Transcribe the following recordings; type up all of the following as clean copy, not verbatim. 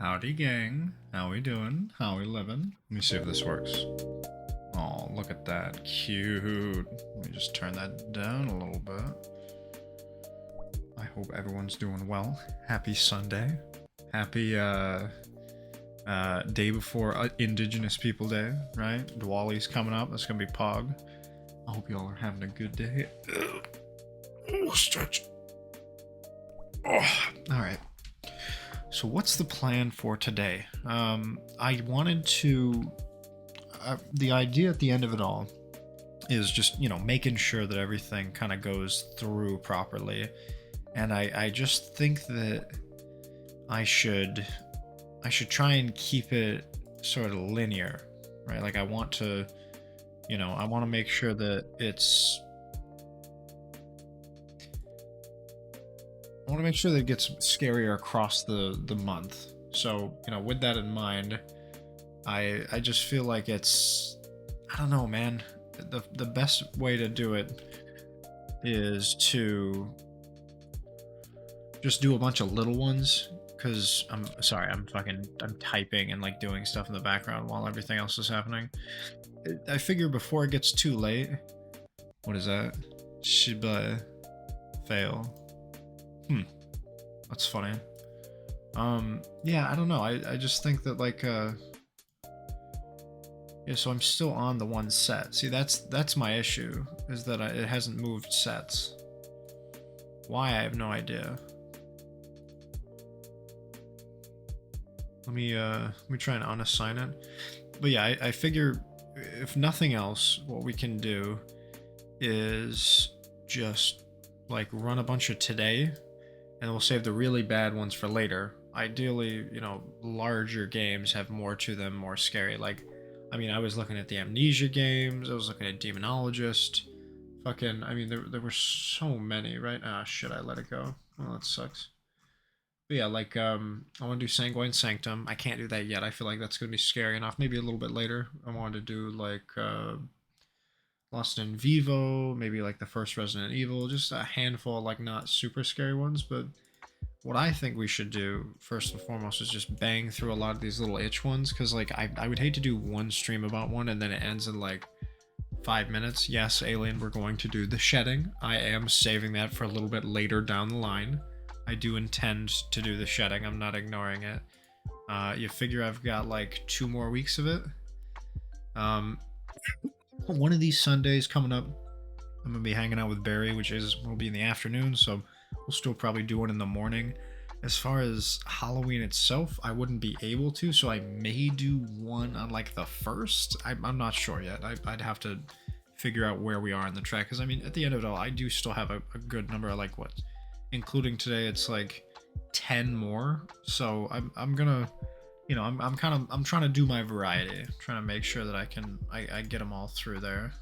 Howdy, gang. How we doing? How we living? Let me see if this works. Oh, look at that. Cute. Let me just turn that down a little bit. I hope everyone's doing well. Happy Sunday. Happy, day before Indigenous People Day, right? Diwali's coming up. That's gonna be Pog. I hope y'all are having a good day. Oh, stretch. Oh, alright. So what's the plan for today? I wanted to... the idea at the end of it all is just, you know, making sure that everything kind of goes through properly. And I just think that I should try and keep it sort of linear, right? Like I want to, you know, I want to make sure that it's... I want to make sure that it gets scarier across the month. So, you know, with that in mind, I just feel like it's... I don't know, man. The best way to do it is to just do a bunch of little ones. Because I'm sorry, I'm typing and like doing stuff in the background while everything else is happening. I figure before it gets too late. What is that? Shiba fail. That's funny. Yeah, I don't know. I just think that like yeah, so I'm still on the one set. See, that's my issue, is that it hasn't moved sets. Why, I have no idea. Let me try and unassign it. But yeah, I figure if nothing else, what we can do is just like run a bunch of today, and we'll save the really bad ones for later. Ideally, you know, larger games have more to them, more scary. Like, I mean, I was looking at the Amnesia games, I was looking at Demonologist. Fucking, I mean, there were so many, right? Ah, shit, I let it go. Well, that sucks. But yeah, like, I want to do Sanguine Sanctum. I can't do that yet. I feel like that's going to be scary enough. Maybe a little bit later. I wanted to do, like, Lost in Vivo, maybe like the first Resident Evil, just a handful of like not super scary ones. But what I think we should do first and foremost is just bang through a lot of these little itch ones, because like I would hate to do one stream about one and then it ends in like 5 minutes. Yes, Alien, we're going to do the shedding. I am saving that for a little bit later down the line. I do intend to do the shedding. I'm not ignoring it. You figure I've got like 2 more weeks of it. One of these Sundays coming up, I'm gonna be hanging out with Barry, which will be in the afternoon, so we'll still probably do one in the morning. As far as Halloween itself, I wouldn't be able to, so I may do one on like the 1st. I'm not sure yet. I'd have to figure out where we are in the track, because I mean, at the end of it all, I do still have a good number of like what, including today, it's like 10 more. So I'm gonna, you know, I'm trying to do my variety, trying to make sure that I get them all through there.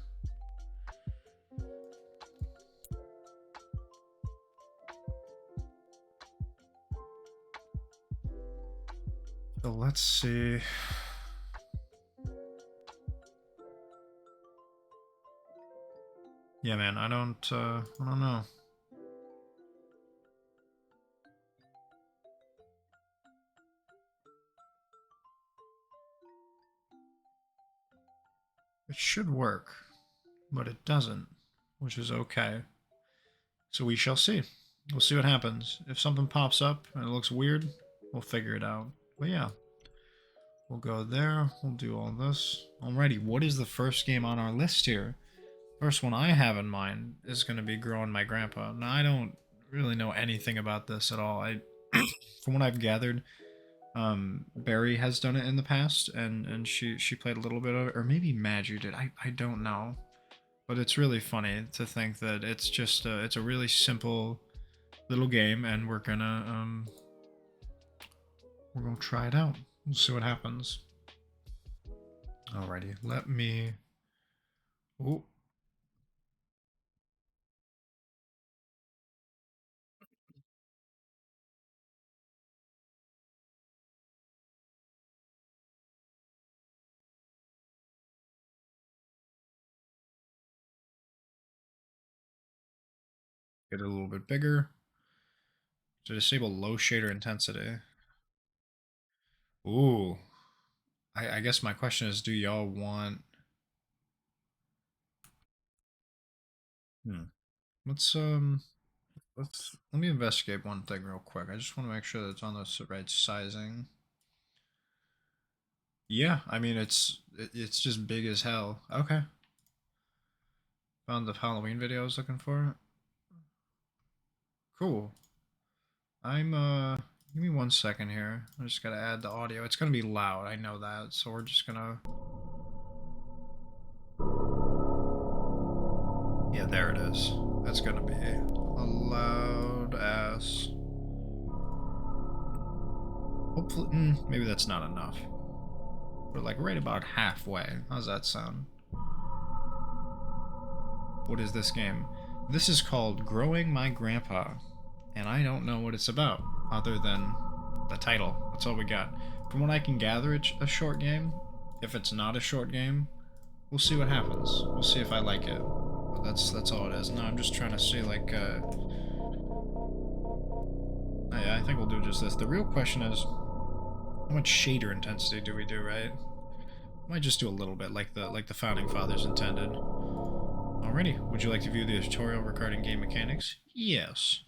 So let's see. Yeah, man, I don't know. It should work, but it doesn't, which is okay. So we shall see. We'll see what happens. If something pops up and it looks weird, we'll figure it out. But yeah, we'll go there. We'll do all this. Alrighty, what is the first game on our list here? First one I have in mind is going to be Growing My Grandpa. Now, I don't really know anything about this at all. From what I've gathered, Barry has done it in the past, and she played a little bit of it, or maybe Madge did. I don't know, but it's really funny to think that it's a really simple little game, and we're gonna try it out. We'll see what happens. Alrighty, let me. Oh, get it a little bit bigger to disable low shader intensity. Ooh, I guess my question is, do y'all want? Hmm. Let's let me investigate one thing real quick. I just want to make sure that it's on the right sizing. Yeah, I mean it's just big as hell. Okay. Found the Halloween video I was looking for. Cool. I'm give me 1 second here. I just gotta add the audio. It's gonna be loud, I know that, so we're just gonna. Yeah, there it is. That's gonna be a loud ass. Hopefully maybe that's not enough. We're like right about halfway. How's that sound? What is this game? This is called Growing My Grandpa, and I don't know what it's about other than the title. That's all we got. From what I can gather, it's a short game. If it's not a short game, we'll see what happens. We'll see if I like it. But that's all it is. No, I'm just trying to see like yeah, I think we'll do just this. The real question is how much shader intensity do we do, right? Might just do a little bit like the founding fathers intended. Alrighty, would you like to view the tutorial regarding game mechanics? Yes.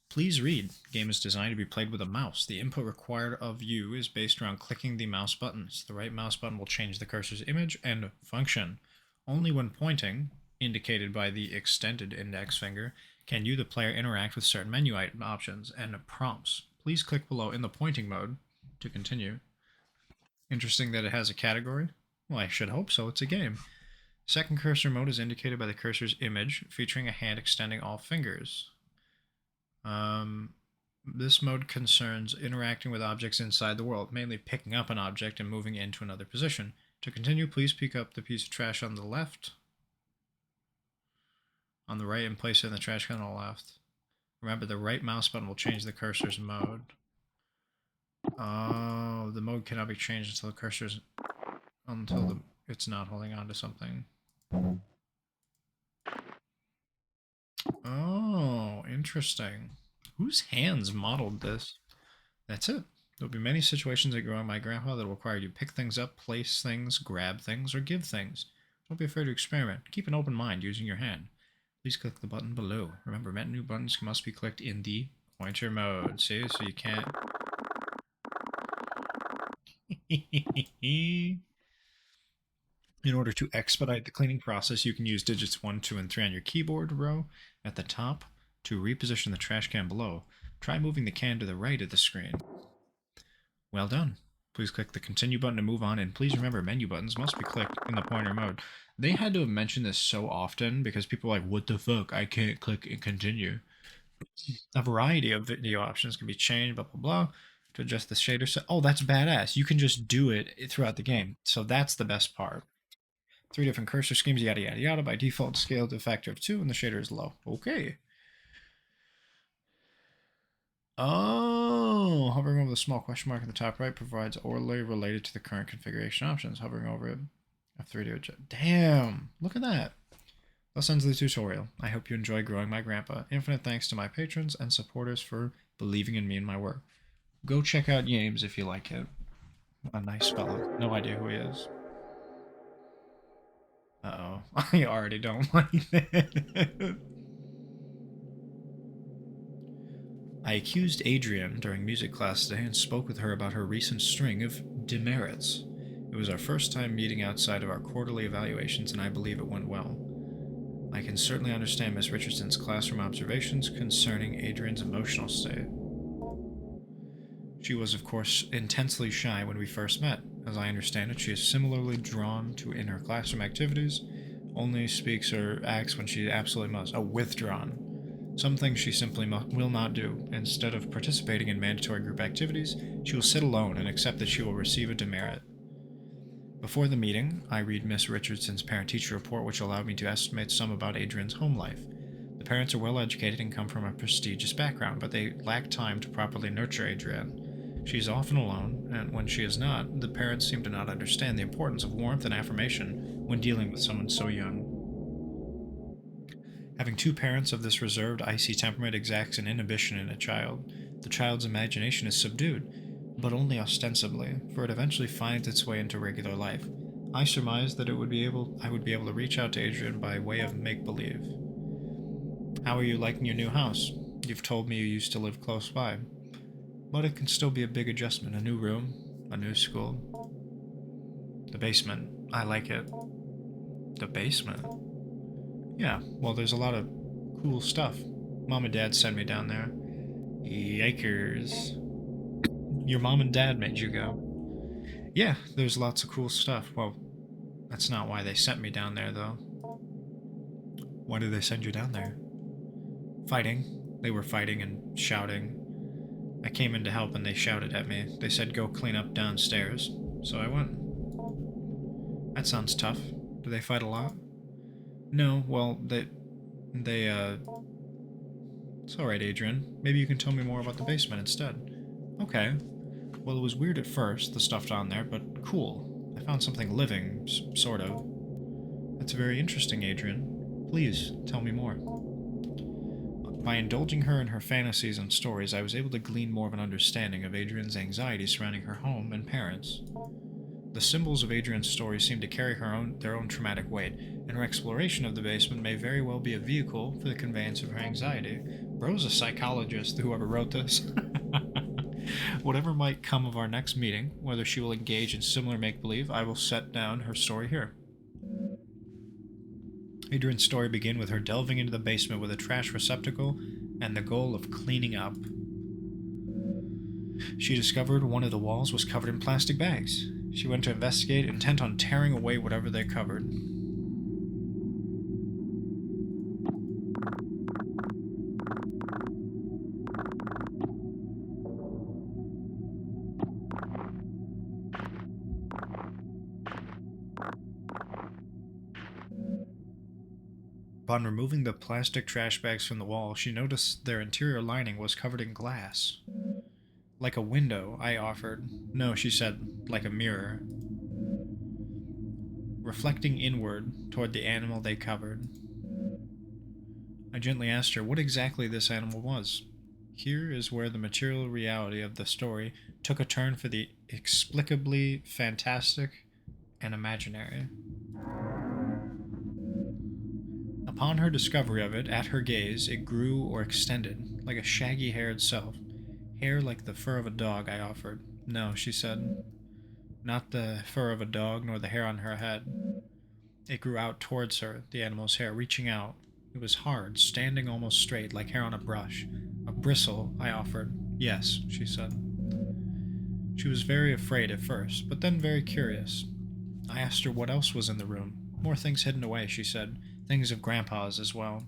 Please read. Game is designed to be played with a mouse. The input required of you is based around clicking the mouse buttons. The right mouse button will change the cursor's image and function. Only when pointing, indicated by the extended index finger, can you, the player, interact with certain menu item options and prompts. Please click below in the pointing mode to continue. Interesting that it has a category. Well, I should hope so. It's a game. Second cursor mode is indicated by the cursor's image, featuring a hand extending all fingers. This mode concerns interacting with objects inside the world, mainly picking up an object and moving into another position. To continue, please pick up the piece of trash on the left, on the right, and place it in the trash can on the left. Remember, the right mouse button will change the cursor's mode. Oh, the mode cannot be changed until the cursor's it's not holding on to something. Oh, interesting. Whose hands modeled this? That's it. There'll be many situations at Growing My Grandpa that will require you to pick things up, place things, grab things, or give things. Don't be afraid to experiment. Keep an open mind using your hand. Please click the button below. Remember, menu buttons must be clicked in the pointer mode. See? So you can't. In order to expedite the cleaning process, you can use digits 1, 2, and 3 on your keyboard row at the top to reposition the trash can below. Try moving the can to the right of the screen. Well done. Please click the continue button to move on, and please remember menu buttons must be clicked in the pointer mode. They had to have mentioned this so often because people are like, what the fuck, I can't click and continue. A variety of video options can be changed, blah, blah, blah, to adjust the shader set. Oh, that's badass. You can just do it throughout the game. So that's the best part. 3 different cursor schemes, yada, yada, yada. By default, scale to a factor of 2, and the shader is low. Okay. Oh, hovering over the small question mark in the top right provides overlay related to the current configuration options. Hovering over it, F3 to adjust. Damn, look at that. Thus ends the tutorial. I hope you enjoy growing my grandpa. Infinite thanks to my patrons and supporters for believing in me and my work. Go check out Yames if you like it. A nice fellow. No idea who he is. Uh-oh. I already don't like it. I accused Adrienne during music class today and spoke with her about her recent string of demerits. It was our first time meeting outside of our quarterly evaluations, and I believe it went well. I can certainly understand Miss Richardson's classroom observations concerning Adrienne's emotional state. She was, of course, intensely shy when we first met. As I understand it, she is similarly drawn to in her classroom activities, only speaks or acts when she absolutely must. Oh, withdrawn. Some things she simply will not do. Instead of participating in mandatory group activities, she will sit alone and accept that she will receive a demerit. Before the meeting, I read Miss Richardson's parent-teacher report, which allowed me to estimate some about Adrienne's home life. The parents are well educated and come from a prestigious background, but they lack time to properly nurture Adrienne. She is often alone, and when she is not, the parents seem to not understand the importance of warmth and affirmation when dealing with someone so young. Having two parents of this reserved, icy temperament exacts an inhibition in a child. The child's imagination is subdued, but only ostensibly, for it eventually finds its way into regular life. I surmised that I would be able to reach out to Adrienne by way of make-believe. How are you liking your new house? You've told me you used to live close by. But it can still be a big adjustment. A new room, a new school. The basement. I like it. The basement? Yeah, well, there's a lot of cool stuff. Mom and Dad sent me down there. Yikers. Your mom and dad made you go. Yeah, there's lots of cool stuff. Well, that's not why they sent me down there, though. Why did they send you down there? Fighting. They were fighting and shouting. I came in to help and they shouted at me. They said go clean up downstairs. So I went. That sounds tough. Do they fight a lot? No, well, It's alright, Adrienne. Maybe you can tell me more about the basement instead. Okay. Well, it was weird at first, the stuff down there, but cool. I found something living, sort of. That's very interesting, Adrienne. Please, tell me more. By indulging her in her fantasies and stories, I was able to glean more of an understanding of Adrienne's anxiety surrounding her home and parents. The symbols of Adrienne's story seem to carry their own traumatic weight, and her exploration of the basement may very well be a vehicle for the conveyance of her anxiety. Bro's a psychologist, whoever wrote this. Whatever might come of our next meeting, whether she will engage in similar make-believe, I will set down her story here. Adrienne's story began with her delving into the basement with a trash receptacle and the goal of cleaning up. She discovered one of the walls was covered in plastic bags. She went to investigate, intent on tearing away whatever they covered. Upon removing the plastic trash bags from the wall, she noticed their interior lining was covered in glass. Like a window, I offered. No, she said, like a mirror. Reflecting inward toward the animal they covered. I gently asked her what exactly this animal was. Here is where the material reality of the story took a turn for the inexplicably fantastic and imaginary. Upon her discovery of it, at her gaze, it grew or extended, like a shaggy-haired self. Hair like the fur of a dog, I offered. No, she said. Not the fur of a dog, nor the hair on her head. It grew out towards her, the animal's hair, reaching out. It was hard, standing almost straight, like hair on a brush. A bristle, I offered. Yes, she said. She was very afraid at first, but then very curious. I asked her what else was in the room. More things hidden away, she said. Things of Grandpa's as well.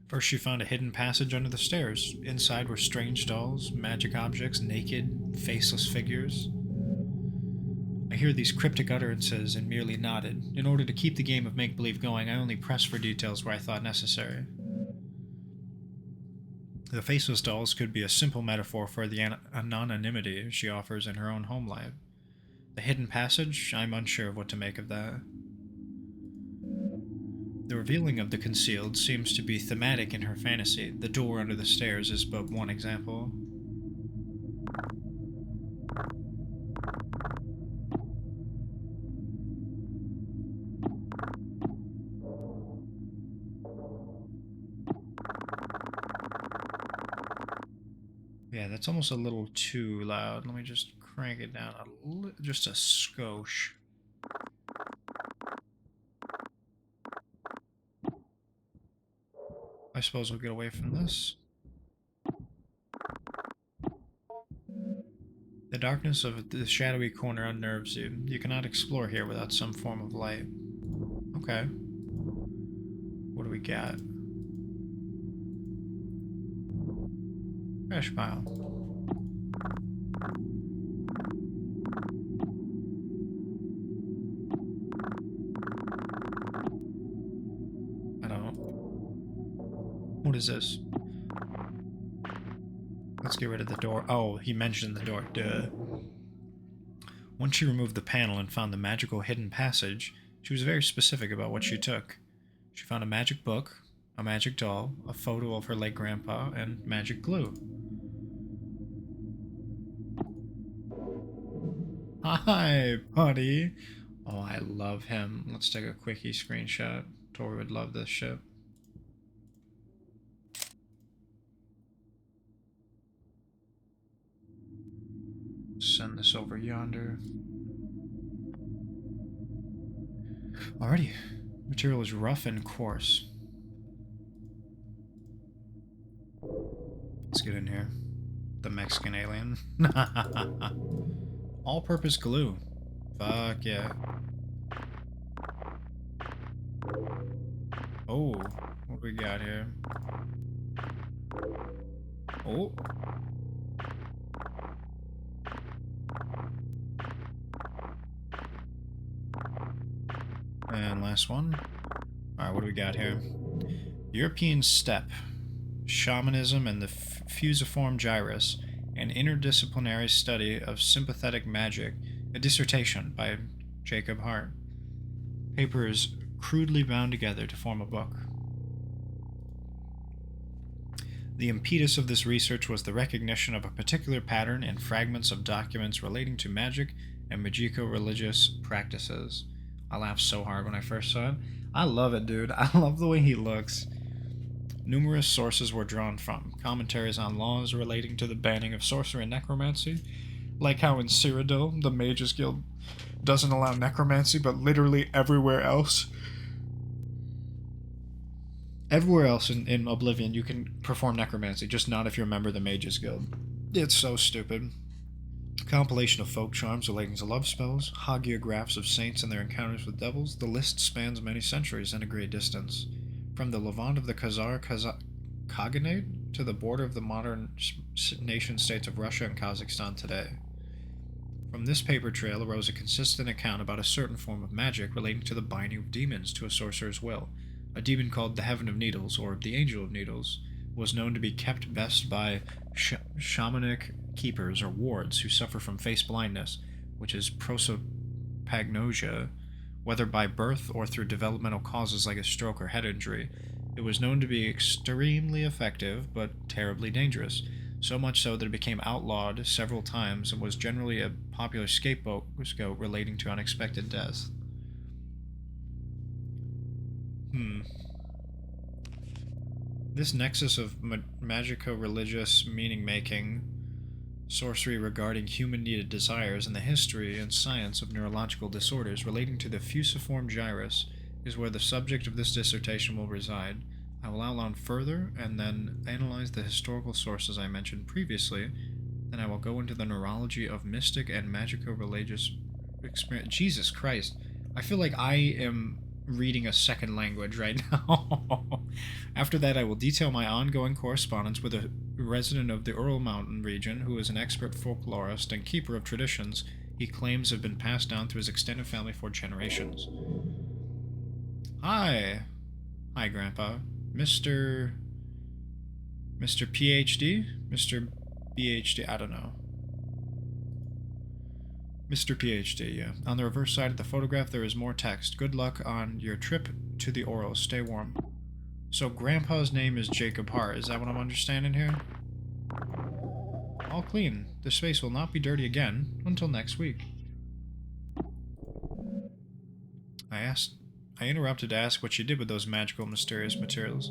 First, she found a hidden passage under the stairs. Inside were strange dolls, magic objects, naked, faceless figures. I hear these cryptic utterances and merely nodded. In order to keep the game of make-believe going, I only pressed for details where I thought necessary. The faceless dolls could be a simple metaphor for the anonymity she offers in her own home life. The hidden passage, I'm unsure of what to make of that. The revealing of the concealed seems to be thematic in her fantasy. The door under the stairs is but one example. Yeah, that's almost a little too loud. Let me just crank it down just a skosh. I suppose we'll get away from this. The darkness of the shadowy corner unnerves you. You cannot explore here without some form of light. Okay. What do we got? Trash pile. I don't. What is this? Let's get rid of the door. Oh, he mentioned the door. Duh. Once she removed the panel and found the magical hidden passage, she was very specific about what she took. She found a magic book, a magic doll, a photo of her late grandpa, and magic glue. Hi, buddy. Oh, I love him. Let's take a quickie screenshot. Tori would love this shit. Send this over yonder. Alrighty. Material is rough and coarse. Let's get in here. The Mexican alien. All-purpose glue. Fuck yeah. Oh, what do we got here? Oh. And last one. Alright, what do we got here? European steppe, shamanism, and the fusiform gyrus, an interdisciplinary study of sympathetic magic, a dissertation by Jacob Hart. Papers crudely bound together to form a book. The impetus of this research was the recognition of a particular pattern in fragments of documents relating to magic and magico-religious practices. I laughed so hard when I first saw it. I love it, dude. I love the way he looks. Numerous sources were drawn from. Commentaries on laws relating to the banning of sorcery and necromancy. Like how in Cyrodiil, the Mages Guild doesn't allow necromancy, but literally everywhere else. Everywhere else in Oblivion, you can perform necromancy, just not if you're a member of the Mages Guild. It's so stupid. Compilation of folk charms relating to love spells, hagiographs of saints and their encounters with devils. The list spans many centuries and a great distance. From the Levant of the Khazar Khaganate to the border of the modern nation-states of Russia and Kazakhstan today. From this paper trail arose a consistent account about a certain form of magic relating to the binding of demons to a sorcerer's will. A demon called the Heaven of Needles, or the Angel of Needles, was known to be kept best by shamanic keepers or wards who suffer from face blindness, which is prosopagnosia, whether by birth or through developmental causes like a stroke or head injury. It was known to be extremely effective, but terribly dangerous, so much so that it became outlawed several times and was generally a popular scapegoat relating to unexpected death. This nexus of magico-religious meaning-making, sorcery regarding human-needed desires, and the history and science of neurological disorders relating to the fusiform gyrus is where the subject of this dissertation will reside. I will outline further and then analyze the historical sources I mentioned previously. Then I will go into the neurology of mystic and magico-religious experience. Jesus Christ. I feel like I am reading a second language right now. After that, I will detail my ongoing correspondence with a resident of the Ural Mountain region who is an expert folklorist and keeper of traditions he claims have been passed down through his extended family for generations. Hi. Hi, Grandpa. Mr. PhD? Mr. BHD? I don't know. Mr. PhD, yeah. On the reverse side of the photograph, there is more text. Good luck on your trip to the Oros. Stay warm. So Grandpa's name is Jacob Hart. Is that what I'm understanding here? All clean. The space will not be dirty again until next week. I interrupted to ask what she did with those magical, mysterious materials.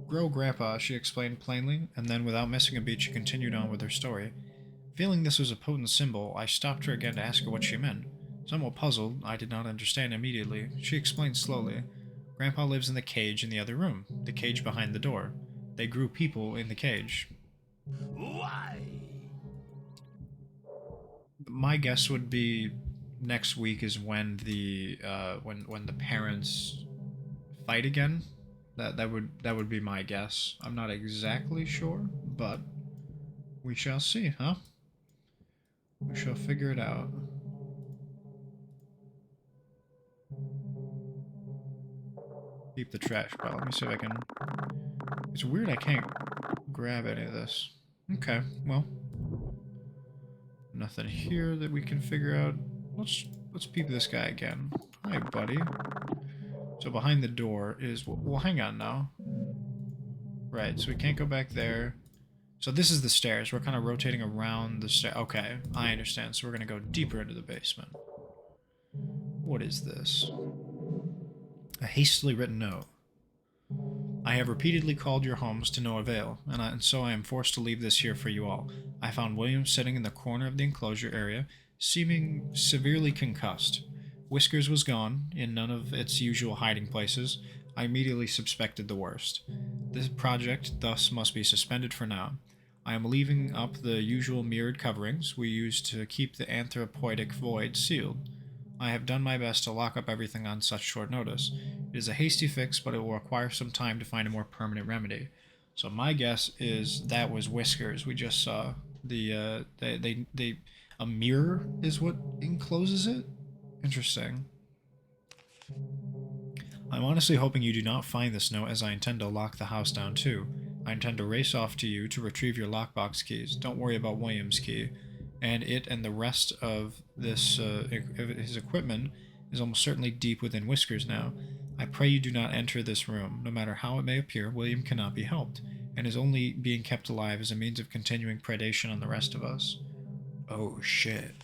Grow, Grandpa, she explained plainly, and then without missing a beat she continued on with her story. Feeling this was a potent symbol, I stopped her again to ask her what she meant. Somewhat puzzled, I did not understand immediately. She explained slowly. Grandpa lives in the cage in the other room, the cage behind the door. They grew people in the cage. Why? My guess would be next week is when the when the parents fight again. That would be my guess. I'm not exactly sure, but we shall see, huh? We shall figure it out. Keep the trash pile. Let me see if I can. It's weird I can't grab any of this. Okay, well, nothing here that we can figure out. Let's peep this guy again. Hi, buddy. So behind the door is well. Hang on now. Right, so we can't go back there. So this is the stairs. We're kind of rotating around the stair. Okay, I understand. So we're gonna go deeper into the basement. What is this? A hastily written note. I have repeatedly called your homes to no avail, and so I am forced to leave this here for you all. I found William sitting in the corner of the enclosure area, seeming severely concussed. Whiskers was gone, in none of its usual hiding places. I immediately suspected the worst. This project thus must be suspended for now. I am leaving up the usual mirrored coverings we use to keep the anthropoidic void sealed. I have done my best to lock up everything on such short notice. It is a hasty fix, but it will require some time to find a more permanent remedy. So my guess is that was Whiskers. We just saw they a mirror is what encloses it. Interesting. I'm honestly hoping you do not find this note, as I intend to lock the house down too. I intend to race off to you to retrieve your lockbox keys. Don't worry about William's key. And it and the rest of this his equipment is almost certainly deep within Whiskers now. I pray you do not enter this room. No matter how it may appear, William cannot be helped, and is only being kept alive as a means of continuing predation on the rest of us. Oh shit.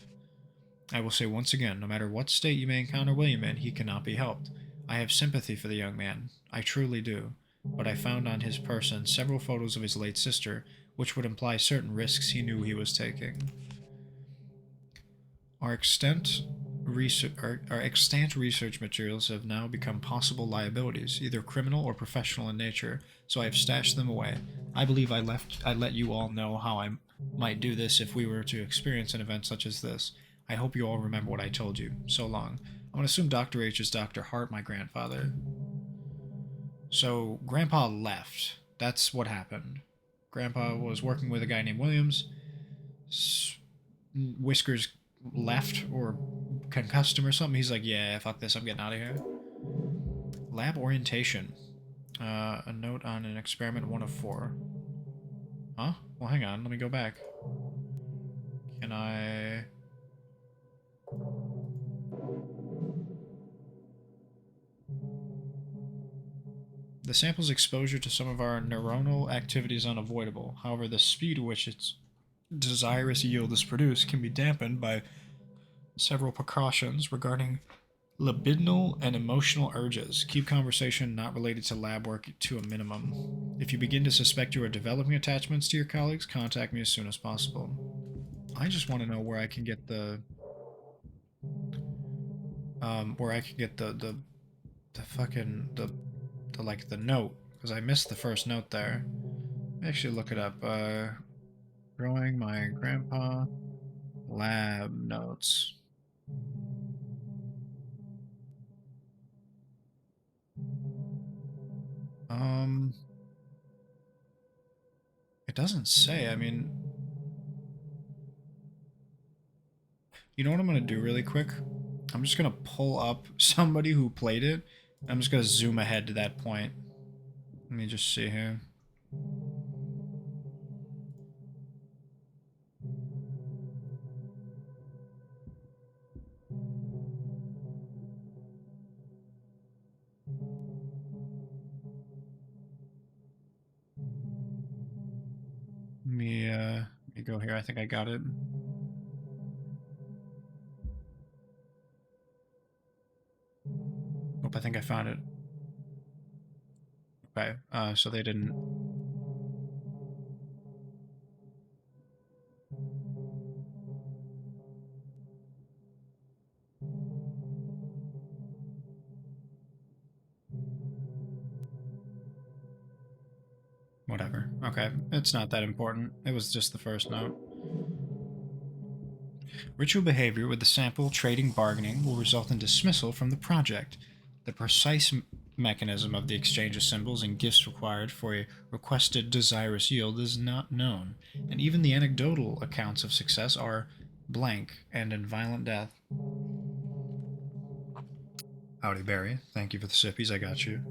I will say once again, no matter what state you may encounter William in, he cannot be helped. I have sympathy for the young man. I truly do. But I found on his person several photos of his late sister, which would imply certain risks he knew he was taking. Our extant research materials have now become possible liabilities, either criminal or professional in nature, so I have stashed them away. I believe I'd let you all know how I might do this if we were to experience an event such as this. I hope you all remember what I told you. So long. I'm going to assume Dr. H is Dr. Hart, my grandfather. So, Grandpa left. That's what happened. Grandpa was working with a guy named Williams. Whiskers left or concussed him or something. He's like, yeah, fuck this, I'm getting out of here. Lab orientation. A note on an experiment 1 of 4. Huh? Well, hang on, let me go back. Can I... The sample's exposure to some of our neuronal activity is unavoidable. However, the speed at which its desirous yield is produced can be dampened by several precautions regarding libidinal and emotional urges. Keep conversation not related to lab work to a minimum. If you begin to suspect you are developing attachments to your colleagues, contact me as soon as possible. I just want to know where I can get the fucking the like the note, because I missed the first note there. Actually look it up. Growing my grandpa lab notes. It doesn't say. I mean, you know what I'm gonna do really quick? I'm just gonna pull up somebody who played it. I'm just gonna zoom ahead to that point. Let me just see here. you go here. I think I got it. Nope, I think I found it. Okay, so they didn't... Whatever. Okay, it's not that important. It was just the first note. Ritual behavior with the sample trading bargaining will result in dismissal from the project. The precise mechanism of the exchange of symbols and gifts required for a requested desirous yield is not known, and even the anecdotal accounts of success are blank and in violent death. Howdy, Barry. Thank you for the sippies. I got you.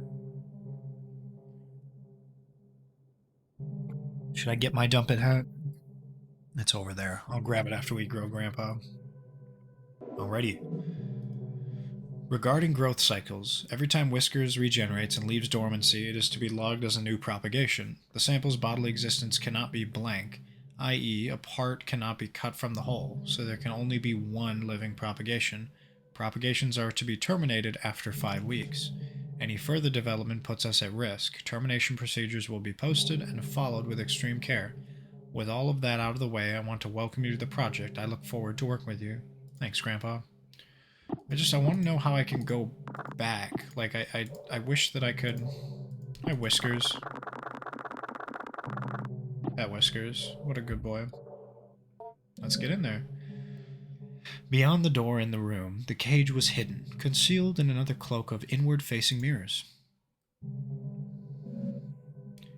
Should I get my dump it hat? It's over there. I'll grab it after we grow Grandpa. Alrighty. Regarding growth cycles, every time Whiskers regenerates and leaves dormancy, it is to be logged as a new propagation. The sample's bodily existence cannot be blank, i.e., a part cannot be cut from the whole, so there can only be one living propagation. Propagations are to be terminated after 5 weeks. Any further development puts us at risk. Termination procedures will be posted and followed with extreme care. With all of that out of the way, I want to welcome you to the project. I look forward to working with you. Thanks, Grandpa. I want to know how I can go back. Like, I wish that I could... Hi, Whiskers. That Whiskers. What a good boy. Let's get in there. Beyond the door in the room, the cage was hidden, concealed in another cloak of inward-facing mirrors.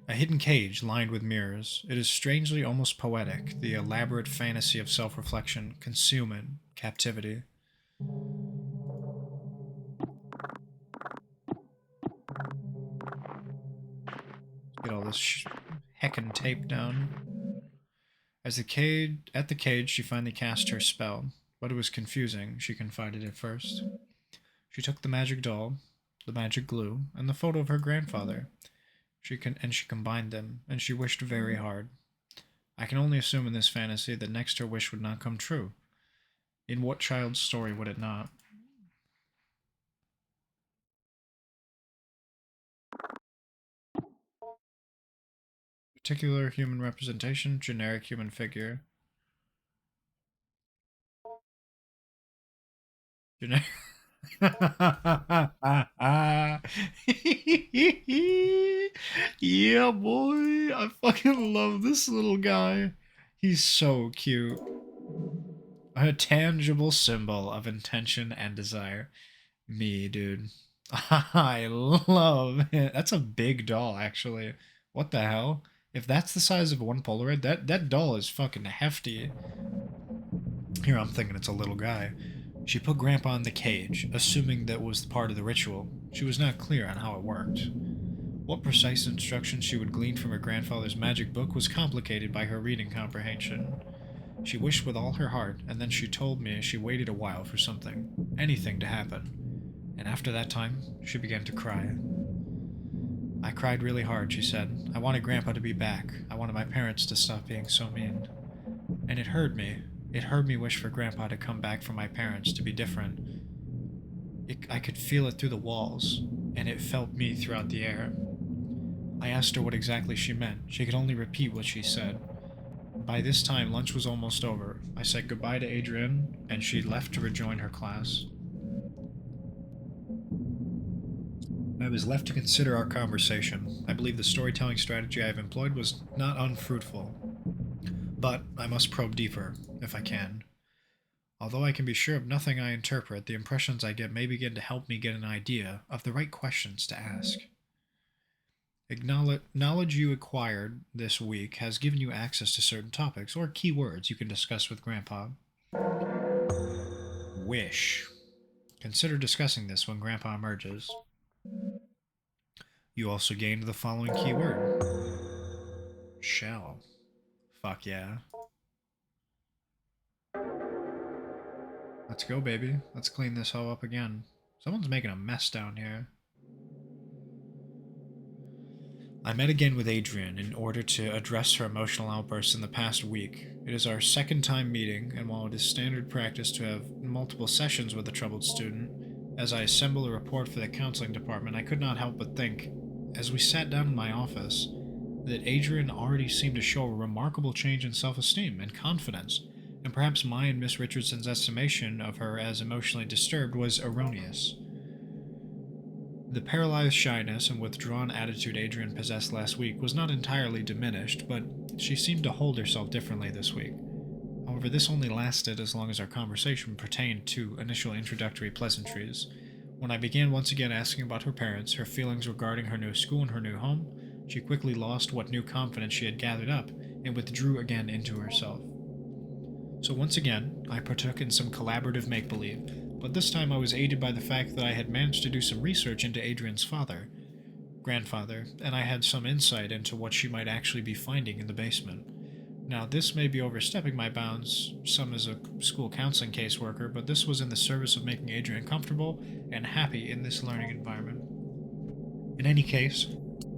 A hidden cage lined with mirrors. It is strangely almost poetic, the elaborate fantasy of self-reflection, concealment, captivity. Get all this heckin' tape down. At the cage, she finally cast her spell, but it was confusing, she confided at first. She took the magic doll, the magic glue, and the photo of her grandfather. She combined them, and she wished very hard. I can only assume in this fantasy that next her wish would not come true. In what child's story would it not? Particular human representation, generic human figure. Generic. Yeah, boy. I fucking love this little guy. He's so cute. A tangible symbol of intention and desire. Me, dude. I love it. That's a big doll, actually. What the hell? If that's the size of one Polaroid, that doll is fucking hefty. Here, I'm thinking it's a little guy. She put Grandpa in the cage, assuming that was part of the ritual. She was not clear on how it worked. What precise instructions she would glean from her grandfather's magic book was complicated by her reading comprehension. She wished with all her heart, and then she told me she waited a while for something, anything to happen. And after that time, she began to cry. I cried really hard, she said. I wanted Grandpa to be back. I wanted my parents to stop being so mean. And it hurt me. It hurt me wish for Grandpa to come back for my parents to be different. I could feel it through the walls, and it felt me throughout the air. I asked her what exactly she meant. She could only repeat what she said. By this time, lunch was almost over. I said goodbye to Adrienne, and she left to rejoin her class. I was left to consider our conversation. I believe the storytelling strategy I have employed was not unfruitful. But I must probe deeper, if I can. Although I can be sure of nothing I interpret, the impressions I get may begin to help me get an idea of the right questions to ask. Knowledge you acquired this week has given you access to certain topics or keywords you can discuss with Grandpa. Wish. Consider discussing this when Grandpa emerges. You also gained the following keyword. Shall. Fuck yeah. Let's go, baby. Let's clean this hoe up again. Someone's making a mess down here. I met again with Adrian in order to address her emotional outbursts in the past week. It is our second time meeting, and while it is standard practice to have multiple sessions with a troubled student, as I assemble a report for the counseling department, I could not help but think, as we sat down in my office, that Adrian already seemed to show a remarkable change in self esteem and confidence, and perhaps my and Miss Richardson's estimation of her as emotionally disturbed was erroneous. The paralyzed shyness and withdrawn attitude Adrian possessed last week was not entirely diminished, but she seemed to hold herself differently this week. However, this only lasted as long as our conversation pertained to initial introductory pleasantries. When I began once again asking about her parents, her feelings regarding her new school and her new home, she quickly lost what new confidence she had gathered up and withdrew again into herself. So once again, I partook in some collaborative make-believe, but this time I was aided by the fact that I had managed to do some research into Adrian's grandfather, and I had some insight into what she might actually be finding in the basement. Now, this may be overstepping my bounds, some as a school counseling caseworker, but this was in the service of making Adrian comfortable and happy in this learning environment. In any case,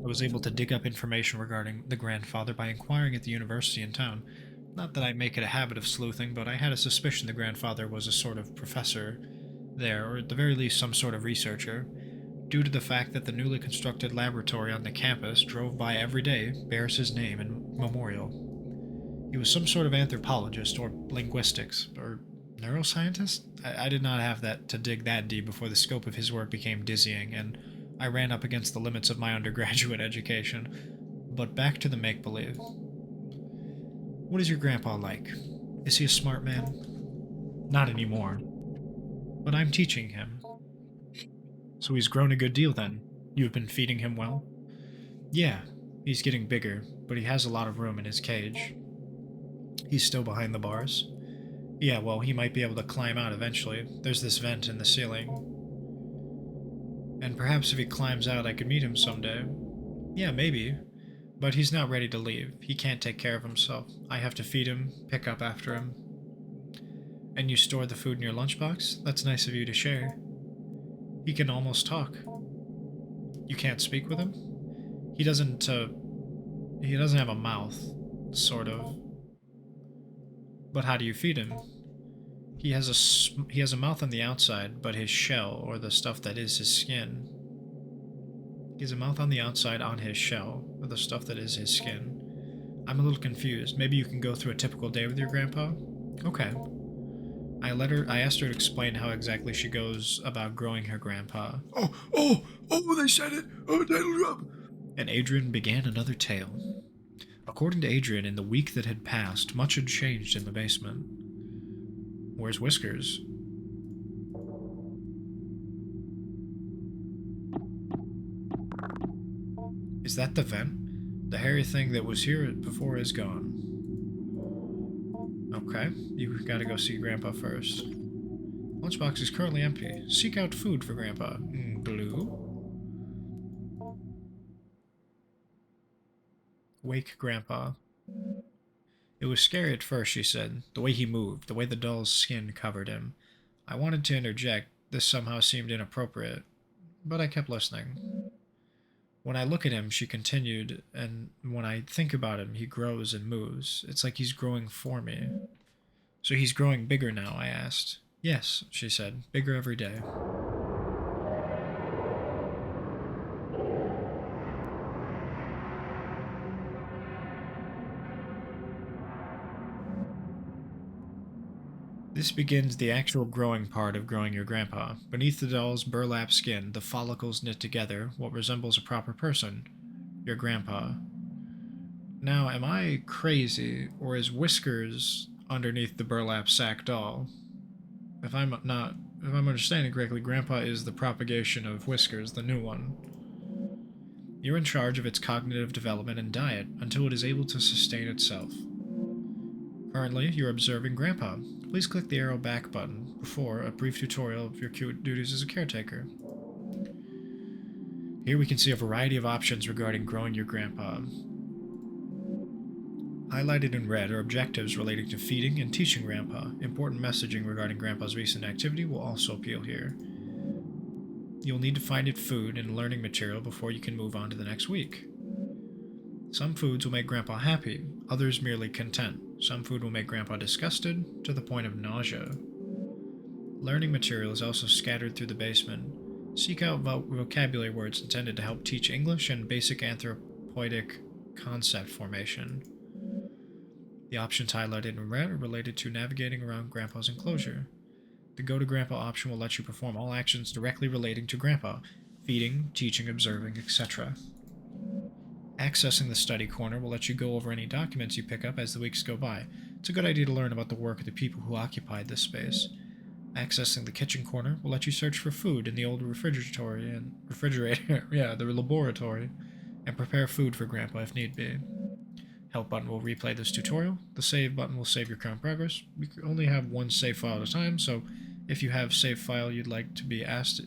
I was able to dig up information regarding the grandfather by inquiring at the university in town. Not that I make it a habit of sleuthing, but I had a suspicion the grandfather was a sort of professor there, or at the very least some sort of researcher, due to the fact that the newly constructed laboratory on the campus drove by every day bears his name and memorial. He was some sort of anthropologist or linguistics or neuroscientist. I did not have that to dig that deep before the scope of his work became dizzying, and I ran up against the limits of my undergraduate education. But back to the make-believe. What is your grandpa like? Is he a smart man? Not anymore. But I'm teaching him. So he's grown a good deal then. You've been feeding him well? Yeah, he's getting bigger, but he has a lot of room in his cage. He's still behind the bars? Yeah, well, he might be able to climb out eventually. There's this vent in the ceiling. And perhaps if he climbs out, I could meet him someday. Yeah, maybe. But he's not ready to leave. He can't take care of himself. I have to feed him, pick up after him. And you store the food in your lunchbox? That's nice of you to share. He can almost talk. You can't speak with him? He doesn't have a mouth, sort of. But how do you feed him? He has a mouth on the outside, but his shell, or the stuff that is his skin. He has a mouth on the outside on his shell, or the stuff that is his skin. I'm a little confused. Maybe you can go through a typical day with your grandpa? Okay. I asked her to explain how exactly she goes about growing her grandpa. Oh, they said it! Oh, that'll drop! And Adrian began another tale. According to Adrian, in the week that had passed, much had changed in the basement. Where's Whiskers? Is that the vent? The hairy thing that was here before is gone. Okay, you gotta go see Grandpa first. Lunchbox is currently empty. Seek out food for Grandpa. Blue. Wake Grandpa. It was scary at first, she said. The way he moved, the way the doll's skin covered him. I wanted to interject. This somehow seemed inappropriate. But I kept listening. When I look at him, she continued, and when I think about him, he grows and moves. It's like he's growing for me. So he's growing bigger now, I asked. Yes, she said. Bigger every day. This begins the actual growing part of growing your grandpa. Beneath the doll's burlap skin, the follicles knit together what resembles a proper person. Your grandpa. Now, am I crazy, or is Whiskers underneath the burlap sack doll? If I'm understanding correctly, Grandpa is the propagation of Whiskers, the new one. You're in charge of its cognitive development and diet until it is able to sustain itself. Currently, you're observing Grandpa. Please click the arrow back button before a brief tutorial of your duties as a caretaker. Here we can see a variety of options regarding growing your grandpa. Highlighted in red are objectives relating to feeding and teaching Grandpa. Important messaging regarding Grandpa's recent activity will also appear here. You'll need to find it food and learning material before you can move on to the next week. Some foods will make Grandpa happy, others merely content. Some food will make Grandpa disgusted to the point of nausea. Learning material is also scattered through the basement. Seek out vocabulary words intended to help teach English and basic anthropoidic concept formation. The options highlighted in red are related to navigating around Grandpa's enclosure. The Go to Grandpa option will let you perform all actions directly relating to Grandpa: feeding, teaching, observing, etc. Accessing the study corner will let you go over any documents you pick up as the weeks go by. It's a good idea to learn about the work of the people who occupied this space. Accessing the kitchen corner will let you search for food in the old refrigerator, yeah, the laboratory, and prepare food for Grandpa if need be. Help button will replay this tutorial. The save button will save your current progress. We only have one save file at a time, so if you have save file you'd like to be asked,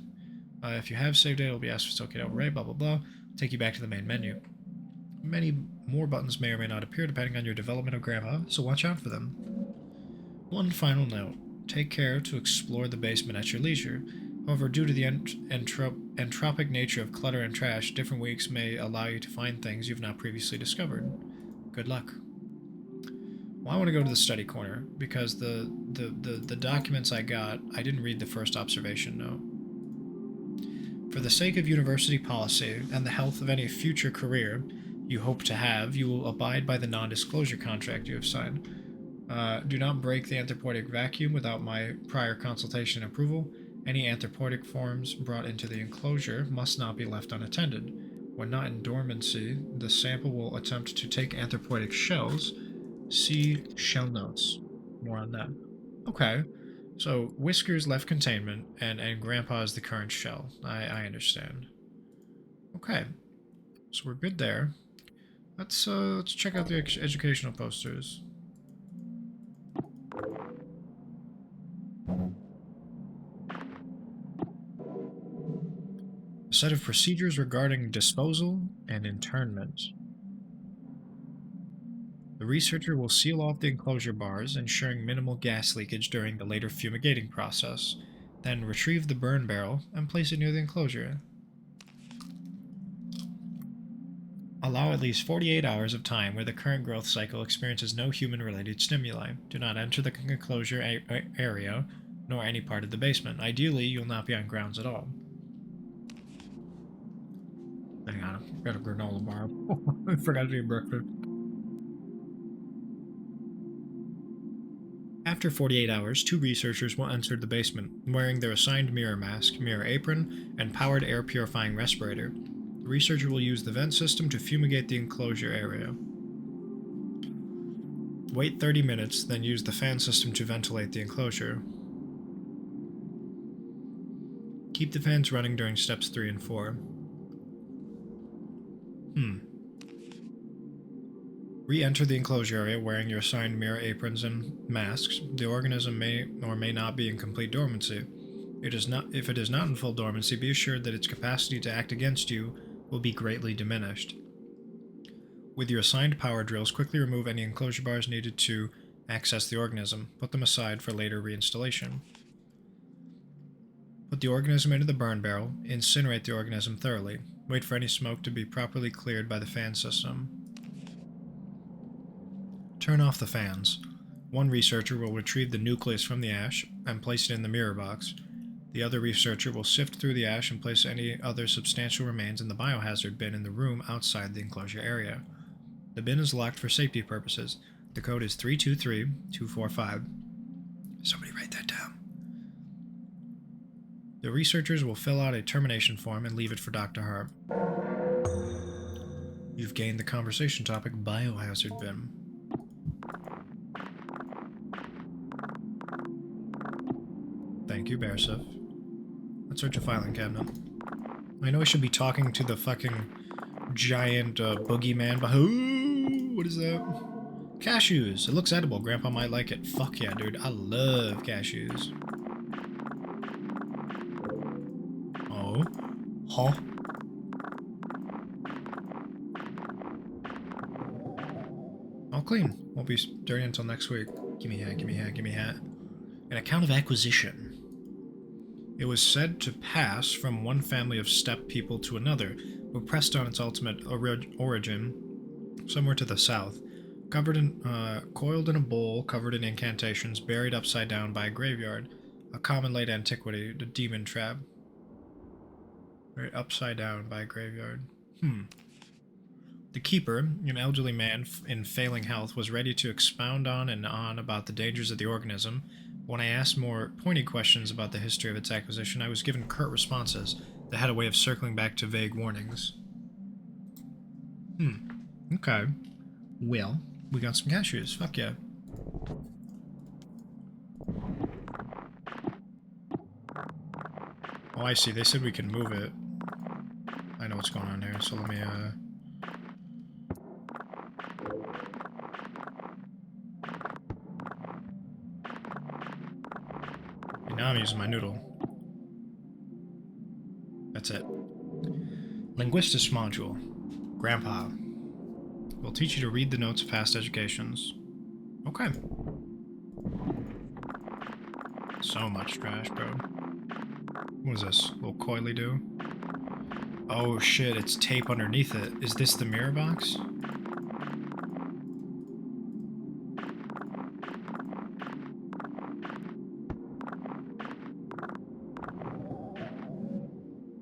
if you have saved it, it'll be asked if it's okay to overwrite, blah blah blah. Take you back to the main menu. Many more buttons may or may not appear depending on your development of Grandpa, so watch out for them. One final note. Take care to explore the basement at your leisure. However, due to the entropic nature of clutter and trash, different weeks may allow you to find things you've not previously discovered. Good luck. Well, I want to go to the study corner, because the documents I got, I didn't read the first observation note. For the sake of university policy and the health of any future career you hope to have, you will abide by the non-disclosure contract you have signed. Do not break the anthropoidic vacuum without my prior consultation and approval. Any anthropoidic forms brought into the enclosure must not be left unattended. When not in dormancy, the sample will attempt to take anthropoidic shells. See shell notes. More on that. Okay, so Whiskers left containment, and Grandpa is the current shell. I understand. Okay, so we're good there. Let's check out the educational posters. A set of procedures regarding disposal and internment. The researcher will seal off the enclosure bars, ensuring minimal gas leakage during the later fumigating process, then retrieve the burn barrel and place it near the enclosure. Allow at least 48 hours of time where the current growth cycle experiences no human-related stimuli. Do not enter the enclosure area, nor any part of the basement. Ideally, you'll not be on grounds at all. Hang on, I've got a granola bar. I forgot to eat breakfast. After 48 hours, 2 researchers will enter the basement, wearing their assigned mirror mask, mirror apron, and powered air purifying respirator. The researcher will use the vent system to fumigate the enclosure area. Wait 30 minutes, then use the fan system to ventilate the enclosure. Keep the fans running during steps 3 and 4. Re-enter the enclosure area wearing your assigned mirror aprons and masks. The organism may or may not be in complete dormancy. If it is not in full dormancy, be assured that its capacity to act against you will be greatly diminished. With your assigned power drills, quickly remove any enclosure bars needed to access the organism. Put them aside for later reinstallation. Put the organism into the burn barrel. Incinerate the organism thoroughly. Wait for any smoke to be properly cleared by the fan system. Turn off the fans. One researcher will retrieve the nucleus from the ash and place it in the mirror box. The other researcher will sift through the ash and place any other substantial remains in the biohazard bin in the room outside the enclosure area. The bin is locked for safety purposes. The code is 323245. Somebody write that down. The researchers will fill out a termination form and leave it for Dr. Hart. You've gained the conversation topic biohazard bin. Thank you, Bearsif. Let's search a filing cabinet. I know I should be talking to the fucking giant boogeyman, but ooh, what is that? Cashews. It looks edible. Grandpa might like it. Fuck yeah, dude. I love cashews. Oh. Huh? All clean. Won't be dirty until next week. Give me a hat, give me a hat, give me a hat. An account of acquisition. It was said to pass from one family of steppe people to another, but pressed on its ultimate origin somewhere to the south. Coiled in a bowl, covered in incantations, buried upside down by a graveyard. A common late antiquity, the demon trap. Buried upside down by a graveyard. The keeper, an elderly man in failing health, was ready to expound on and on about the dangers of the organism. When I asked more pointed questions about the history of its acquisition, I was given curt responses that had a way of circling back to vague warnings. Okay. Well, we got some cashews. Fuck yeah. Oh, I see. They said we can move it. I know what's going on here, so let me, now I'm using my noodle. That's it. Linguistics module. Grandpa. We'll teach you to read the notes of past educations. Okay. So much trash, bro. What is this? Little coily do? Oh shit, it's tape underneath it. Is this the mirror box?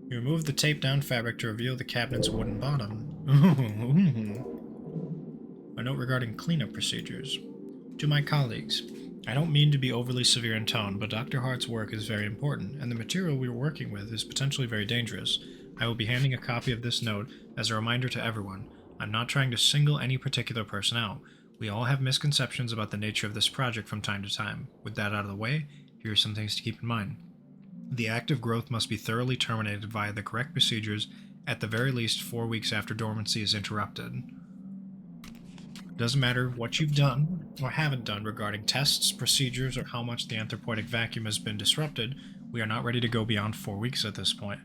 You remove the taped down fabric to reveal the cabinet's wooden bottom. A note regarding cleanup procedures. To my colleagues, I don't mean to be overly severe in tone, but Dr. Hart's work is very important, and the material we are working with is potentially very dangerous. I will be handing a copy of this note as a reminder to everyone. I'm not trying to single any particular person out. We all have misconceptions about the nature of this project from time to time. With that out of the way, here are some things to keep in mind. The active growth must be thoroughly terminated via the correct procedures at the very least 4 weeks after dormancy is interrupted. Doesn't matter what you've done or haven't done regarding tests, procedures, or how much the anthropoidic vacuum has been disrupted, we are not ready to go beyond 4 weeks at this point.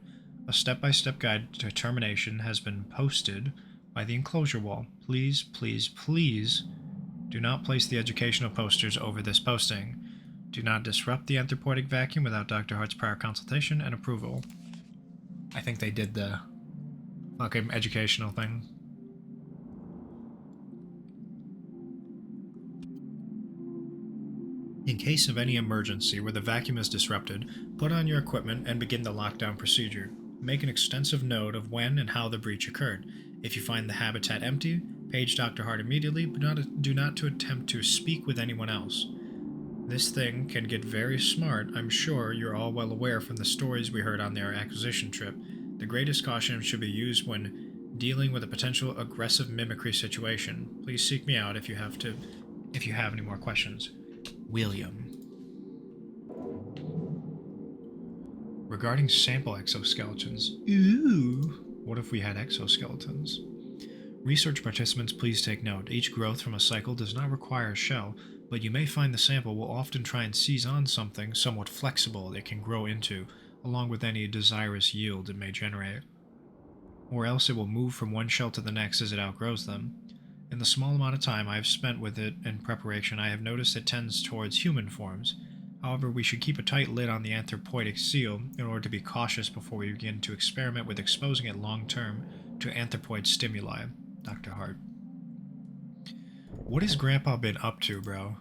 A step-by-step guide to termination has been posted by the enclosure wall. Please, please, please do not place the educational posters over this posting. Do not disrupt the anthropoidic vacuum without Dr. Hart's prior consultation and approval. I think they did the fucking educational thing. In case of any emergency where the vacuum is disrupted, put on your equipment and begin the lockdown procedure. Make an extensive note of when and how the breach occurred. If you find the habitat empty, page Dr. Hart immediately, but do not attempt to speak with anyone else. This thing can get very smart. I'm sure you're all well aware from the stories we heard on their acquisition trip. The greatest caution should be used when dealing with a potential aggressive mimicry situation. Please seek me out if you have any more questions. William. Regarding sample exoskeletons. Ooh. What if we had exoskeletons? Research participants, please take note. Each growth from a cycle does not require a shell, but you may find the sample will often try and seize on something somewhat flexible it can grow into, along with any desirous yield it may generate. Or else it will move from one shell to the next as it outgrows them. In the small amount of time I have spent with it in preparation, I have noticed it tends towards human forms. However, we should keep a tight lid on the anthropoidic seal in order to be cautious before we begin to experiment with exposing it long-term to anthropoid stimuli. Dr. Hart. What has Grandpa been up to, bro?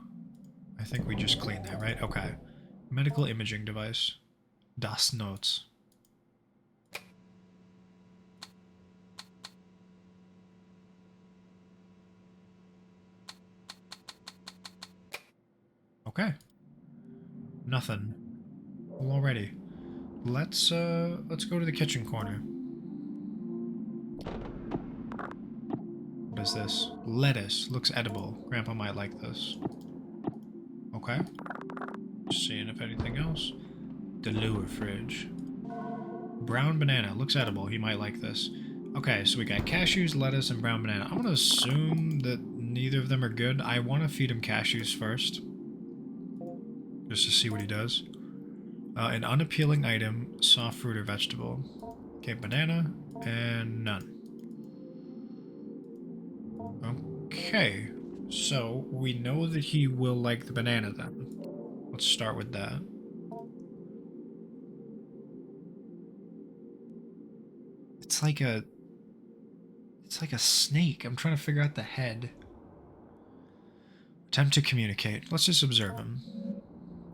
I think we just cleaned that, right? Okay. Medical imaging device. Das Notes. Okay. Nothing. Well, already. Let's go to the kitchen corner. What is this? Lettuce. Looks edible. Grandpa might like this. Okay. Seeing if anything else. The lower fridge. Brown banana. Looks edible. He might like this. Okay, so we got cashews, lettuce, and brown banana. I'm gonna assume that neither of them are good. I want to feed him cashews first. Just to see what he does. An unappealing item, soft fruit or vegetable. Okay, banana, and none. Okay, so we know that he will like the banana then. Let's start with that. It's like a It's like a snake. I'm trying to figure out the head. Attempt to communicate. Let's just observe him.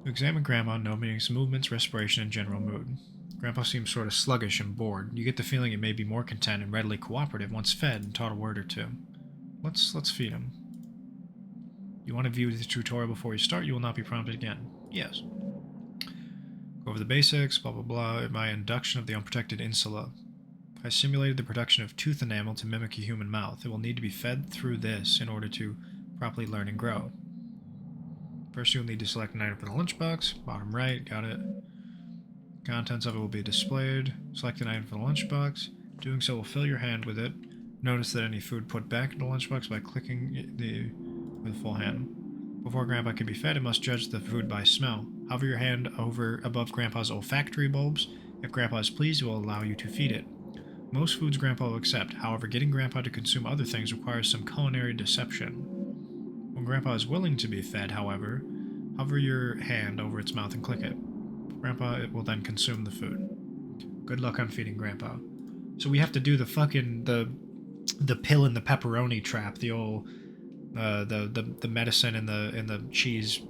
You examine Grandpa, noting his movements, respiration, and general mood. Grandpa seems sort of sluggish and bored. You get the feeling he may be more content and readily cooperative once fed and taught a word or two. Let's feed him. You want to view the tutorial before you start? You will not be prompted again. Yes. Go over the basics, blah blah blah. My induction of the unprotected insula. I simulated the production of tooth enamel to mimic a human mouth. It will need to be fed through this in order to properly learn and grow. First, you'll need to select an item from the lunchbox. Bottom right, got it. Contents of it will be displayed. Select an item from the lunchbox. Doing so will fill your hand with it. Notice that any food put back in the lunchbox by clicking with a full hand. Before Grandpa can be fed, it must judge the food by smell. Hover your hand above Grandpa's olfactory bulbs. If Grandpa is pleased, it will allow you to feed it. Most foods Grandpa will accept. However, getting Grandpa to consume other things requires some culinary deception. When Grandpa is willing to be fed, however, hover your hand over its mouth and click it. Grandpa will then consume the food. Good luck on feeding Grandpa. So we have to do the fucking the pill and the pepperoni trap, the old the medicine and the cheese.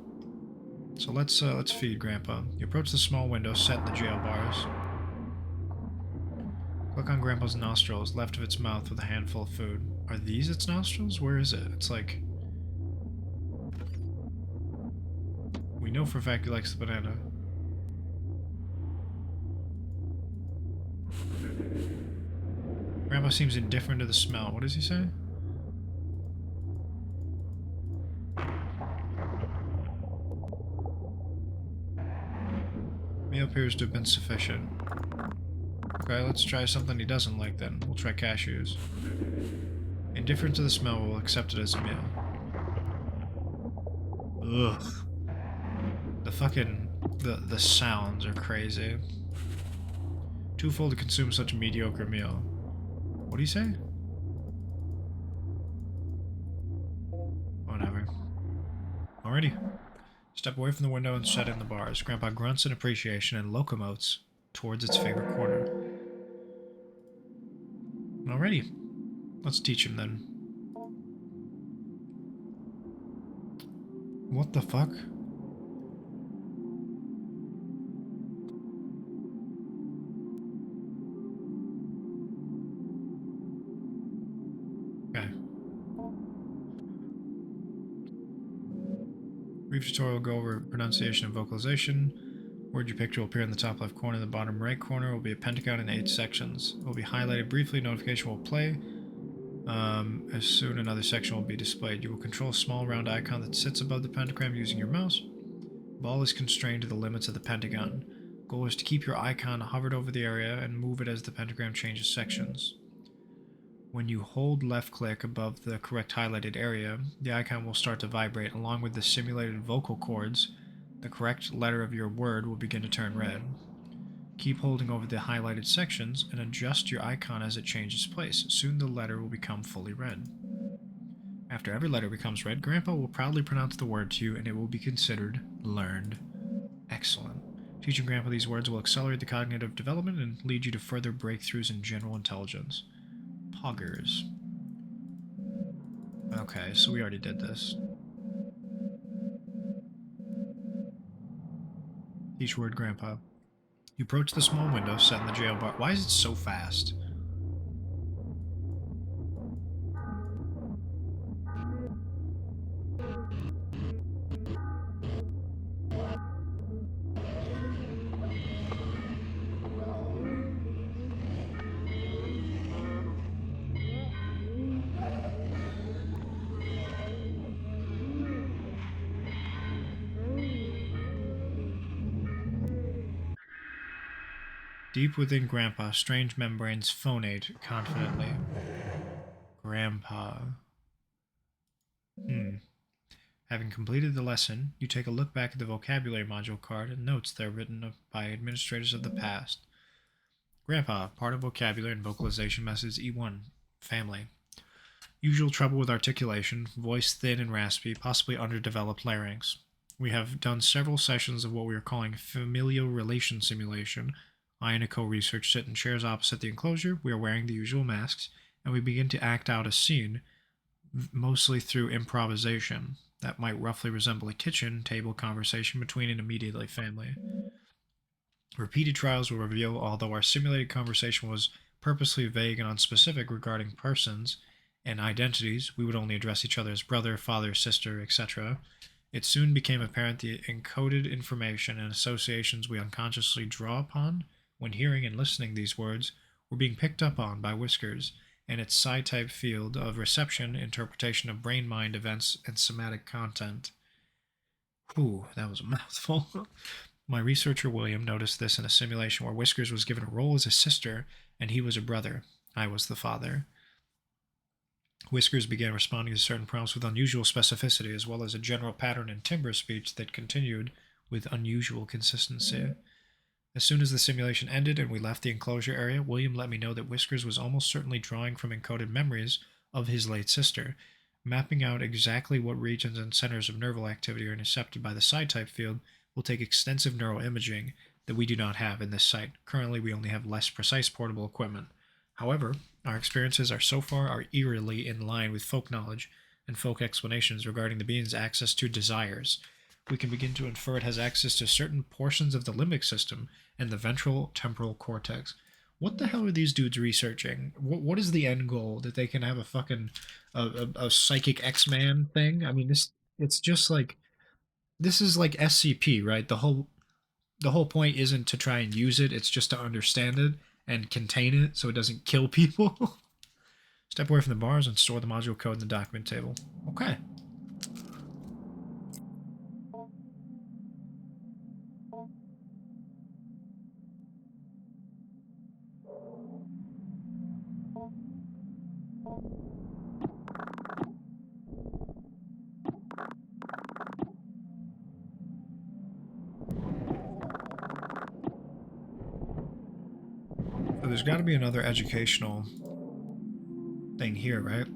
So let's feed Grandpa. You approach the small window set in the jail bars. Click on Grandpa's nostrils, left of its mouth with a handful of food. Are these its nostrils? Where is it? It's like... We know for a fact he likes the banana. Grandpa seems indifferent to the smell. What does he say? Meal appears to have been sufficient. Okay, let's try something he doesn't like then. We'll try cashews. Indifferent to the smell, we'll accept it as a meal. Ugh. The fucking... The sounds are crazy. Too full to consume such a mediocre meal. What do you say? Whatever. Alrighty. Step away from the window and shut in the bars. Grandpa grunts in appreciation and locomotes towards its favorite corner. Alrighty. Let's teach him then. What the fuck? Okay. Brief tutorial will go over pronunciation and vocalization. Word you picked will appear in the top left corner. The bottom right corner will be a pentagon in 8 sections. It will be highlighted briefly. Notification will play. As soon another section will be displayed. You will control a small round icon that sits above the pentagram using your mouse. Ball is constrained to the limits of the pentagon. Goal is to keep your icon hovered over the area and move it as the pentagram changes sections. When you hold left click above the correct highlighted area, the icon will start to vibrate. Along with the simulated vocal cords, the correct letter of your word will begin to turn red. Keep holding over the highlighted sections and adjust your icon as it changes place. Soon the letter will become fully red. After every letter becomes red, Grandpa will proudly pronounce the word to you and it will be considered learned. Excellent. Teaching Grandpa these words will accelerate the cognitive development and lead you to further breakthroughs in general intelligence. Poggers. Okay, so we already did this. Teach word Grandpa. You approach the small window set in the jail bar. Why is it so fast? Deep within Grandpa, strange membranes phonate confidently. Grandpa. Having completed the lesson, you take a look back at the vocabulary module card and notes there written by administrators of the past. Grandpa, part of vocabulary and vocalization methods E1, family. Usual trouble with articulation, voice thin and raspy, possibly underdeveloped larynx. We have done several sessions of what we are calling familial relation simulation. I and a co-research sit in chairs opposite the enclosure. We are wearing the usual masks, and we begin to act out a scene, mostly through improvisation, that might roughly resemble a kitchen table conversation between an immediate family. Repeated trials will reveal, although our simulated conversation was purposely vague and unspecific regarding persons and identities, we would only address each other as brother, father, sister, etc. It soon became apparent the encoded information and associations we unconsciously draw upon when hearing and listening these words were being picked up on by Whiskers and its psi-type field of reception, interpretation of brain-mind events, and somatic content. Whew, that was a mouthful. My researcher William noticed this in a simulation where Whiskers was given a role as a sister and he was a brother. I was the father. Whiskers began responding to certain prompts with unusual specificity, as well as a general pattern in timbre speech that continued with unusual consistency. As soon as the simulation ended and we left the enclosure area, William let me know that Whiskers was almost certainly drawing from encoded memories of his late sister, mapping out exactly what regions and centers of nerval activity are intercepted by the psi-type field will take extensive neuroimaging that we do not have in this site. Currently, we only have less precise portable equipment. However, our experiences so far are eerily in line with folk knowledge and folk explanations regarding the being's access to desires. We can begin to infer it has access to certain portions of the limbic system and the ventral temporal cortex. What the hell are these dudes researching? What is the end goal? That they can have a fucking a psychic X-Man thing? I mean, it's just like, this is like SCP, right? The whole point isn't to try and use it, it's just to understand it and contain it so it doesn't kill people. Step away from the bars and store the module code in the document table. Okay. So there's got to be another educational thing here, right?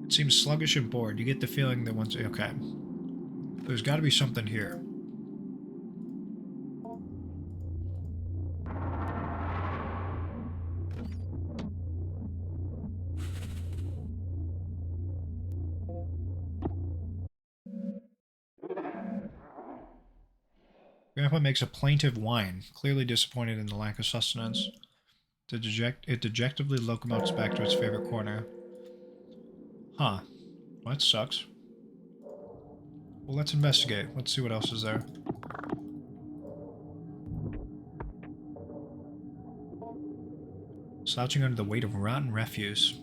It seems sluggish and bored. You get the feeling that once... Okay. There's got to be something here. Grandpa makes a plaintive whine, clearly disappointed in the lack of sustenance. It dejectedly locomotes back to its favorite corner. Huh. Well, that sucks. Well, let's investigate. Let's see what else is there. Slouching under the weight of rotten refuse.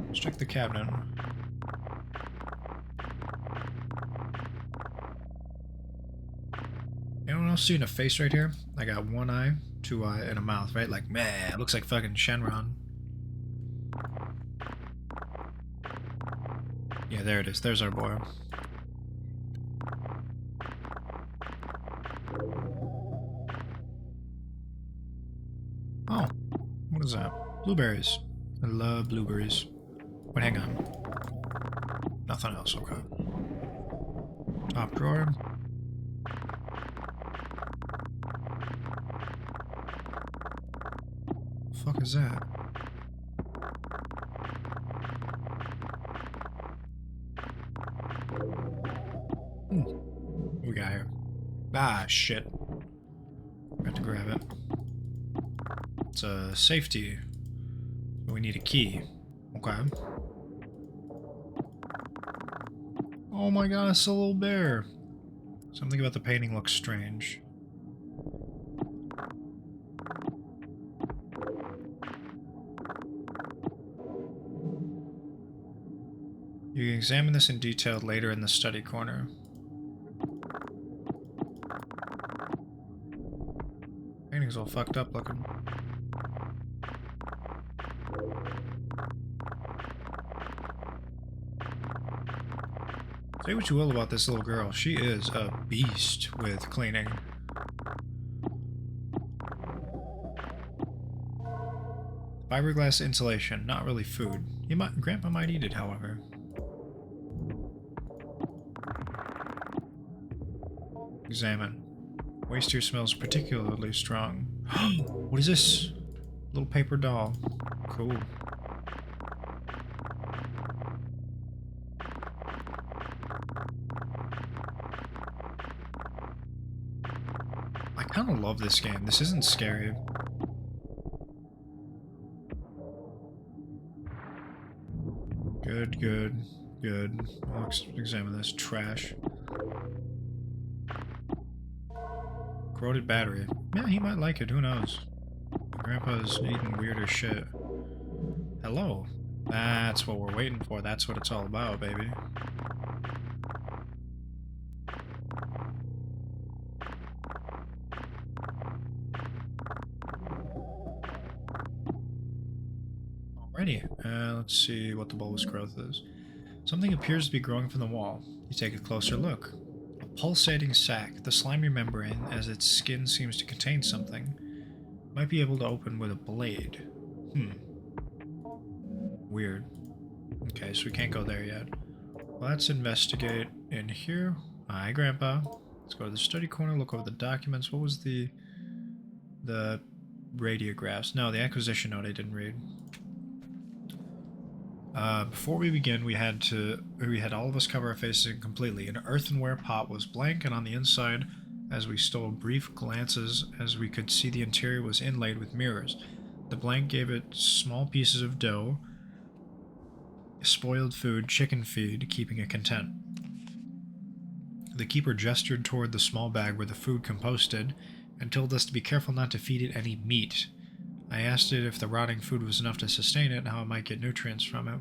Let's check the cabinet. Anyone else seeing a face right here? I got one eye, two eye, and a mouth, right? Like, man, it looks like fucking Shenron. Yeah, there it is. There's our boy. Oh, what is that? Blueberries. I love blueberries. But hang on. Nothing else, okay. Top drawer. The fuck is that? What we got here? Ah, shit. Got to grab it. It's a safety. We need a key. Okay. Oh my god, it's a little bear. Something about the painting looks strange. You can examine this in detail later in the study corner. Painting's all fucked up looking. Say what you will about this little girl, she is a beast with cleaning. Fiberglass insulation, not really food. Grandpa might eat it, however. Examine. Waste here smells particularly strong. What is this? Little paper doll. Cool. I kind of love this game. This isn't scary. Good, good, good. I'll examine this trash. Corroded battery. Yeah, he might like it. Who knows? Grandpa's eating weirder shit. Hello. That's what we're waiting for. That's what it's all about, baby. Alrighty. Let's see what the bulbous growth is. Something appears to be growing from the wall. You take a closer look. A pulsating sac, the slimy membrane, as its skin seems to contain something, might be able to open with a blade. Weird. Okay, so we can't go there yet. Let's investigate in here. Hi, Grandpa. Let's go to the study corner, look over the documents. What was the radiographs? No, the acquisition note I didn't read. Before we begin, we had all of us cover our faces completely. An earthenware pot was blank, and on the inside, as we stole brief glances, as we could see the interior was inlaid with mirrors. The blank gave it small pieces of dough, spoiled food, chicken feed, keeping it content. The keeper gestured toward the small bag where the food composted, and told us to be careful not to feed it any meat. I asked it if the rotting food was enough to sustain it and how it might get nutrients from it.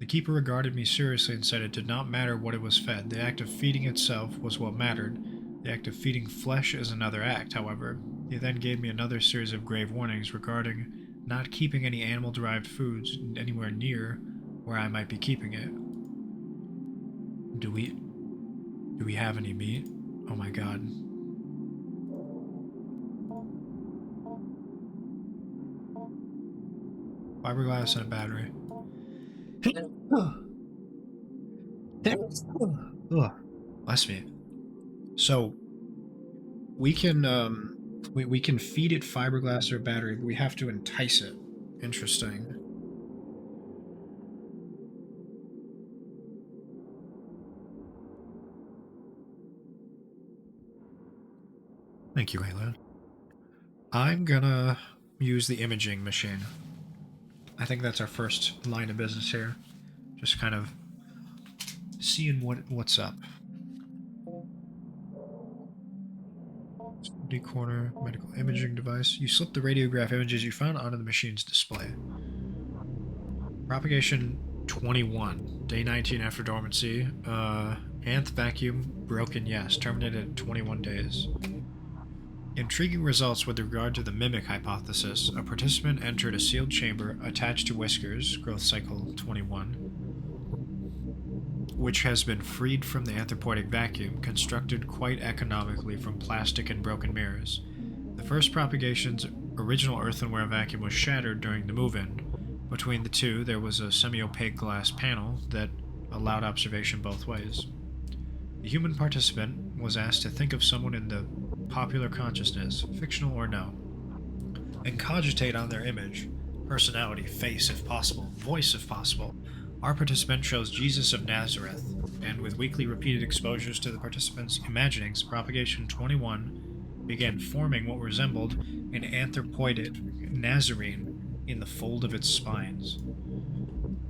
The keeper regarded me seriously and said it did not matter what it was fed. The act of feeding itself was what mattered. The act of feeding flesh is another act, however. He then gave me another series of grave warnings regarding not keeping any animal-derived foods anywhere near where I might be keeping it. Do we have any meat? Oh my god. Fiberglass and a battery. Bless me. So we can we can feed it fiberglass or a battery, but we have to entice it. Interesting. Thank you, Ayla. I'm gonna use the imaging machine. I think that's our first line of business here. Just kind of seeing what's up. D corner, medical imaging device. You slip the radiograph images you found onto the machine's display. Propagation 21, day 19 after dormancy. Nth vacuum broken, yes. Terminated at 21 days. Intriguing results with regard to the mimic hypothesis. A participant entered a sealed chamber attached to Whiskers, growth cycle 21, which has been freed from the anthropoidic vacuum, constructed quite economically from plastic and broken mirrors. The first propagation's original earthenware vacuum was shattered during the move-in. Between the two, there was a semi-opaque glass panel that allowed observation both ways. The human participant was asked to think of someone in the popular consciousness, fictional or no, and cogitate on their image, personality, face if possible, voice if possible. Our participant chose Jesus of Nazareth, and with weekly repeated exposures to the participant's imaginings, propagation 21 began forming what resembled an anthropoid Nazarene in the fold of its spines.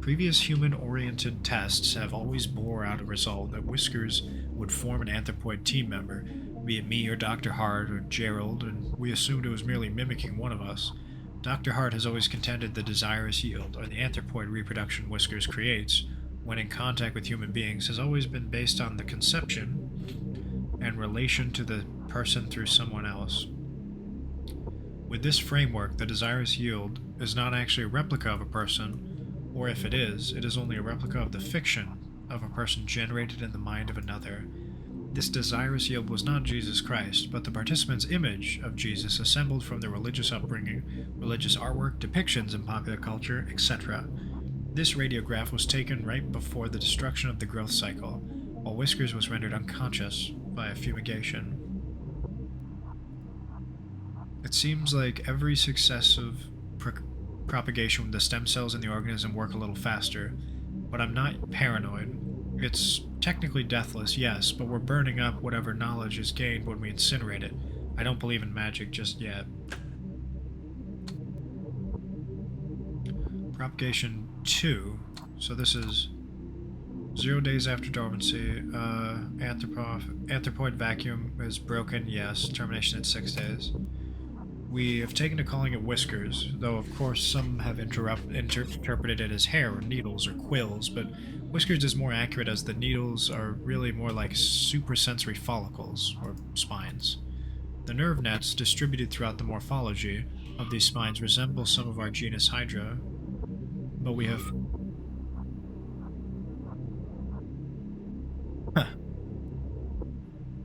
Previous human-oriented tests have always bore out a result that Whiskers would form an anthropoid team member, be it me or Dr. Hart or Gerald, and we assumed it was merely mimicking one of us. Dr. Hart has always contended the desirous yield, or the anthropoid reproduction Whiskers creates, when in contact with human beings, has always been based on the conception and relation to the person through someone else. With this framework, the desirous yield is not actually a replica of a person, or if it is only a replica of the fiction of a person generated in the mind of another. This desirous yield was not Jesus Christ, but the participant's image of Jesus assembled from their religious upbringing, religious artwork, depictions in popular culture, etc. This radiograph was taken right before the destruction of the growth cycle, while Whiskers was rendered unconscious via fumigation. It seems like every successive propagation with the stem cells in the organism work a little faster, but I'm not paranoid. It's technically deathless, yes, but we're burning up whatever knowledge is gained when we incinerate it. I don't believe in magic just yet. Propagation 2. So this is 0 days after dormancy. Anthropoid vacuum is broken, yes. Termination at 6 days. We have taken to calling it whiskers, though of course some have interpreted it as hair or needles or quills, but whiskers is more accurate as the needles are really more like suprasensory follicles, or spines. The nerve nets distributed throughout the morphology of these spines resemble some of our genus Hydra, but we have...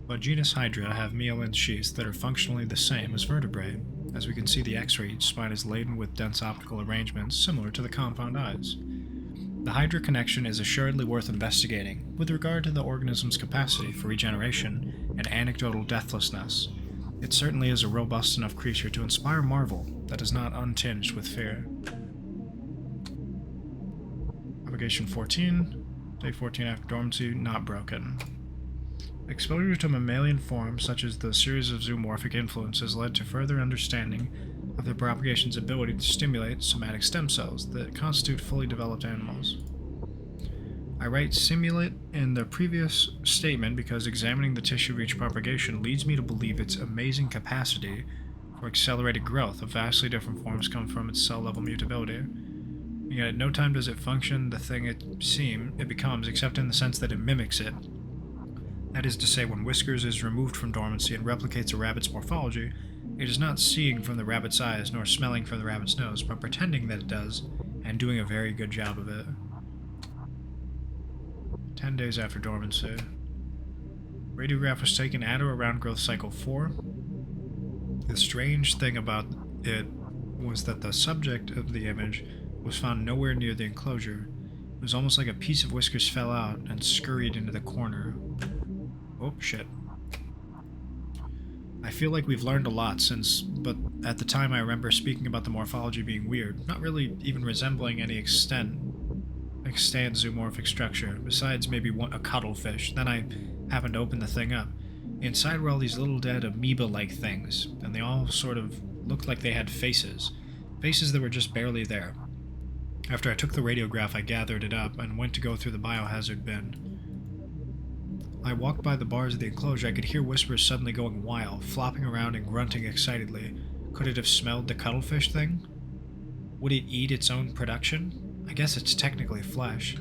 But genus Hydra have myelin sheaths that are functionally the same as vertebrae. As we can see the X-ray, each spine is laden with dense optical arrangements similar to the compound eyes. The Hydra connection is assuredly worth investigating with regard to the organism's capacity for regeneration and anecdotal deathlessness. It certainly is a robust enough creature to inspire marvel that is not untinged with fear. Propagation 14, day 14 after dormancy, not broken. Exposure to mammalian forms, such as the series of zoomorphic influences, led to further understanding of the propagation's ability to stimulate somatic stem cells that constitute fully developed animals. I write simulate in the previous statement because examining the tissue of each propagation leads me to believe its amazing capacity for accelerated growth of vastly different forms come from its cell-level mutability. Yet at no time does it function the thing it becomes, except in the sense that it mimics it. That is to say, when Whiskers is removed from dormancy and replicates a rabbit's morphology, it is not seeing from the rabbit's eyes nor smelling from the rabbit's nose, but pretending that it does, and doing a very good job of it. 10 days after dormancy. Radiograph was taken at or around growth cycle 4. The strange thing about it was that the subject of the image was found nowhere near the enclosure. It was almost like a piece of Whiskers fell out and scurried into the corner. Oh, shit. I feel like we've learned a lot since, but at the time I remember speaking about the morphology being weird, not really even resembling any extant zoomorphic structure, besides maybe a cuttlefish. Then I happened to open the thing up. Inside were all these little dead amoeba-like things, and they all sort of looked like they had faces. Faces that were just barely there. After I took the radiograph, I gathered it up and went to go through the biohazard bin. I walked by the bars of the enclosure. I could hear Whispers suddenly going wild, flopping around and grunting excitedly. Could it have smelled the cuttlefish thing? Would it eat its own production? I guess it's technically flesh.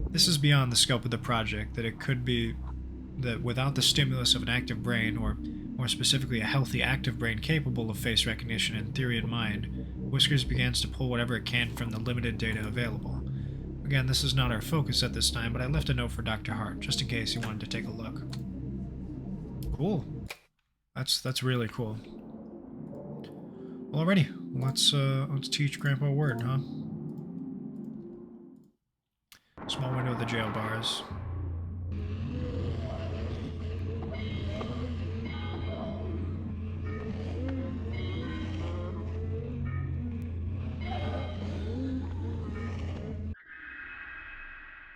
This is beyond the scope of the project, that it could be that without the stimulus of an active brain, or more specifically a healthy active brain capable of face recognition and theory in mind, Whiskers begins to pull whatever it can from the limited data available. Again, this is not our focus at this time, but I left a note for Dr. Hart, just in case he wanted to take a look. Cool. That's really cool. Well, alrighty, let's teach Grandpa a word, huh? Small window of the jail bars.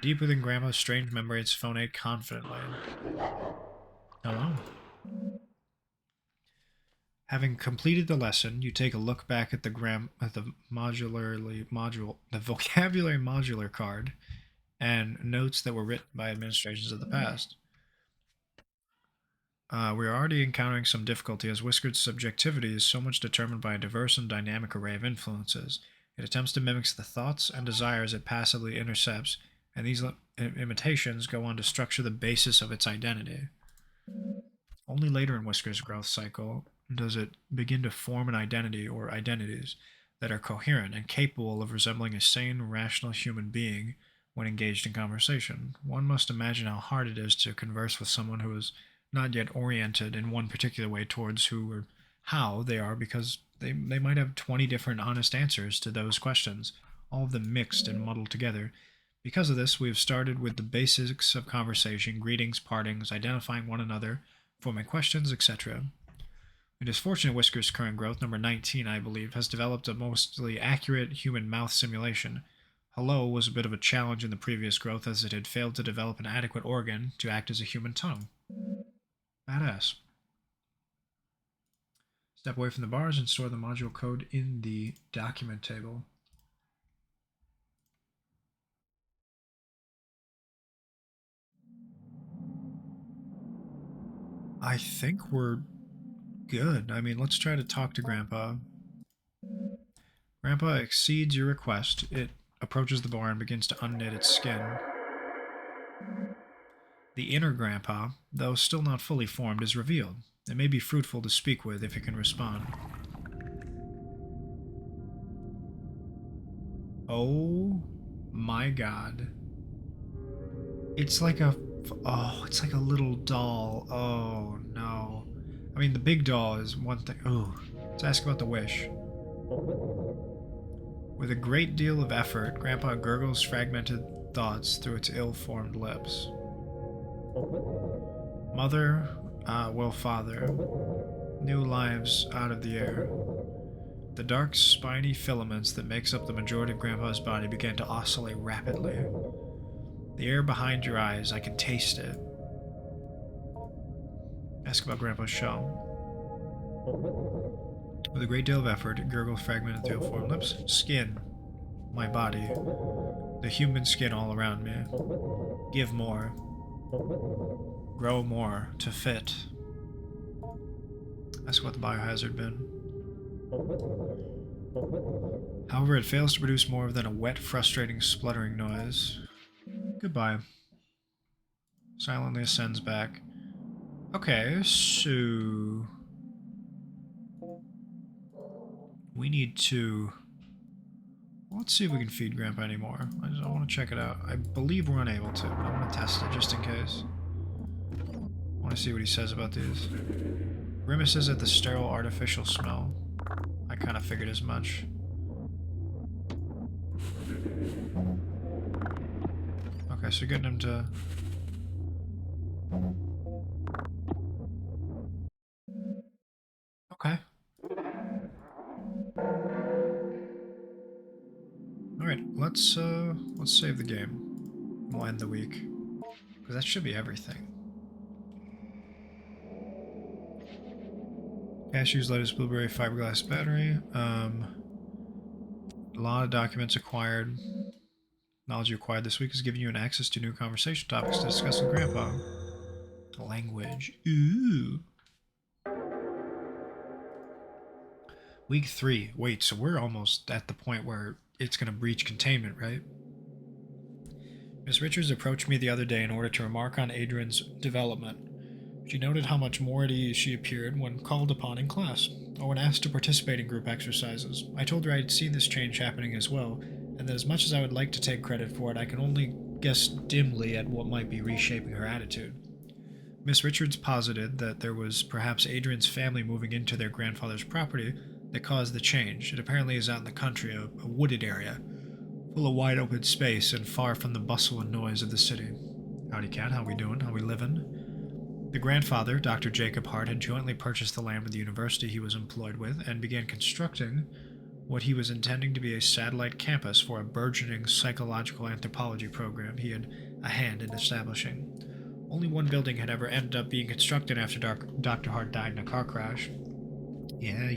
Deep within Grandpa's strange memory, its phonate confidently. Hello. Having completed the lesson, you take a look back at the vocabulary modular card and notes that were written by administrations of the past. We are already encountering some difficulty as Whiskered's subjectivity is so much determined by a diverse and dynamic array of influences. It attempts to mimic the thoughts and desires it passively intercepts, and these imitations go on to structure the basis of its identity. Only later in Whisker's growth cycle does it begin to form an identity or identities that are coherent and capable of resembling a sane, rational human being when engaged in conversation. One must imagine how hard it is to converse with someone who is not yet oriented in one particular way towards who or how they are, because they might have 20 different honest answers to those questions, all of them mixed and muddled together. Because of this, we have started with the basics of conversation, greetings, partings, identifying one another, forming questions, etc. It is fortunate Whisker's current growth, number 19, I believe, has developed a mostly accurate human mouth simulation. Hello was a bit of a challenge in the previous growth, as it had failed to develop an adequate organ to act as a human tongue. Badass. Step away from the bars and store the module code in the document table. I think we're good. I mean, let's try to talk to Grandpa. Grandpa exceeds your request. It approaches the bar and begins to unknit its skin. The inner Grandpa, though still not fully formed, is revealed. It may be fruitful to speak with if it can respond. Oh my god. It's like a... Oh, it's like a little doll. Oh no. I mean, the big doll is one thing. Oh, let's ask about the wish. With a great deal of effort, Grandpa gurgles fragmented thoughts through its ill-formed lips. Mother, Father, new lives out of the air. The dark, spiny filaments that makes up the majority of Grandpa's body began to oscillate rapidly. The air behind your eyes, I can taste it. Ask about Grandpa's shell. With a great deal of effort, it gurgles fragmented through ill-formed lips. Skin. My body. The human skin all around me. Give more. Grow more to fit. Ask about the biohazard bin. However, it fails to produce more than a wet, frustrating, spluttering noise. Goodbye. Silently ascends back. Okay, so... we need to... let's see if we can feed Grandpa anymore. I want to check it out. I believe we're unable to, but I want to test it just in case. I want to see what he says about these. Grimaces at the sterile artificial smell. I kind of figured as much. Okay, so getting him to... okay. Alright, let's save the game. We'll end the week. Because that should be everything. Cashews, lettuce, blueberry, fiberglass battery. A lot of documents acquired. Knowledge you acquired this week has given you an access to new conversation topics to discuss with Grandpa. Language. Ooh. Week 3. Wait, so we're almost at the point where it's going to breach containment, right? Miss Richards approached me the other day in order to remark on Adrian's development. She noted how much more at ease she appeared when called upon in class, or when asked to participate in group exercises. I told her I had seen this change happening as well, and that as much as I would like to take credit for it, I can only guess dimly at what might be reshaping her attitude. Miss Richards posited that there was perhaps Adrian's family moving into their grandfather's property that caused the change. It apparently is out in the country, a wooded area, full of wide open space and far from the bustle and noise of the city. Howdy cat, how we doing? How we living? The grandfather, Dr. Jacob Hart, had jointly purchased the land with the university he was employed with and began constructing what he was intending to be a satellite campus for a burgeoning psychological anthropology program he had a hand in establishing. Only one building had ever ended up being constructed after Dr. Hart died in a car crash. Yeah.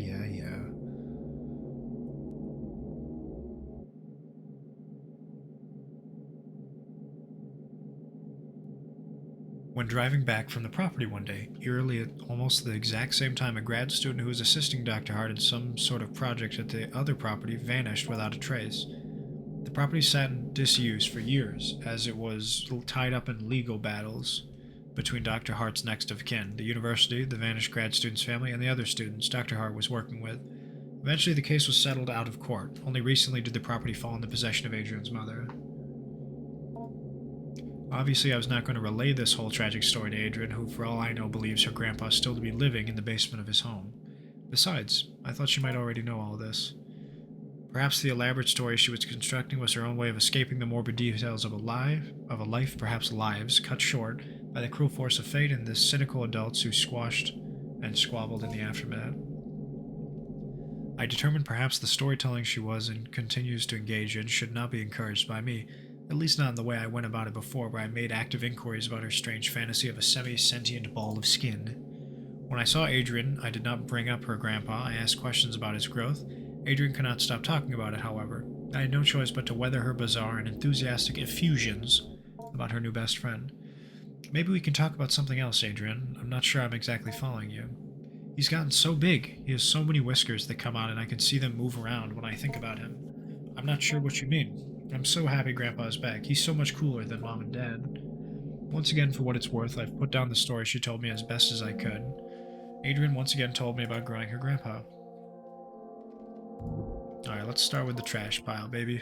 When driving back from the property one day, eerily at almost the exact same time, a grad student who was assisting Dr. Hart in some sort of project at the other property vanished without a trace. The property sat in disuse for years, as it was tied up in legal battles between Dr. Hart's next of kin, the university, the vanished grad student's family, and the other students Dr. Hart was working with. Eventually, the case was settled out of court. Only recently did the property fall in the possession of Adrian's mother. Obviously, I was not going to relay this whole tragic story to Adrian, who, for all I know, believes her grandpa still to be living in the basement of his home. Besides, I thought she might already know all this. Perhaps the elaborate story she was constructing was her own way of escaping the morbid details of a life, perhaps lives, cut short by the cruel force of fate and the cynical adults who squashed and squabbled in the aftermath. I determined perhaps the storytelling she was and continues to engage in should not be encouraged by me, at least not in the way I went about it before, where I made active inquiries about her strange fantasy of a semi-sentient ball of skin. When I saw Adrian, I did not bring up her grandpa. I asked questions about his growth. Adrian could not stop talking about it, however. I had no choice but to weather her bizarre and enthusiastic effusions about her new best friend. Maybe we can talk about something else, Adrian. I'm not sure I'm exactly following you. He's gotten so big. He has so many whiskers that come out, and I can see them move around when I think about him. I'm not sure what you mean. I'm so happy Grandpa's back. He's so much cooler than Mom and Dad. Once again, for what it's worth, I've put down the story she told me as best as I could. Adrian once again told me about growing her grandpa. Alright, let's start with the trash pile, baby.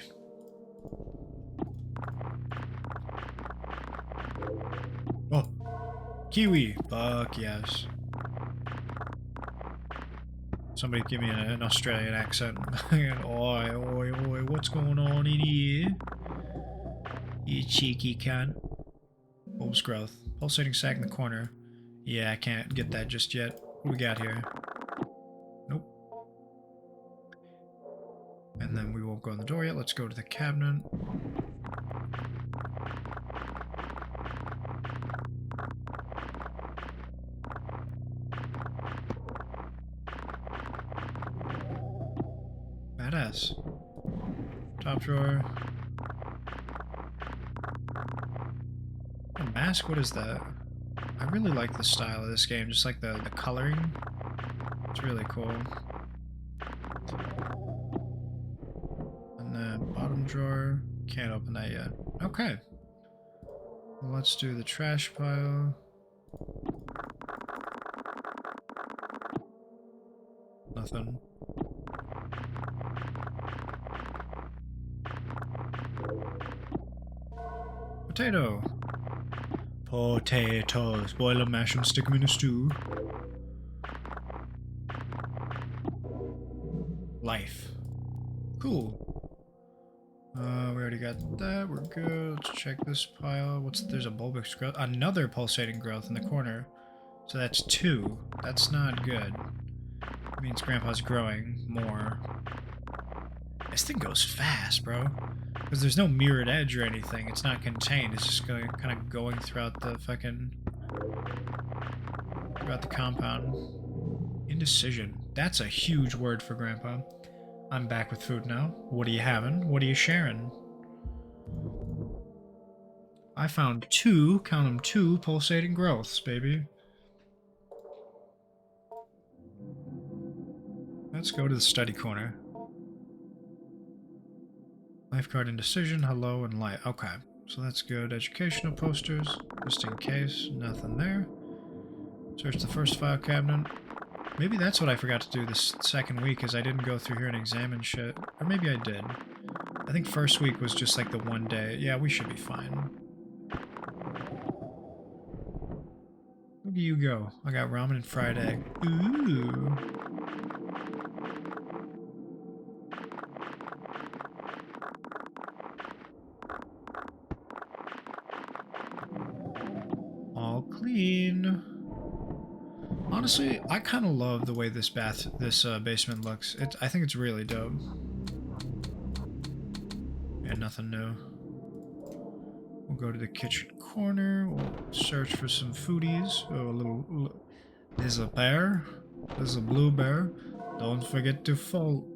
Oh! Kiwi! Fuck yes. Somebody give me an Australian accent. Oi, oi, oi, what's going on in here? You cheeky cunt. Bulbous growth. Pulsating sac in the corner. Yeah, I can't get that just yet. What do we got here? Nope. And then we won't go in the door yet. Let's go to the cabinet. Badass. Top drawer. A mask? What is that? I really like the style of this game, just like the coloring. It's really cool. And then bottom drawer. Can't open that yet. Okay. Well, let's do the trash pile. Nothing. Potato. Potatoes. Boil them, mash them, stick them in a stew. Life. Cool. We already got that. We're good. Let's check this pile. There's a bulbous growth. Another pulsating growth in the corner. So that's 2. That's not good. It means Grandpa's growing more. This thing goes fast, bro. Because there's no mirrored edge or anything. It's not contained. It's just kind of going throughout the compound. Indecision. That's a huge word for Grandpa. I'm back with food now. What are you having? What are you sharing? I found 2, count them, 2 pulsating growths, baby. Let's go to the study corner. Lifeguard indecision, hello, and light. Okay, so that's good. Educational posters, just in case. Nothing there. Search the first file cabinet. Maybe that's what I forgot to do this second week, is I didn't go through here and examine shit. Or maybe I did. I think first week was just like the one day. Yeah, we should be fine. Where do you go? I got ramen and fried egg. Ooh. All clean. Honestly, I kind of love the way this basement looks. I think it's really dope. And nothing new. We'll go to the kitchen corner. We'll search for some foodies. Oh, there's a bear. There's a blue bear. Don't forget to follow.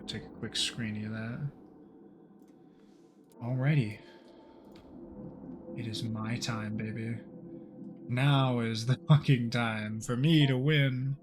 Take a quick screeny of that. Alrighty. It is my time, baby. Now is the fucking time for me to win.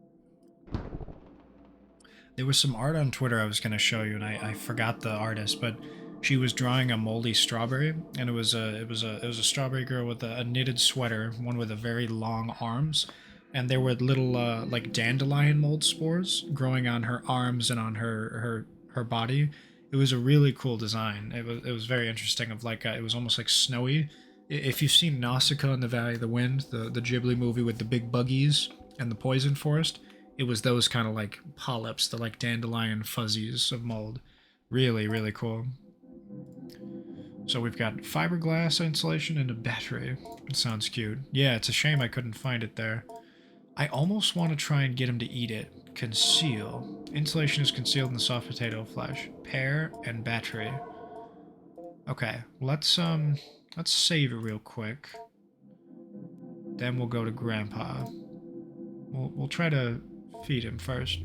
There was some art on Twitter I was going to show you, and I forgot the artist, but she was drawing a moldy strawberry, and it was a strawberry girl with a knitted sweater, one with a very long arms, and there were little like dandelion mold spores growing on her arms and on her body. It was a really cool design. It was very interesting. Of like it was almost like snowy. If you've seen Nausicaa in the Valley of the Wind, the Ghibli movie with the big buggies and the poison forest, it was those kind of like polyps, the like dandelion fuzzies of mold. Really, really cool. So we've got fiberglass insulation and a battery. It sounds cute. Yeah, it's a shame I couldn't find it there. I almost want to try and get him to eat it. Conceal. Insulation is concealed in the soft potato flesh. Pear and battery. Okay, let's save it real quick. Then we'll go to Grandpa. We'll try to feed him first.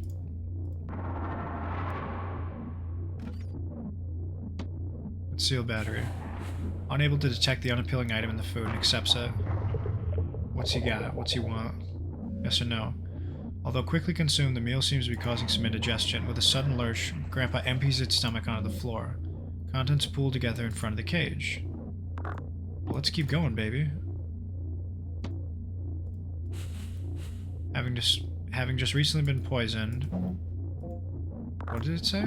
Conceal battery. Unable to detect the unappealing item in the food and accepts it. What's he got? What's he want? Yes or no? Although quickly consumed, the meal seems to be causing some indigestion. With a sudden lurch, Grandpa empties its stomach onto the floor. Contents pool together in front of the cage. Well, let's keep going, baby. Having just recently been poisoned. What did it say?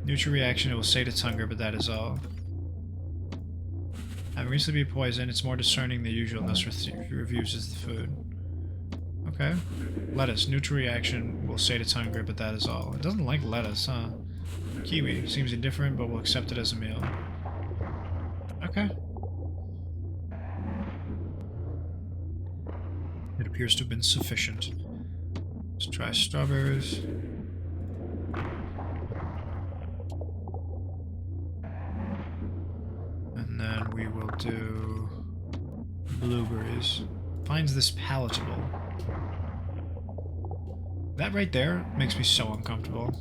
Neutral reaction, it will sate its hunger, but that is all. Having recently been poisoned, it's more discerning than usual and thus refuses the food. Okay. Lettuce. Neutral reaction will sate its hunger, but that is all. It doesn't like lettuce, huh? Kiwi. Seems indifferent, but will accept it as a meal. Okay. It appears to have been sufficient. Let's try strawberries. And then we will do blueberries. Finds this palatable. That right there makes me so uncomfortable.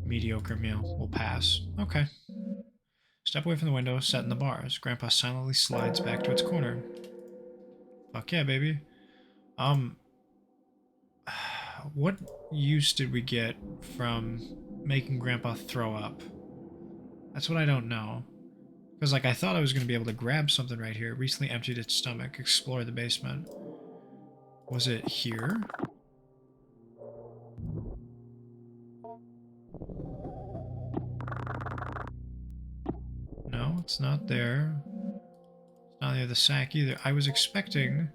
Mediocre meal. We'll pass. Okay. Step away from the window, set in the bars. Grandpa silently slides back to its corner. Fuck yeah, baby. What use did we get from making Grandpa throw up? That's what I don't know. Because, like, I thought I was going to be able to grab something right here. It recently emptied its stomach. Explore the basement. Was it here? No, it's not there. It's not near the sack either. I was expecting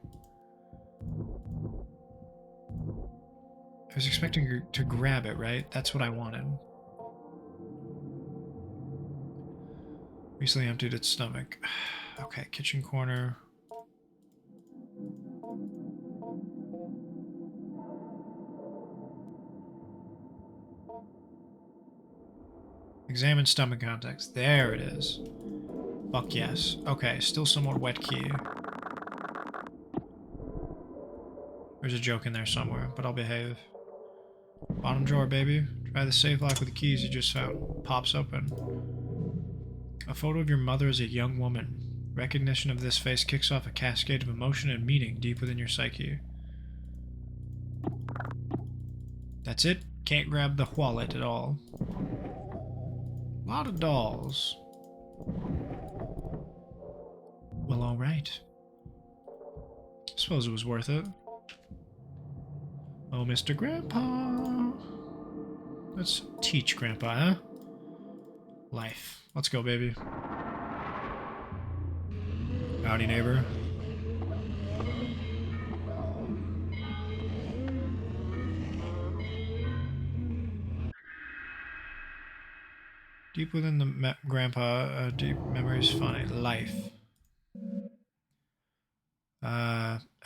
to grab it, right? That's what I wanted. Recently emptied its stomach. Okay, kitchen corner. Examine stomach contents. There it is. Fuck yes. Okay, still somewhat wet key. There's a joke in there somewhere, but I'll behave. Bottom drawer, baby. Try the safe lock with the keys you just found. Pops open. A photo of your mother as a young woman. Recognition of this face kicks off a cascade of emotion and meaning deep within your psyche. That's it. Can't grab the wallet at all. A lot of dolls. Well, alright. Suppose it was worth it. Oh, Mr. Grandpa. Let's teach Grandpa, huh? Life. Let's go, baby. Howdy, neighbor. Deep within the Grandpa, deep memories funny. Life.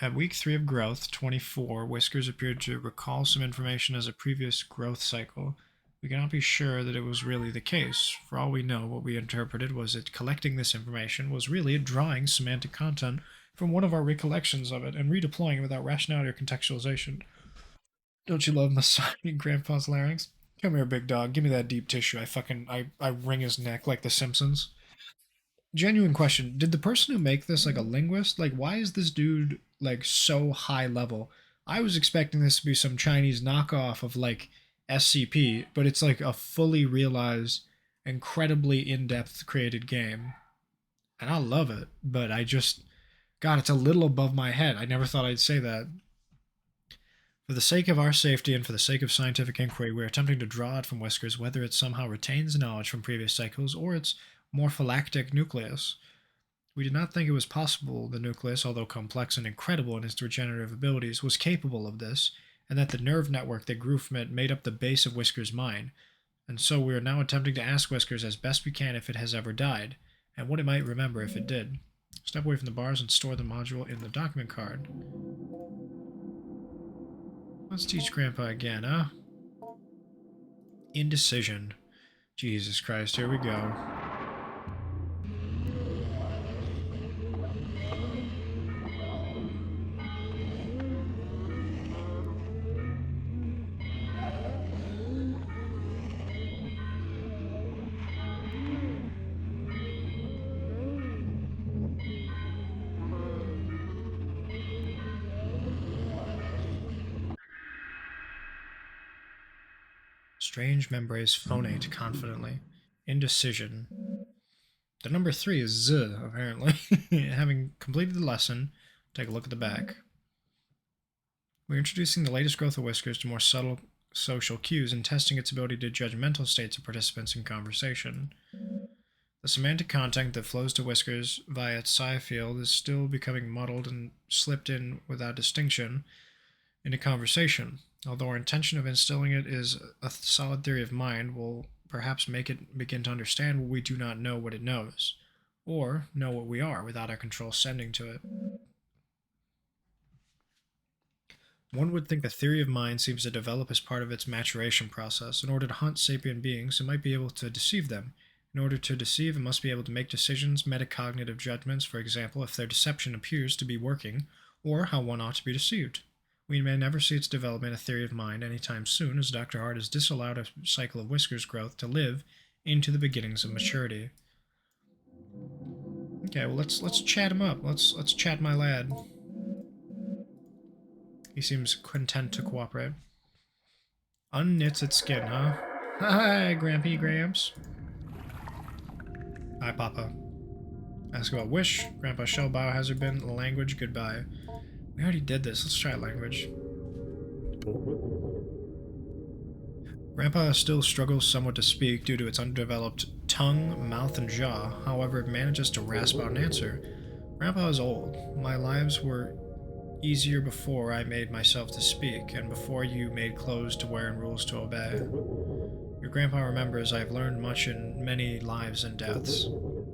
At week 3 of growth, 24, Whiskers appeared to recall some information as a previous growth cycle. We cannot be sure that it was really the case. For all we know, what we interpreted was that collecting this information was really drawing semantic content from one of our recollections of it and redeploying it without rationality or contextualization. Don't you love massaging Grandpa's larynx? Come here, big dog. Give me that deep tissue. I wring his neck like the Simpsons. Genuine question. Did the person who make this like a linguist? Like, why is this dude like so high level? I was expecting this to be some Chinese knockoff of like SCP, but it's like a fully realized, incredibly in-depth created game. and I love it, but God, it's a little above my head. I never thought I'd say that. For the sake of our safety and for the sake of scientific inquiry, we are attempting to draw out from Whiskers whether it somehow retains knowledge from previous cycles or its morpholactic nucleus. We did not think it was possible the nucleus, although complex and incredible in its regenerative abilities, was capable of this, and that the nerve network that grew from it made up the base of Whisker's mind. And so we are now attempting to ask Whiskers as best we can if it has ever died, and what it might remember if it did. Step away from the bars and store the module in the document card. Let's teach Grandpa again, huh? Indecision. Jesus Christ, here we go. Strange membranes phonate confidently. Indecision. The number 3 is Z, apparently. Having completed the lesson, take a look at the back. We're introducing the latest growth of Whiskers to more subtle social cues and testing its ability to judge mental states of participants in conversation. The semantic content that flows to Whiskers via its psi field is still becoming muddled and slipped in without distinction into conversation. Although our intention of instilling it is a solid theory of mind, will perhaps make it begin to understand what we do not know what it knows, or know what we are without our control sending to it. One would think a theory of mind seems to develop as part of its maturation process. In order to hunt sapient beings, it might be able to deceive them. In order to deceive, it must be able to make decisions, metacognitive judgments, for example, if their deception appears to be working, or how one ought to be deceived. We may never see its development a theory of mind anytime soon, as Dr. Hart has disallowed a cycle of Whiskers growth to live into the beginnings of maturity. Okay, well let's chat him up. Let's chat my lad. He seems content to cooperate. Unknits its skin, huh? Hi, Grampy Gramps. Hi, Papa. Ask about wish. Grandpa Shell Biohazard Bin. Language. Goodbye. We already did this. Let's try language. Grandpa still struggles somewhat to speak due to its undeveloped tongue, mouth, and jaw. However, it manages to rasp out an answer. Grandpa is old. My lives were easier before I made myself to speak, and before you made clothes to wear and rules to obey. Your grandpa remembers I have learned much in many lives and deaths.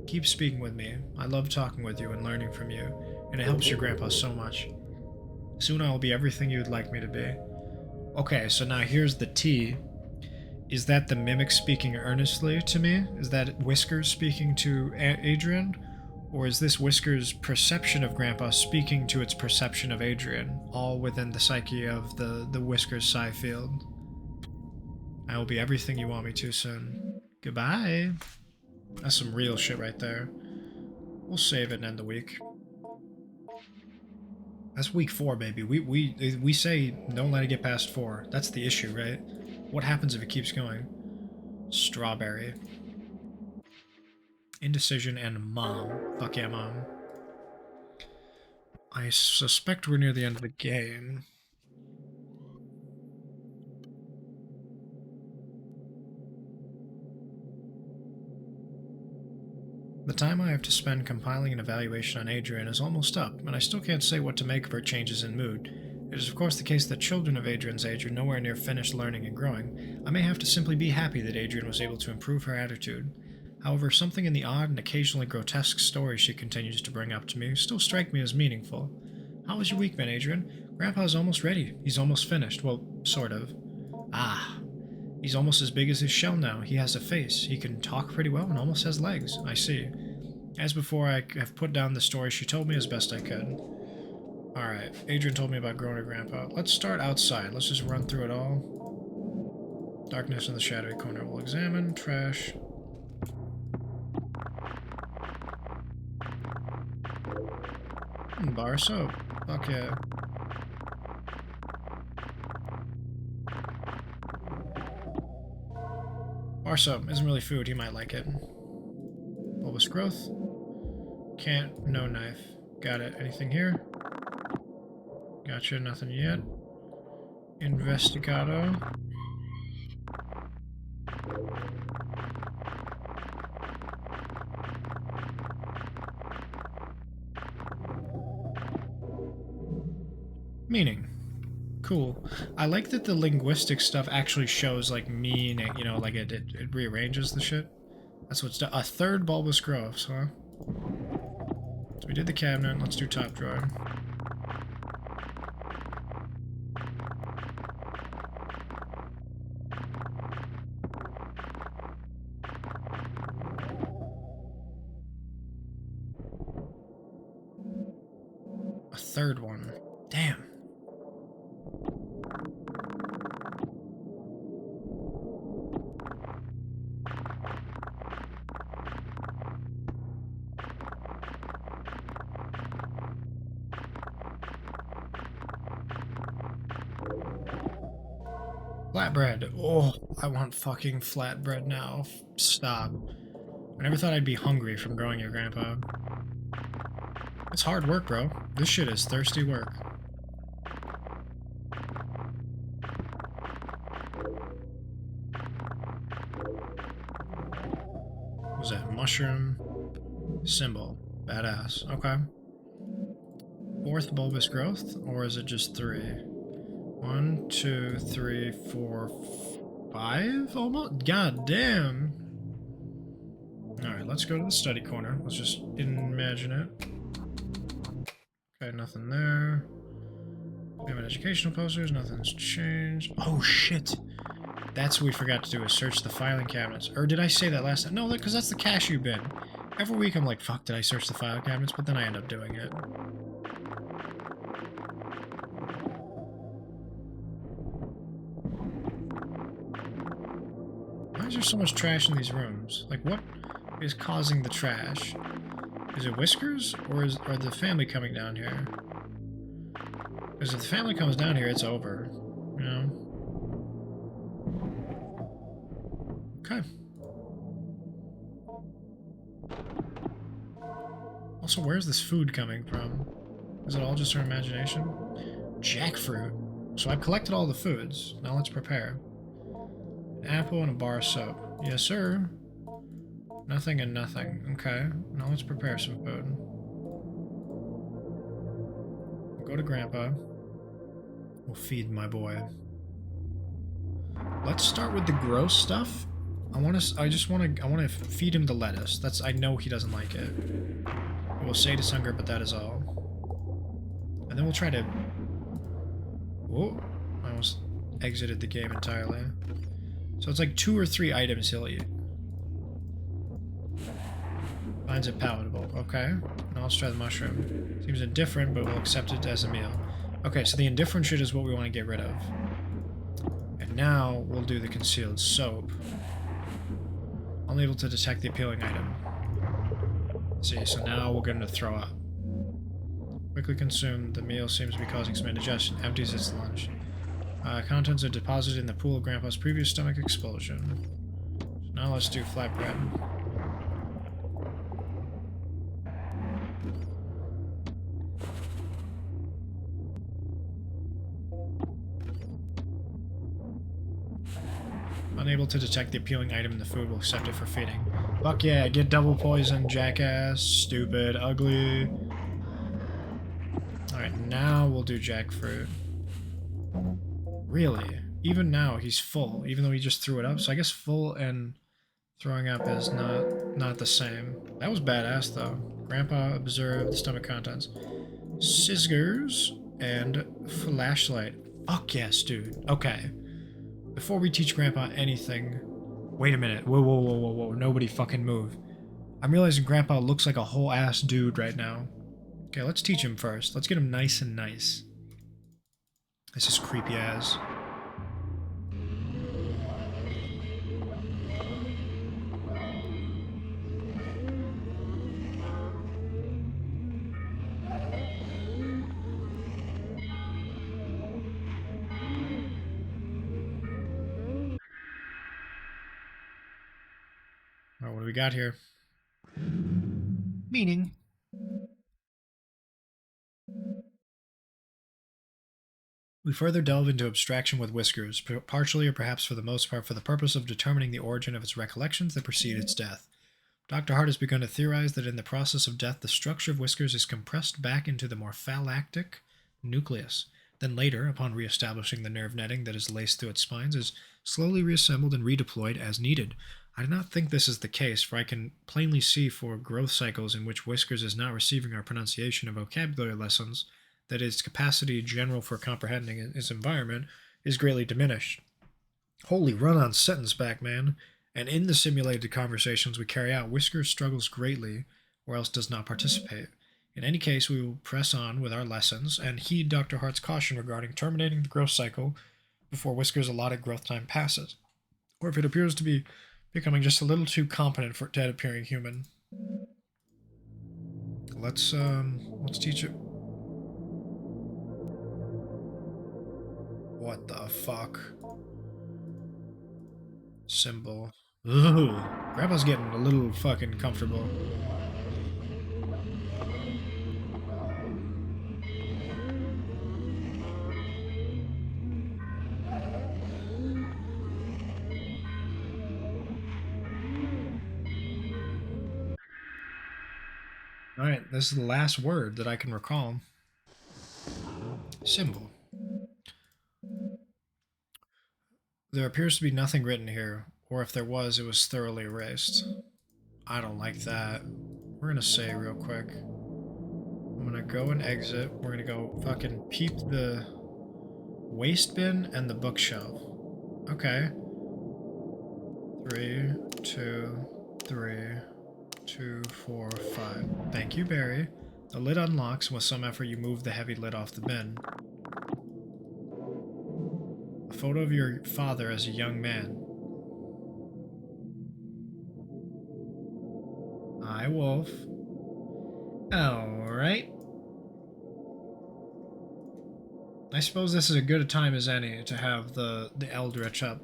Keep speaking with me. I love talking with you and learning from you, and it helps your grandpa so much. Soon I will be everything you would like me to be. Okay, so now here's the T. Is that the mimic speaking earnestly to me? Is that Whiskers speaking to Adrian? Or is this Whiskers' perception of Grandpa speaking to its perception of Adrian, all within the psyche of the Whiskers psi field? I will be everything you want me to soon. Goodbye. That's some real shit right there. We'll save it and end the week. That's week 4, baby. We say don't let it get past 4. That's the issue, right? What happens if it keeps going? Strawberry. Indecision and Mom. Fuck yeah, Mom. I suspect we're near the end of the game. The time I have to spend compiling an evaluation on Adrian is almost up, and I still can't say what to make of her changes in mood. It is of course the case that children of Adrian's age are nowhere near finished learning and growing. I may have to simply be happy that Adrian was able to improve her attitude. However, something in the odd and occasionally grotesque stories she continues to bring up to me still strike me as meaningful. How has your week been, Adrian? Grandpa's almost ready. He's almost finished. Well, sort of. Ah. He's almost as big as his shell now. He has a face. He can talk pretty well and almost has legs. I see. As before, I have put down the story she told me as best I could. Alright, Adrian told me about growing a grandpa. Let's start outside. Let's just run through it all. Darkness in the shadowy corner will examine. Trash. Bar soap. Fuck yeah. Bar soap isn't really food. He might like it. Bulbous growth. Can't. No knife. Got it. Anything here? Gotcha. Nothing yet. Investigado. Meaning. Cool. I like that the linguistic stuff actually shows like meaning, you know, like it rearranges the shit. That's what's done. A third bulbous growths, huh? So we did the cabinet. Let's do top drawer. A third one. Damn. Flatbread. Oh, I want fucking flatbread now. Stop. I never thought I'd be hungry from growing your grandpa. It's hard work, bro. This shit is thirsty work. What was that? Mushroom symbol. Badass. Okay. Fourth bulbous growth, or is it just 3? 1, 2, 3, 4, 5? Almost? God damn. Alright, let's go to the study corner. Let's just imagine it. Okay, nothing there. We have educational posters, nothing's changed. Oh shit! That's what we forgot to do, is search the filing cabinets. Or did I say that last time? No, because that's the cashew bin. Every week I'm like, fuck, did I search the filing cabinets? But then I end up doing it. Why is there so much trash in these rooms? Like, what is causing the trash? Is it Whiskers? Or are the family coming down here? Because if the family comes down here, it's over. You know? Okay. Also, where's this food coming from? Is it all just our imagination? Jackfruit. So I've collected all the foods. Now let's prepare. An apple and a bar of soap. Yes, sir. Nothing and nothing. Okay. Now let's prepare some food. We'll go to Grandpa. We'll feed my boy. Let's start with the gross stuff. I want to feed him the lettuce. I know he doesn't like it. It will sate his hunger, but that is all. And then we'll try to... Whoa. I almost exited the game entirely. So it's like 2 or 3 items he'll eat. Finds it palatable. Okay. Now let's try the mushroom. Seems indifferent, but we'll accept it as a meal. Okay, so the indifferent shit is what we want to get rid of. And now we'll do the concealed soap. Unable to detect the appealing item. Let's see, so now we'll get him to throw up. Quickly consumed. The meal seems to be causing some indigestion. Empties its lunch. Contents are deposited in the pool of Grandpa's previous stomach explosion. So now let's do flatbread. Unable to detect the appealing item in the food, will accept it for feeding. Fuck yeah, get double poison, jackass. Stupid, ugly. Alright, now we'll do jackfruit. Really? Even now, he's full, even though he just threw it up. So I guess full and throwing up is not the same. That was badass, though. Grandpa observed the stomach contents. Scissors and flashlight. Fuck yes, dude. Okay. Before we teach Grandpa anything... Wait a minute. Whoa, whoa, whoa, whoa, whoa. Nobody fucking move. I'm realizing Grandpa looks like a whole-ass dude right now. Okay, let's teach him first. Let's get him nice and nice. This is creepy as. Alright, what do we got here? Meaning. We further delve into abstraction with Whiskers, partially or perhaps for the most part for the purpose of determining the origin of its recollections that precede its death. Dr. Hart has begun to theorize that in the process of death, the structure of Whiskers is compressed back into the more phallactic nucleus. Then later, upon re-establishing the nerve netting that is laced through its spines, is slowly reassembled and redeployed as needed. I do not think this is the case, for I can plainly see for growth cycles in which Whiskers is not receiving our pronunciation and vocabulary lessons that its capacity general for comprehending its environment is greatly diminished. Holy run-on sentence back, man. And in the simulated conversations we carry out, Whiskers struggles greatly, or else does not participate. In any case, we will press on with our lessons and heed Dr. Hart's caution regarding terminating the growth cycle before Whiskers' allotted growth time passes, or if it appears to be becoming just a little too competent for a dead-appearing human. Let's teach it. What the fuck? Symbol. Ooh, Grandpa's getting a little fucking comfortable. Alright, this is the last word that I can recall. Symbol. There appears to be nothing written here, or if there was, it was thoroughly erased. I don't like that. We're gonna say real quick. I'm gonna go and exit. We're gonna go fucking peep the waste bin and the bookshelf. Okay. 3, 2, 3, 2, 4, 5. Thank you, Barry. The lid unlocks, and with some effort you move the heavy lid off the bin. A photo of your father as a young man. Hi, Wolf. Alright. I suppose this is as good a time as any to have the Eldritch up.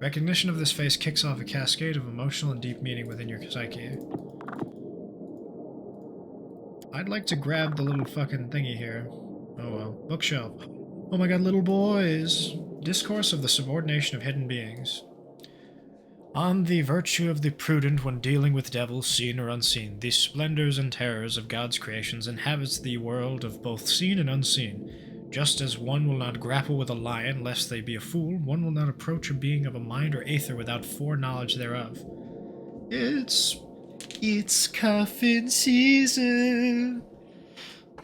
Recognition of this face kicks off a cascade of emotional and deep meaning within your psyche. I'd like to grab the little fucking thingy here. Oh well. Bookshelf. Oh my god, little boys! Discourse of the subordination of hidden beings. On the virtue of the prudent when dealing with devils, seen or unseen, the splendors and terrors of God's creations inhabits the world of both seen and unseen. Just as one will not grapple with a lion lest they be a fool, one will not approach a being of a mind or aether without foreknowledge thereof. It's coffin season.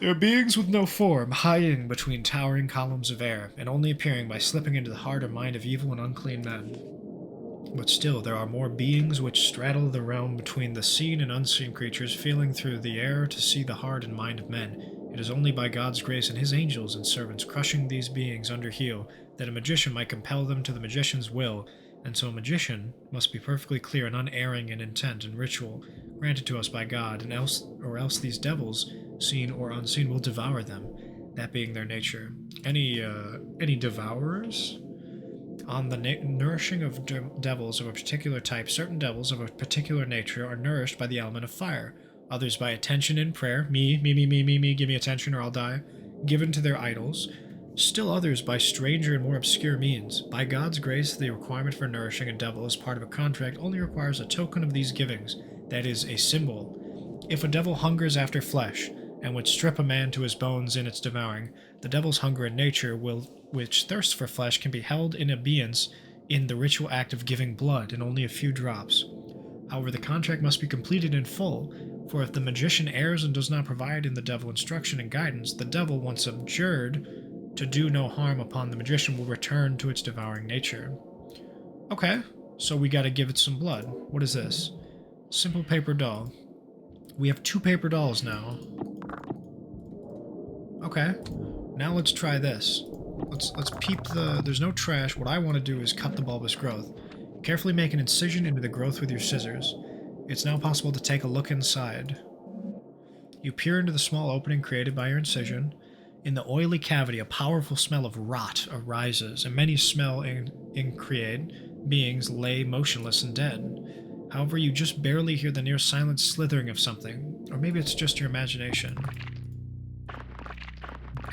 There are beings with no form, hiding between towering columns of air, and only appearing by slipping into the heart or mind of evil and unclean men. But still, there are more beings which straddle the realm between the seen and unseen creatures, feeling through the air to see the heart and mind of men. It is only by God's grace and his angels and servants crushing these beings under heel that a magician might compel them to the magician's will, and so a magician must be perfectly clear and unerring in intent and ritual, granted to us by God, and else these devils, seen or unseen, will devour them, that being their nature. Any devourers? On the nourishing of devils of a particular type, certain devils of a particular nature are nourished by the element of fire, others by attention in prayer, me, give me attention or I'll die, given to their idols, still others by stranger and more obscure means. By God's grace, the requirement for nourishing a devil as part of a contract only requires a token of these givings, that is, a symbol. If a devil hungers after flesh, and would strip a man to his bones in its devouring, the devil's hunger in nature, which thirst for flesh, can be held in abeyance in the ritual act of giving blood in only a few drops. However, the contract must be completed in full, for if the magician errs and does not provide in the devil instruction and guidance, the devil, once abjured to do no harm upon the magician, will return to its devouring nature. Okay, so we gotta give it some blood. What is this? Simple paper doll. We have 2 paper dolls now. Okay, now let's try this. Let's peep the... There's no trash. What I want to do is cut the bulbous growth. Carefully make an incision into the growth with your scissors. It's now possible to take a look inside. You peer into the small opening created by your incision. In the oily cavity, a powerful smell of rot arises, and many smell increate beings lay motionless and dead. However, you just barely hear the near silent slithering of something, or maybe it's just your imagination.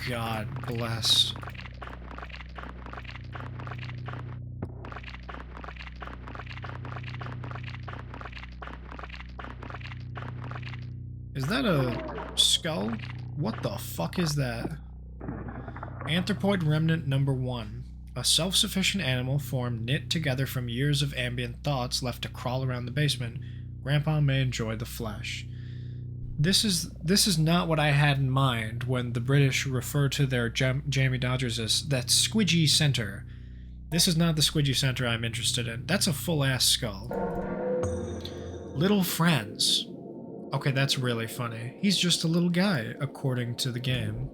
God bless. Is that a skull? What the fuck is that? Anthropoid remnant number 1. A self-sufficient animal form knit together from years of ambient thoughts left to crawl around the basement. Grandpa may enjoy the flesh. This is not what I had in mind when the British refer to their Jammy Dodgers as that squidgy center. This is not the squidgy center I'm interested in. That's a full-ass skull. Little friends. Okay, that's really funny. He's just a little guy, according to the game.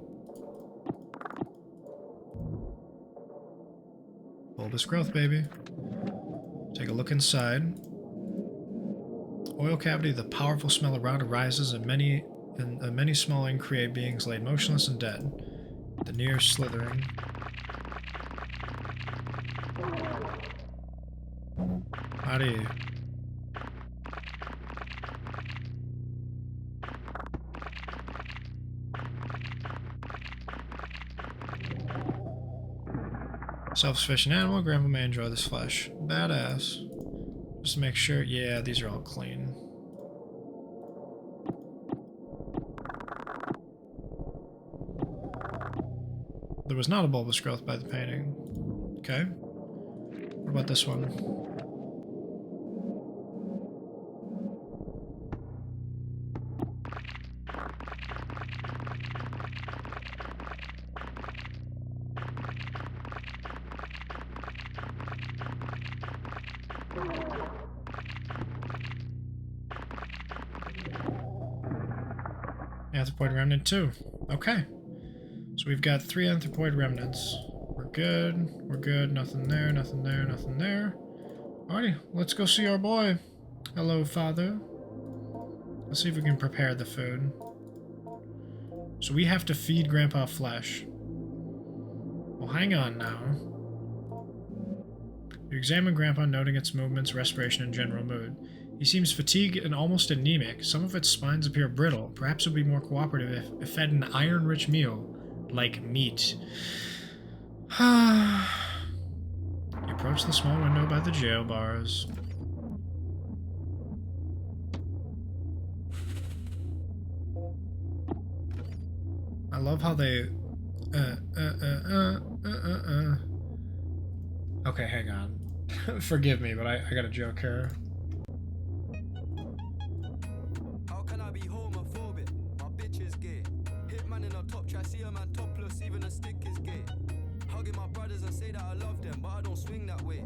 Bulbous growth, baby. Take a look inside. Oil cavity, the powerful smell around arises and many small increate beings laid motionless and dead. The near slithering. Howdy. Self-sufficient animal, Grandpa may enjoy this flesh. Badass. Just to make sure, yeah, these are all clean. There was not a bulbous growth by the painting. Okay. What about this one? Anthropoid remnant 2. Okay. So we've got 3 anthropoid remnants. We're good. We're good. Nothing there, nothing there, nothing there. Alrighty, let's go see our boy. Hello, father. Let's see if we can prepare the food. So we have to feed Grandpa flesh. Well, hang on now. You examine Grandpa, noting its movements, respiration, and general mood. He seems fatigued and almost anemic. Some of its spines appear brittle. Perhaps it would be more cooperative if fed an iron-rich meal, like meat. You approach the small window by the jail bars. I love how they... Okay, hang on. Forgive me, but I got a joke here. How can I be homophobic? My bitch is gay. Hitman in a top try, see a man topless, even a stick is gay. Hugging my brothers and say that I love them, but I don't swing that way.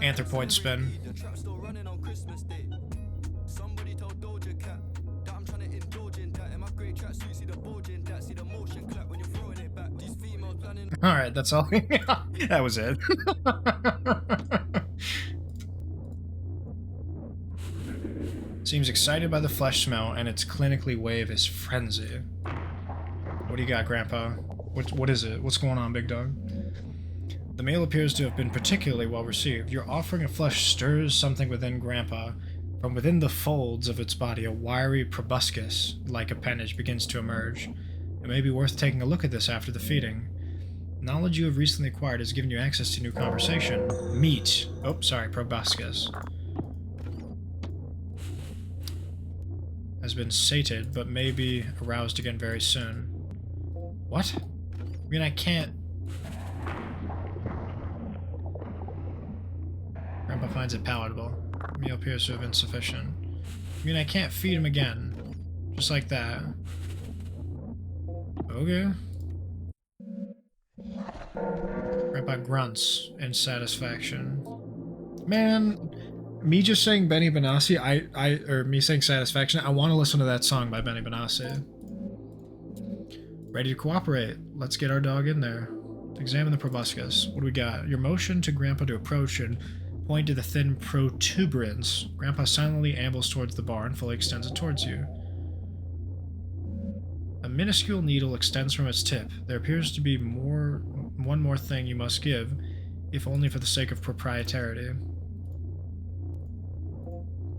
Anthropoid spin. The trap still running on Christmas Day. Somebody told Doja Cat that I'm trying to indulge in that. In my great tracksuit, see the bulge in that, see the motion clap when you're throwing it back. These females planning. Alright, that's all. That was it. Seems excited by the flesh smell, and its clinically wave is frenzy. What do you got, Grandpa? What is it? What's going on, big dog? The meal appears to have been particularly well received. Your offering of flesh stirs something within Grandpa. From within the folds of its body, a wiry proboscis-like appendage begins to emerge. It may be worth taking a look at this after the feeding. Knowledge you have recently acquired has given you access to new conversation. Meat. Oh, sorry, proboscis. Has been sated, but may be aroused again very soon. What? I mean, I can't... Grandpa finds it palatable. Meal appears to have been sufficient. I mean, I can't feed him again. Just like that. Okay. Grandpa grunts in satisfaction. Man, me just saying Benny Benassi, or me saying satisfaction, I want to listen to that song by Benny Benassi. Ready to cooperate. Let's get our dog in there. Examine the proboscis. What do we got? Your motion to Grandpa to approach and point to the thin protuberance. Grandpa silently ambles towards the bar and fully extends it towards you. A minuscule needle extends from its tip. There appears to be one more thing you must give, if only for the sake of propriety.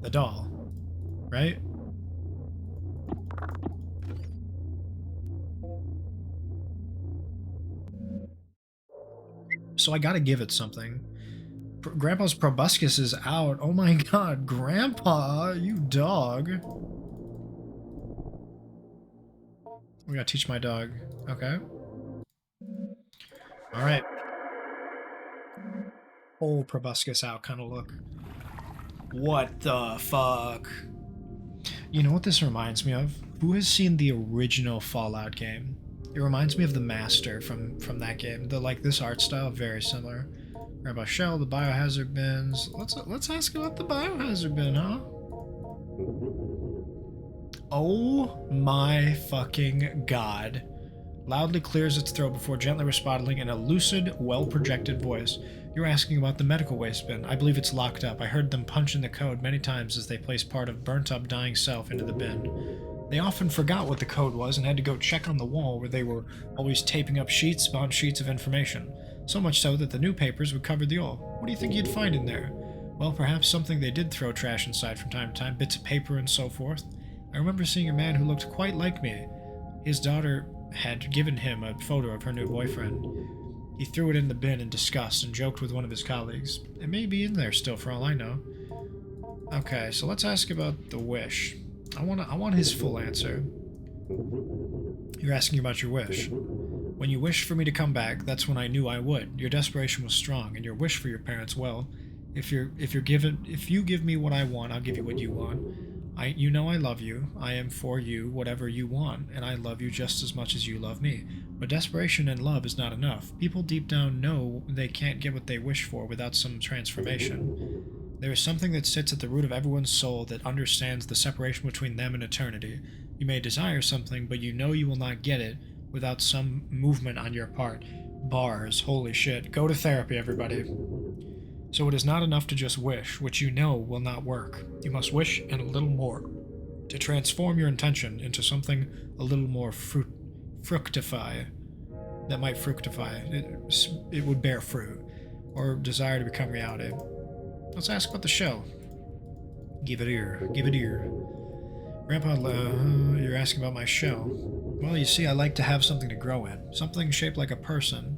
The doll, right? So I gotta give it something. Grandpa's proboscis is out. Oh my god, Grandpa, you dog. We gotta teach my dog. Okay. Alright. Full proboscis out kind of look. What the fuck? You know what this reminds me of? Who has seen the original Fallout game? It reminds me of the Master from that game. This art style, very similar. Grandpa Shell, the biohazard bins. Let's ask about the biohazard bin, huh? Oh my fucking god. Loudly clears its throat before gently responding in a lucid, well-projected voice. You're asking about the medical waste bin. I believe it's locked up. I heard them punch in the code many times as they placed part of burnt-up dying self into the bin. They often forgot what the code was and had to go check on the wall where they were always taping up sheets upon sheets of information. So much so that the newspapers would cover the all. What do you think you'd find in there? Well, perhaps something they did throw trash inside from time to time, bits of paper and so forth. I remember seeing a man who looked quite like me. His daughter had given him a photo of her new boyfriend. He threw it in the bin in disgust and joked with one of his colleagues. It may be in there still for all I know. Okay, so let's ask about the wish. I want his full answer. You're asking about your wish. When you wished for me to come back, that's when I knew I would. Your desperation was strong, and your wish for your parents, well, if you give me what I want, I'll give you what you want. You know I love you. I am for you, whatever you want, and I love you just as much as you love me. But desperation and love is not enough. People deep down know they can't get what they wish for without some transformation. There is something that sits at the root of everyone's soul that understands the separation between them and eternity. You may desire something, but you know you will not get it without some movement on your part. Bars, holy shit. Go to therapy, everybody. So it is not enough to just wish, which you know will not work. You must wish and a little more, to transform your intention into something a little more fructify. That might fructify. It would bear fruit, or desire to become reality. Let's ask about the shell. Give it ear. Give it ear. Grandpa, you're asking about my shell. Well, you see, I like to have something to grow in. Something shaped like a person.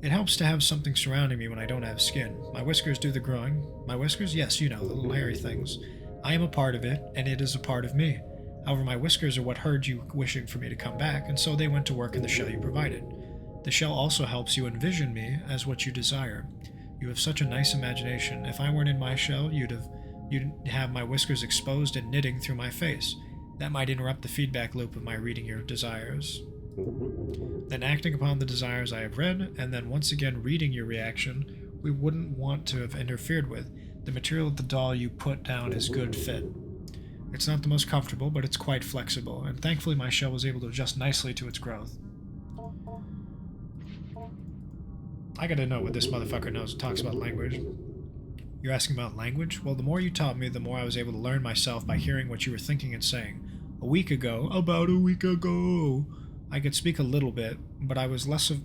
It helps to have something surrounding me when I don't have skin. My whiskers do the growing. My whiskers? Yes, you know, the little hairy things. I am a part of it, and it is a part of me. However, my whiskers are what heard you wishing for me to come back, and so they went to work in the shell you provided. The shell also helps you envision me as what you desire. You have such a nice imagination. If I weren't in my shell, you'd have my whiskers exposed and knitting through my face. That might interrupt the feedback loop of my reading your desires. Then acting upon the desires I have read, and then once again reading your reaction, we wouldn't want to have interfered with. The material of the doll you put down is good fit. It's not the most comfortable, but it's quite flexible, and thankfully my shell was able to adjust nicely to its growth. I gotta know what this motherfucker knows. It talks about language. You're asking about language? Well, the more you taught me, the more I was able to learn myself by hearing what you were thinking and saying. About a week ago, I could speak a little bit, but I was less of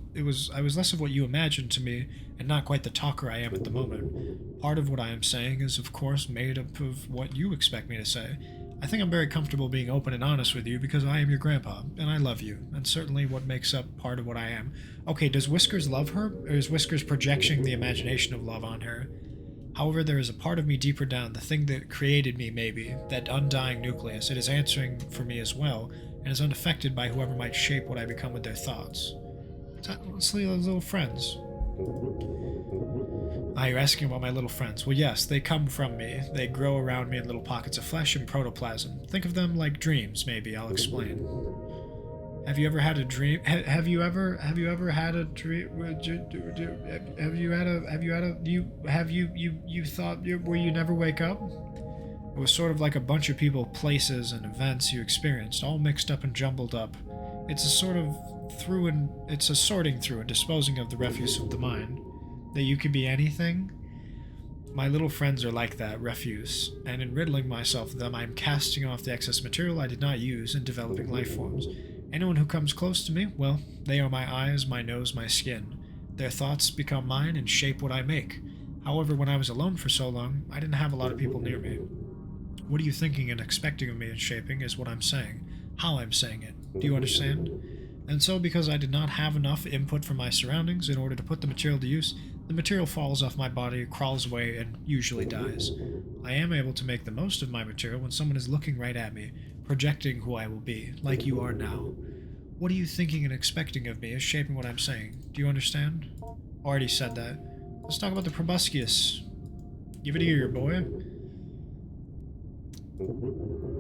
what you imagined to me, and not quite the talker I am at the moment. Part of what I am saying is, of course, made up of what you expect me to say. I think I'm very comfortable being open and honest with you because I am your grandpa, and I love you, and certainly what makes up part of what I am. Okay, does Whiskers love her, or is Whiskers projecting the imagination of love on her? However, there is a part of me deeper down, the thing that created me maybe, that undying nucleus. It is answering for me as well, and is unaffected by whoever might shape what I become with their thoughts. Let's leave those little friends. Ah, you're asking about my little friends. Well, yes, they come from me. They grow around me in little pockets of flesh and protoplasm. Think of them like dreams, maybe. I'll explain. Have you ever had a dream? Have you ever had a dream? You thought where you never wake up? It was sort of like a bunch of people, places, and events you experienced, all mixed up and jumbled up. It's a sorting through and disposing of the refuse of the mind. That you could be anything? My little friends are like that, refuse, and in riddling myself of them, I am casting off the excess material I did not use in developing life forms. Anyone who comes close to me, well, they are my eyes, my nose, my skin. Their thoughts become mine and shape what I make. However, when I was alone for so long, I didn't have a lot of people near me. What are you thinking and expecting of me and shaping is what I'm saying, how I'm saying it. Do you understand? And so, because I did not have enough input from my surroundings in order to put the material to use, the material falls off my body, crawls away, and usually dies. I am able to make the most of my material when someone is looking right at me, projecting who I will be, like you are now. What are you thinking and expecting of me is shaping what I'm saying. Do you understand? Already said that. Let's talk about the proboscis. Give it ear, boy.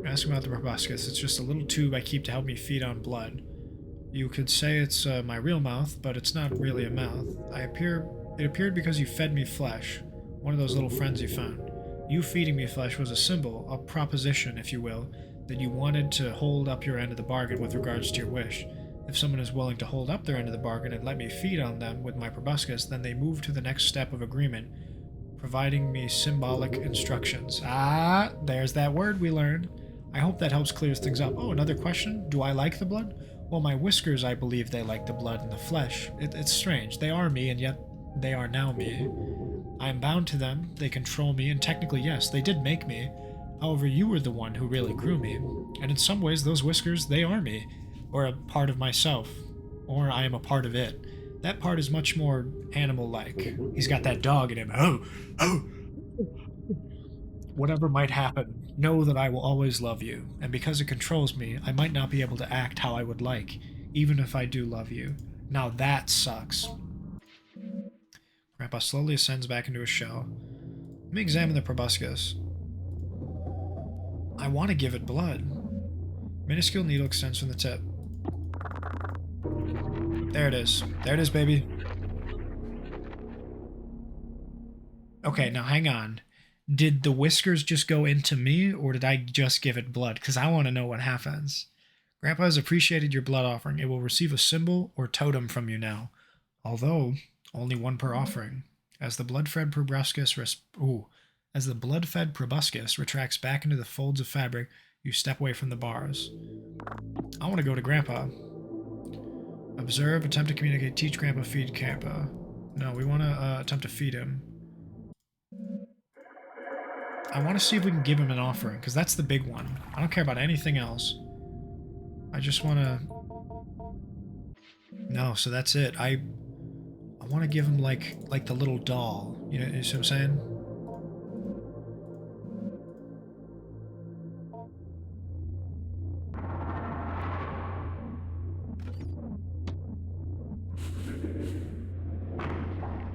Ask about the proboscis. It's just a little tube I keep to help me feed on blood. You could say it's my real mouth, but it's not really a mouth. It appeared because you fed me flesh, one of those little friends you found. You feeding me flesh was a symbol, a proposition, if you will, that you wanted to hold up your end of the bargain with regards to your wish. If someone is willing to hold up their end of the bargain and let me feed on them with my proboscis, then they move to the next step of agreement, providing me symbolic instructions. Ah, there's that word we learned. I hope that helps clear things up. Oh, another question? Do I like the blood? Well, my whiskers, I believe they like the blood and the flesh. It's strange. They are me, and yet they are now me. I am bound to them, they control me, and technically, yes, they did make me. However, you were the one who really grew me. And in some ways, those whiskers, they are me. Or a part of myself. Or I am a part of it. That part is much more animal-like. He's got that dog in him. Oh! Oh! Whatever might happen, know that I will always love you. And because it controls me, I might not be able to act how I would like, even if I do love you. Now that sucks. Grandpa slowly ascends back into his shell. Let me examine the proboscis. I want to give it blood. Minuscule needle extends from the tip. There it is. There it is, baby. Okay, now hang on. Did the whiskers just go into me, or did I just give it blood? Because I want to know what happens. Grandpa has appreciated your blood offering. It will receive a symbol or totem from you now. Although, only one per offering. As the blood-fed proboscis retracts back into the folds of fabric, you step away from the bars. I want to go to Grandpa. Observe, attempt to communicate, teach Grandpa, feed Grandpa. No, we want to attempt to feed him. I want to see if we can give him an offering, because that's the big one. I don't care about anything else. I just want to... No, so that's it. I want to give him like the little doll. You know what I'm saying?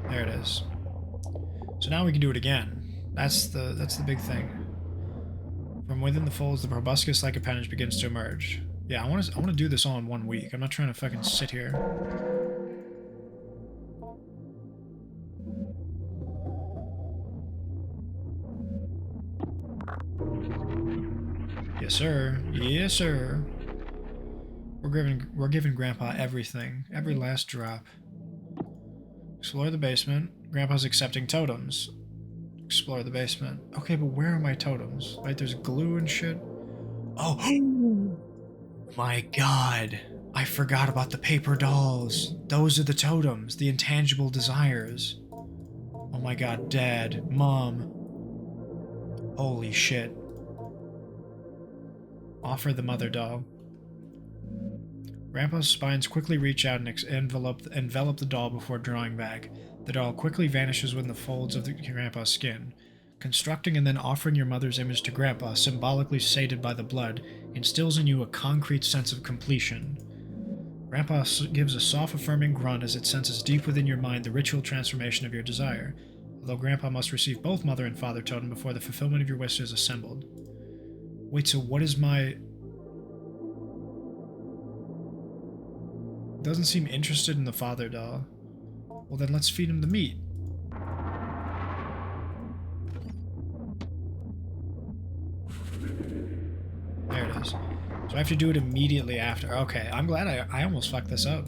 There it is. So now we can do it again. That's the big thing. From within the folds, the proboscis-like appendage begins to emerge. Yeah, I want to do this all in 1 week. I'm not trying to fucking sit here. Yes, sir. Yes, sir. We're giving Grandpa everything, every last drop. Explore the basement. Grandpa's accepting totems. Explore the basement. Okay, but where are my totems? Right, there's glue and shit. Oh, my God. I forgot about the paper dolls. Those are the totems, the intangible desires. Oh my God, Dad, Mom. Holy shit. Offer the mother doll. Grandpa's spines quickly reach out and envelop the doll before drawing back. The doll quickly vanishes within the folds of Grandpa's skin. Constructing and then offering your mother's image to Grandpa, symbolically sated by the blood, instills in you a concrete sense of completion. Grandpa gives a soft, affirming grunt as it senses deep within your mind the ritual transformation of your desire, although Grandpa must receive both mother and father totem before the fulfillment of your wish is assembled. Wait, so what is my... Doesn't seem interested in the father doll. Well, then let's feed him the meat. There it is. So I have to do it immediately after. Okay, I'm glad I almost fucked this up.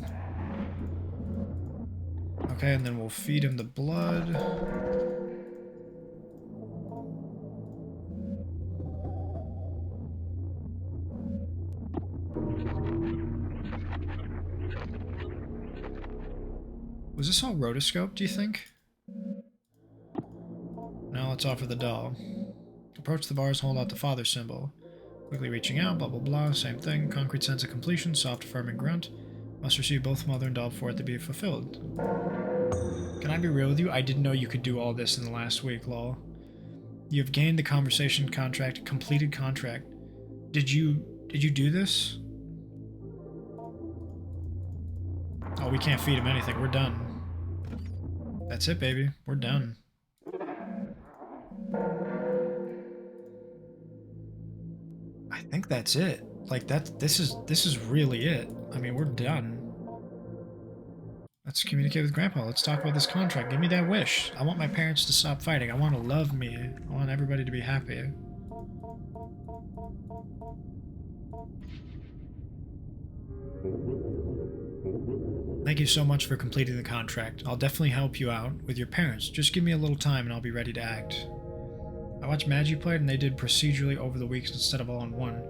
Okay, and then we'll feed him the blood. Was this all rotoscope, do you think? Now let's offer the doll. Approach the bars, hold out the father symbol. Quickly reaching out, blah blah blah, same thing. Concrete sense of completion, soft affirming grunt. Must receive both mother and doll for it to be fulfilled. Can I be real with you? I didn't know you could do all this in the last week, lol. You have gained the conversation contract, completed contract. Did you do this? Oh, we can't feed him anything. We're done. That's it, baby. We're done. I think that's it. Like this is really it. I mean, we're done. Let's communicate with Grandpa. Let's talk about this contract. Give me that wish. I want my parents to stop fighting. I want to love me. I want everybody to be happy. Thank you so much for completing the contract. I'll definitely help you out with your parents. Just give me a little time and I'll be ready to act. I watched Magiplayed and they did procedurally over the weeks instead of all in one.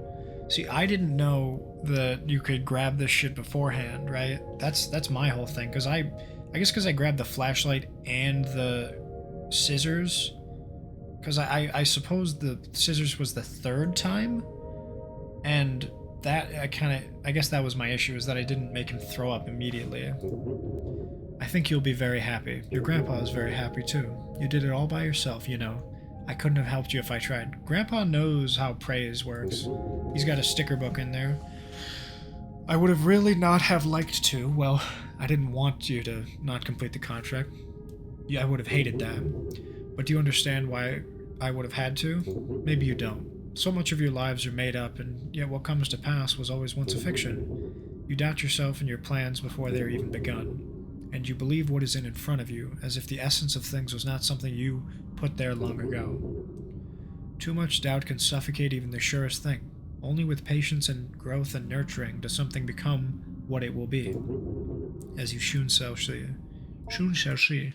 See, I didn't know that you could grab this shit beforehand, right? That's my whole thing. Cause I guess because I grabbed the flashlight and the scissors. Cause I suppose the scissors was the third time, and that I guess that was my issue, is that I didn't make him throw up immediately. I think you'll be very happy. Your grandpa is very happy too. You did it all by yourself, you know. I couldn't have helped you if I tried. Grandpa knows how praise works. He's got a sticker book in there. I would have really not have liked to. Well, I didn't want you to not complete the contract. Yeah, I would have hated that. But do you understand why I would have had to? Maybe you don't. So much of your lives are made up, and yet what comes to pass was always once a fiction. You doubt yourself and your plans before they are even begun, and you believe what is in front of you, as if the essence of things was not something you put there long ago. Too much doubt can suffocate even the surest thing. Only with patience and growth and nurturing does something become what it will be. As you soon shall see. Soon shall see.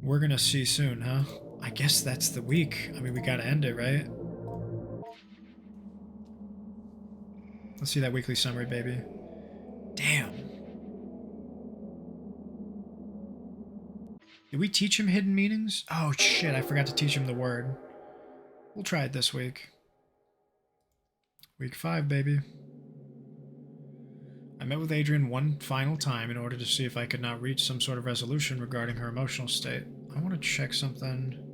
We're gonna see soon, huh? I guess that's the week. I mean, we gotta end it, right? Let's see that weekly summary, baby. Damn. Did we teach him hidden meanings? Oh shit, I forgot to teach him the word. We'll try it this week. Week 5, baby. I met with Adrian one final time in order to see if I could not reach some sort of resolution regarding her emotional state. I want to check something.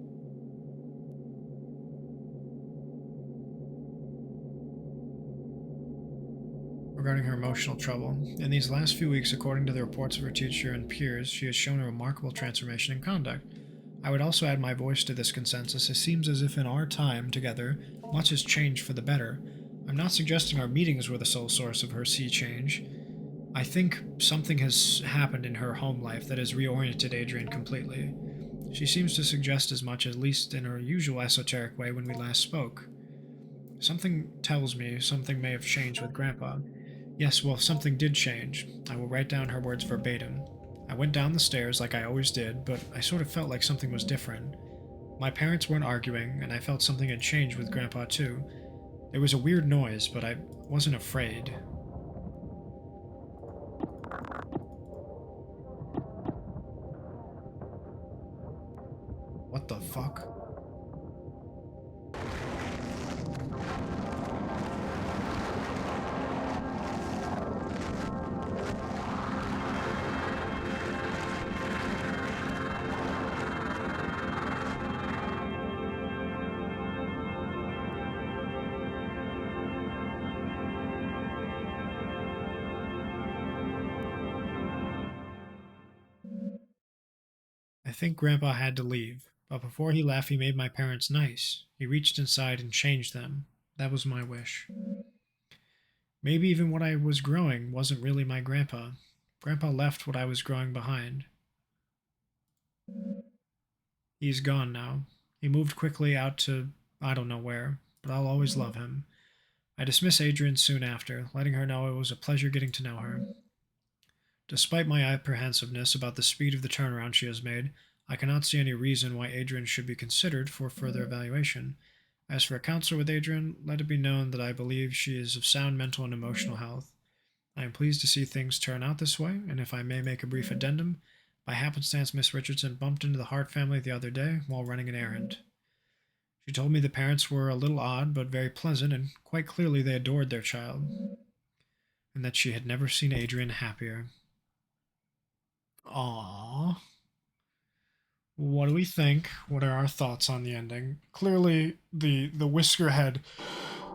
Regarding her emotional trouble. In these last few weeks, according to the reports of her teacher and peers, she has shown a remarkable transformation in conduct. I would also add my voice to this consensus. It seems as if in our time together, much has changed for the better. I'm not suggesting our meetings were the sole source of her sea change. I think something has happened in her home life that has reoriented Adrian completely. She seems to suggest as much, at least in her usual esoteric way when we last spoke. Something tells me something may have changed with Grandpa. Yes, well, something did change. I will write down her words verbatim. I went down the stairs like I always did, but I sort of felt like something was different. My parents weren't arguing, and I felt something had changed with Grandpa too. There was a weird noise, but I wasn't afraid. What the fuck? I think Grandpa had to leave, but before he left, he made my parents nice. He reached inside and changed them. That was my wish. Maybe even what I was growing wasn't really my grandpa. Grandpa left what I was growing behind. He's gone now. He moved quickly out to I don't know where, but I'll always love him. I dismiss Adrian soon after, letting her know it was a pleasure getting to know her. Despite my apprehensiveness about the speed of the turnaround she has made, I cannot see any reason why Adrian should be considered for further evaluation. As for a counselor with Adrian, let it be known that I believe she is of sound mental and emotional health. I am pleased to see things turn out this way, and if I may make a brief addendum, by happenstance Miss Richardson bumped into the Hart family the other day while running an errand. She told me the parents were a little odd, but very pleasant, and quite clearly they adored their child, and that she had never seen Adrian happier. Aww. What do we think? What are our thoughts on the ending? Clearly, the Whiskerhead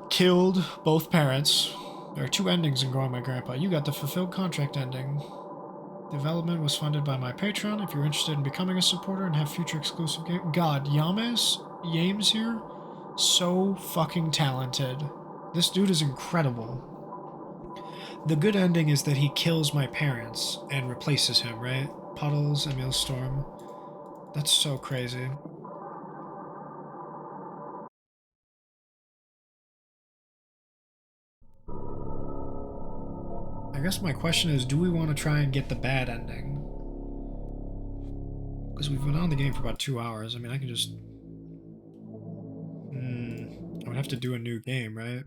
killed both parents. There are two endings in Growing My Grandpa. You got the fulfilled contract ending. Development was funded by my Patreon. If you're interested in becoming a supporter and have future exclusive game. God, Yames here, so fucking talented. This dude is incredible. The good ending is that he kills my parents and replaces him, right? Puddles, Emil Storm. That's so crazy. I guess my question is, do we want to try and get the bad ending? Because we've been on the game for about 2 hours. I mean, I can just... I would have to do a new game, right?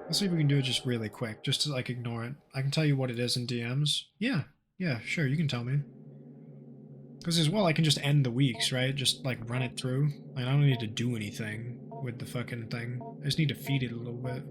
Let's see if we can do it just really quick, just to like ignore it. I can tell you what it is in DMs. Yeah, sure, you can tell me. Because as well, I can just end the weeks, right? Just like run it through. Like, I don't need to do anything with the fucking thing. I just need to feed it a little bit.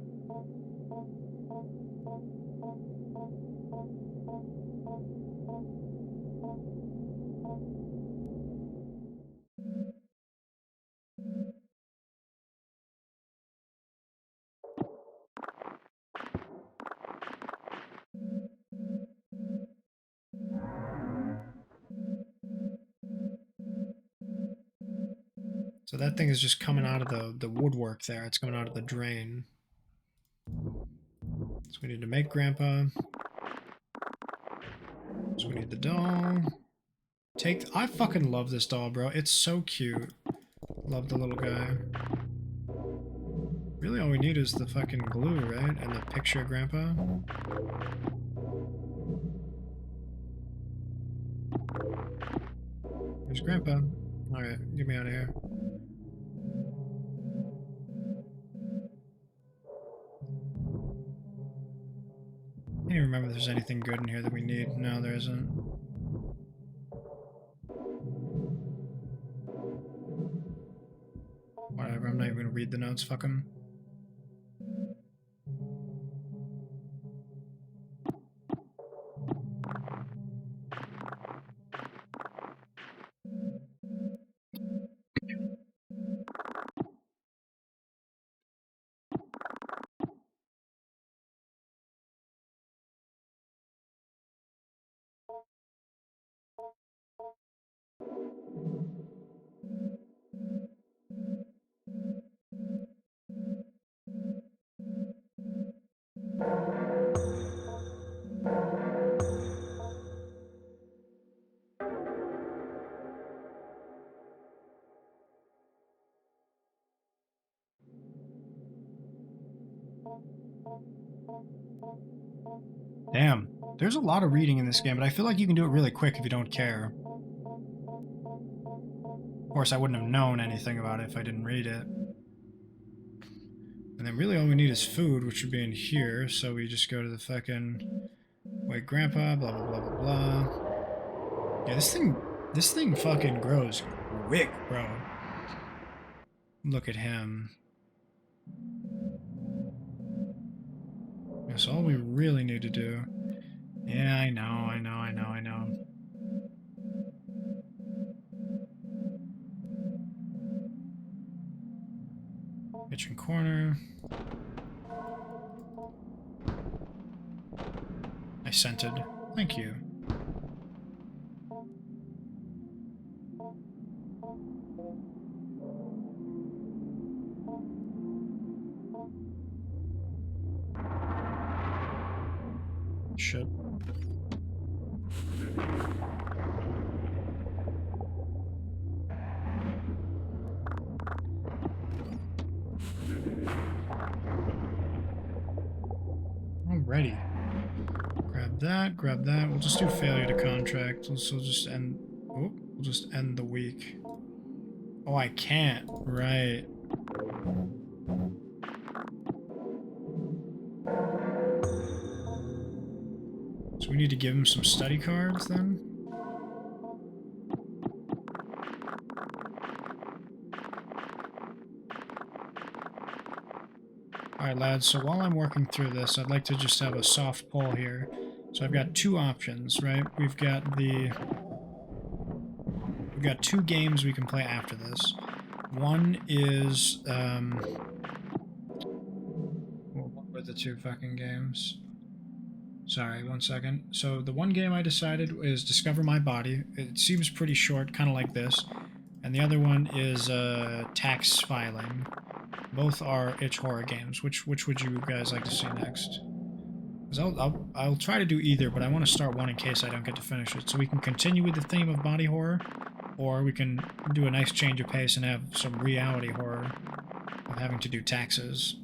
So that thing is just coming out of the woodwork there. It's coming out of the drain. So we need to make Grandpa. So we need the doll. I fucking love this doll, bro. It's so cute. Love the little guy. Really all we need is the fucking glue, right? And the picture of Grandpa. Here's Grandpa. Alright, get me out of here. I can't even remember if there's anything good in here that we need. No, there isn't. Whatever, I'm not even gonna read the notes, fuck them. Damn, there's a lot of reading in this game, but I feel like you can do it really quick if you don't care. Of course, I wouldn't have known anything about it if I didn't read it. And then really all we need is food, which would be in here, so we just go to the fucking... Wait, Grandpa, blah, blah, blah, blah, blah. Yeah, this thing fucking grows quick, bro. Look at him. That's all we really need to do. Yeah, I know. Kitchen corner. I scented. Thank you. Shit. Alrighty. Grab that. We'll just do failure to contract. We'll just end. Oh, we'll just end the week. Oh, I can't. Right. So we need to give him some study cards then? Alright lads, so while I'm working through this, I'd like to just have a soft poll here. So I've got two options, right? We've got two games we can play after this. One is what were the two fucking games? Sorry, one second. So the one game I decided is Discover My Body. It seems pretty short, kind of like this. And the other one is Tax Filing. Both are itch horror games. Which would you guys like to see next? Because I'll try to do either, but I want to start one in case I don't get to finish it. So we can continue with the theme of body horror, or we can do a nice change of pace and have some reality horror of having to do taxes.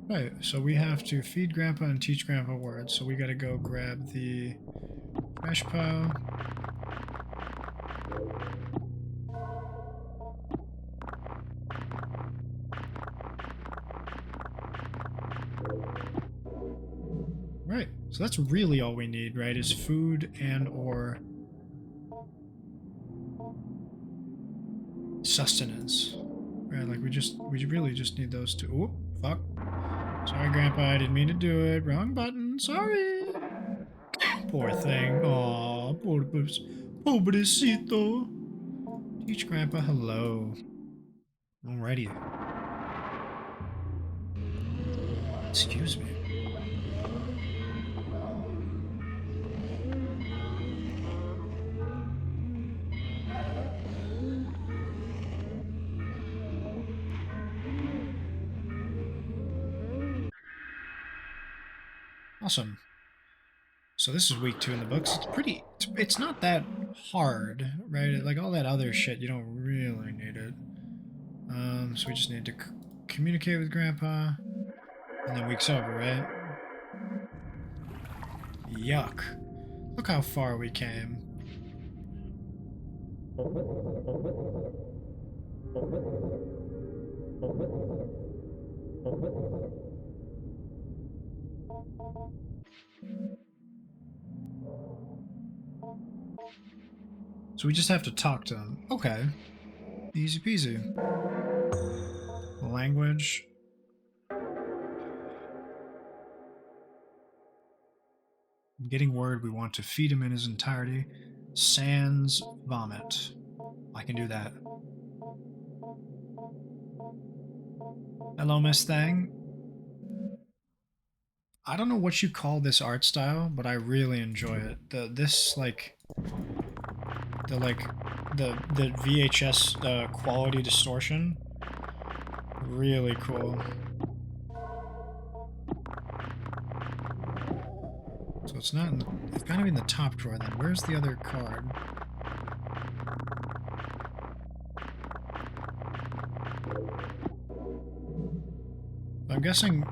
Right, so we have to feed Grandpa and teach Grandpa words, so we gotta go grab the trash pile. Right, so that's really all we need, right, is food and or sustenance. Right, like we really just need those two. Oop, fuck. Sorry, Grandpa, I didn't mean to do it. Wrong button, sorry. Poor thing. Aw, pobrecito. Teach Grandpa hello. Alrighty. Excuse me. Awesome. So this is week 2 in the books. It's not that hard, right? Like all that other shit, you don't really need it. So we just need to communicate with Grandpa, and then week's over, right? Yuck. Look how far we came. So we just have to talk to them. Okay. Easy peasy. Language. Getting word we want to feed him in his entirety. Sans vomit. I can do that. Hello, Miss Thang. I don't know what you call this art style, but I really enjoy it. The VHS quality distortion, really cool. So it's not in the, it's gotta be in the top drawer then. Where's the other card? I'm guessing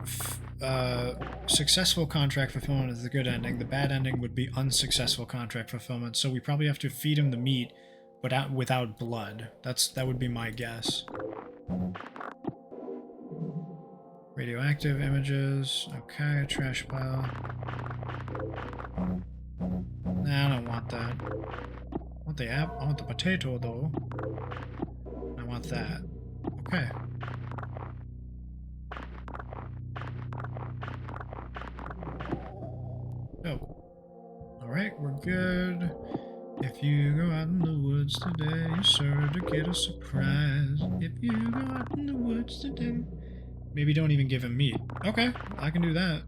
successful contract fulfillment is the good ending. The bad ending would be unsuccessful contract fulfillment. So we probably have to feed him the meat, but without blood. That would be my guess. Radioactive images. Okay, trash pile. Nah, I don't want that. I want the app. I want the potato though. I want that. Okay. Alright, we're good. If you go out in the woods today, you're sure to get a surprise. If you go out in the woods today. Maybe don't even give him meat. Okay, I can do that.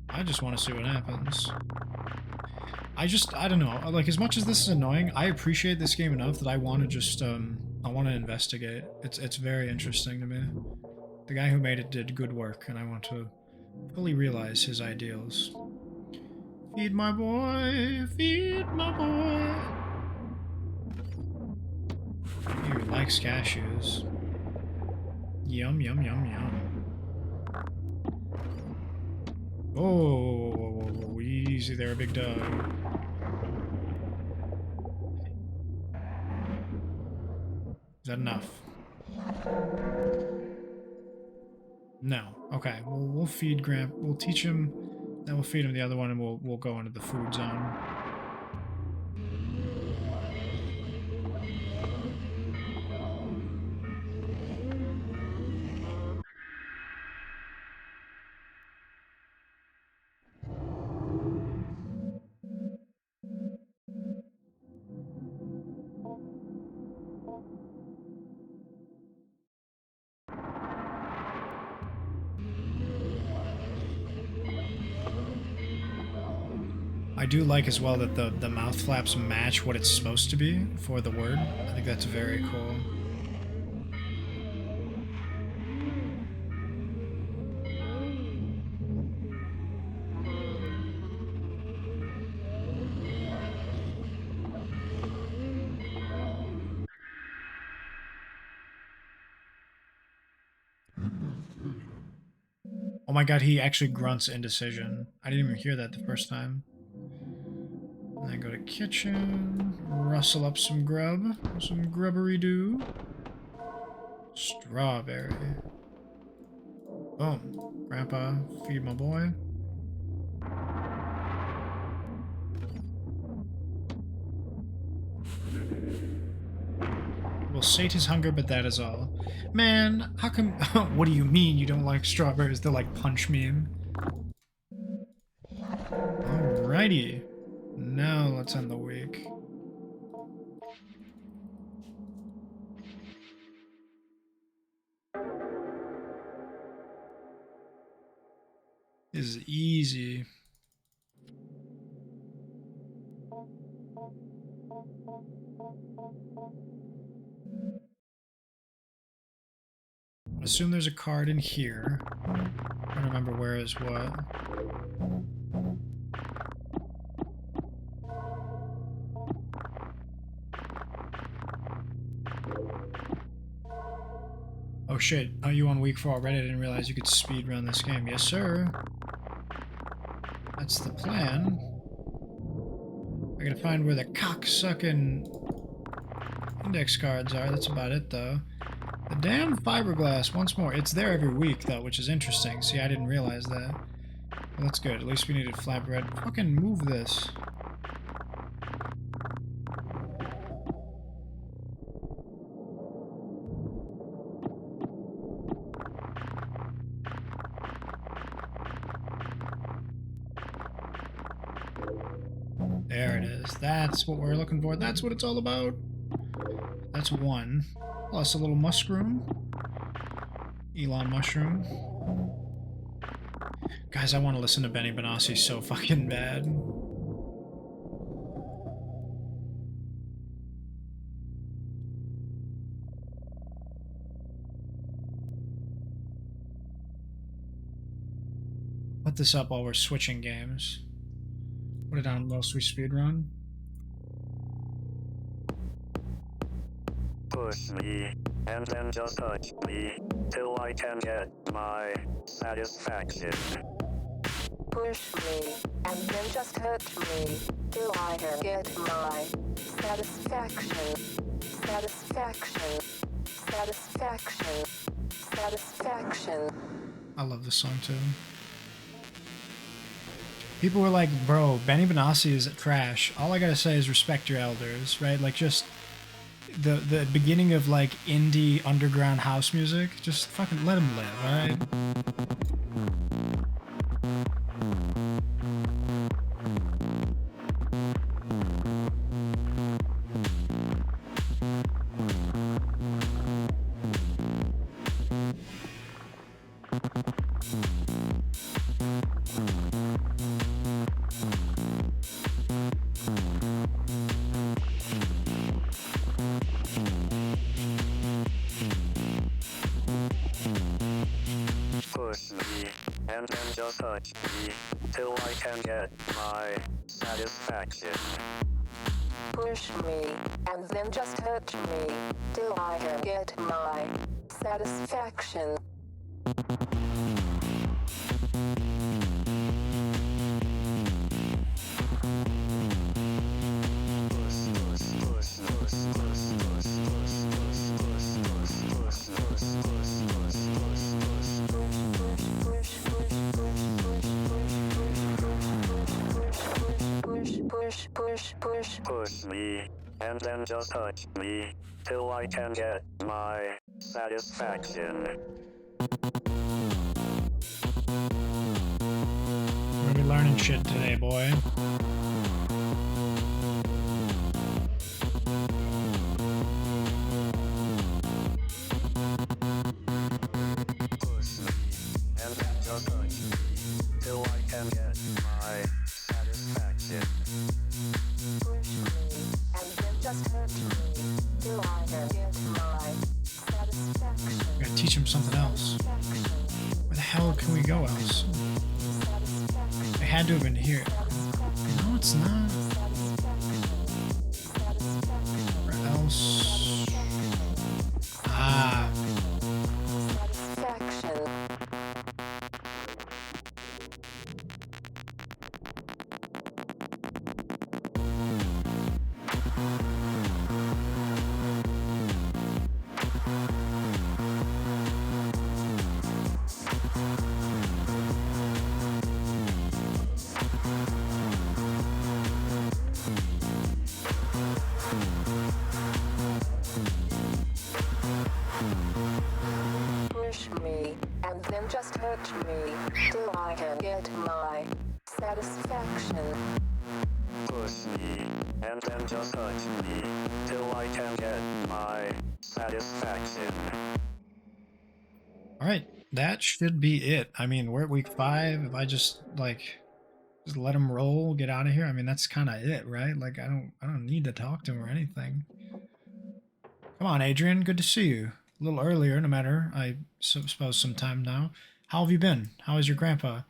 I just want to see what happens. I don't know. Like, as much as this is annoying, I appreciate this game enough that I want to just, I want to investigate. It's very interesting to me. The guy who made it did good work, and I want to fully realize his ideals. Feed my boy, feed my boy. He likes cashews. Yum, yum, yum, yum. Oh, easy there, big dog. Is that enough? No. Okay. We'll feed Gramp. We'll teach him. Then we'll feed him the other one, and we'll go into the food zone. I do like as well that the mouth flaps match what it's supposed to be for the word. I think that's very cool. Oh my god, he actually grunts indecision. I didn't even hear that the first time. And then go to kitchen, rustle up some grub, some grubbery-doo. Strawberry. Boom. Grandpa, feed my boy. Will sate his hunger, but that is all. Man, how come... What do you mean you don't like strawberries? They're like punch meme. Alrighty. Now let's end the week. This is easy. I assume there's a card in here. I don't remember where is what. Oh shit, are you on week 4 already? I didn't realize you could speed run this game. Yes, sir. That's the plan. I gotta find where the cock-sucking index cards are. That's about it, though. The damn fiberglass, once more. It's there every week, though, which is interesting. See, I didn't realize that. Well, that's good. At least we needed flatbread. Fucking move this. There it is. That's what we're looking for. That's what it's all about. That's one. Plus a little mushroom. Elon mushroom. Guys, I want to listen to Benny Benassi so fucking bad. Put this up while we're switching games. Put it on most we speedrun. Push me, and then just touch me, till I can get my satisfaction. Push me, and then just hurt me, till I can get my satisfaction. Satisfaction. Satisfaction. Satisfaction. I love this song too. People were like, bro, Benny Benassi is trash. All I gotta say is respect your elders, right? Like, just the beginning of, like, indie underground house music. Just fucking let him live, alright? can get my satisfaction. Push me, and then just hurt me, till I can get my satisfaction. Push me, and then just touch me, till I can get my satisfaction. We're gonna be learning shit today, boy. Push me, and then just touch me, till I can get my satisfaction. Push me, and then just hurt me, till I can get my satisfaction. We gotta teach him something else. Where the hell can we go else? It had to have been here. No, it's not. Where else? Ah. Satisfaction. Push me, and then just hurt me, till I can get my satisfaction. Push me, and then just touch me, till I can get my satisfaction. Alright, that should be it. I mean, we're at week 5. If I just let him roll, get out of here, I mean that's kinda it, right? Like I don't need to talk to him or anything. Come on, Adrian, good to see you. A little earlier, no matter, I suppose sometime now. How have you been? How is your grandpa?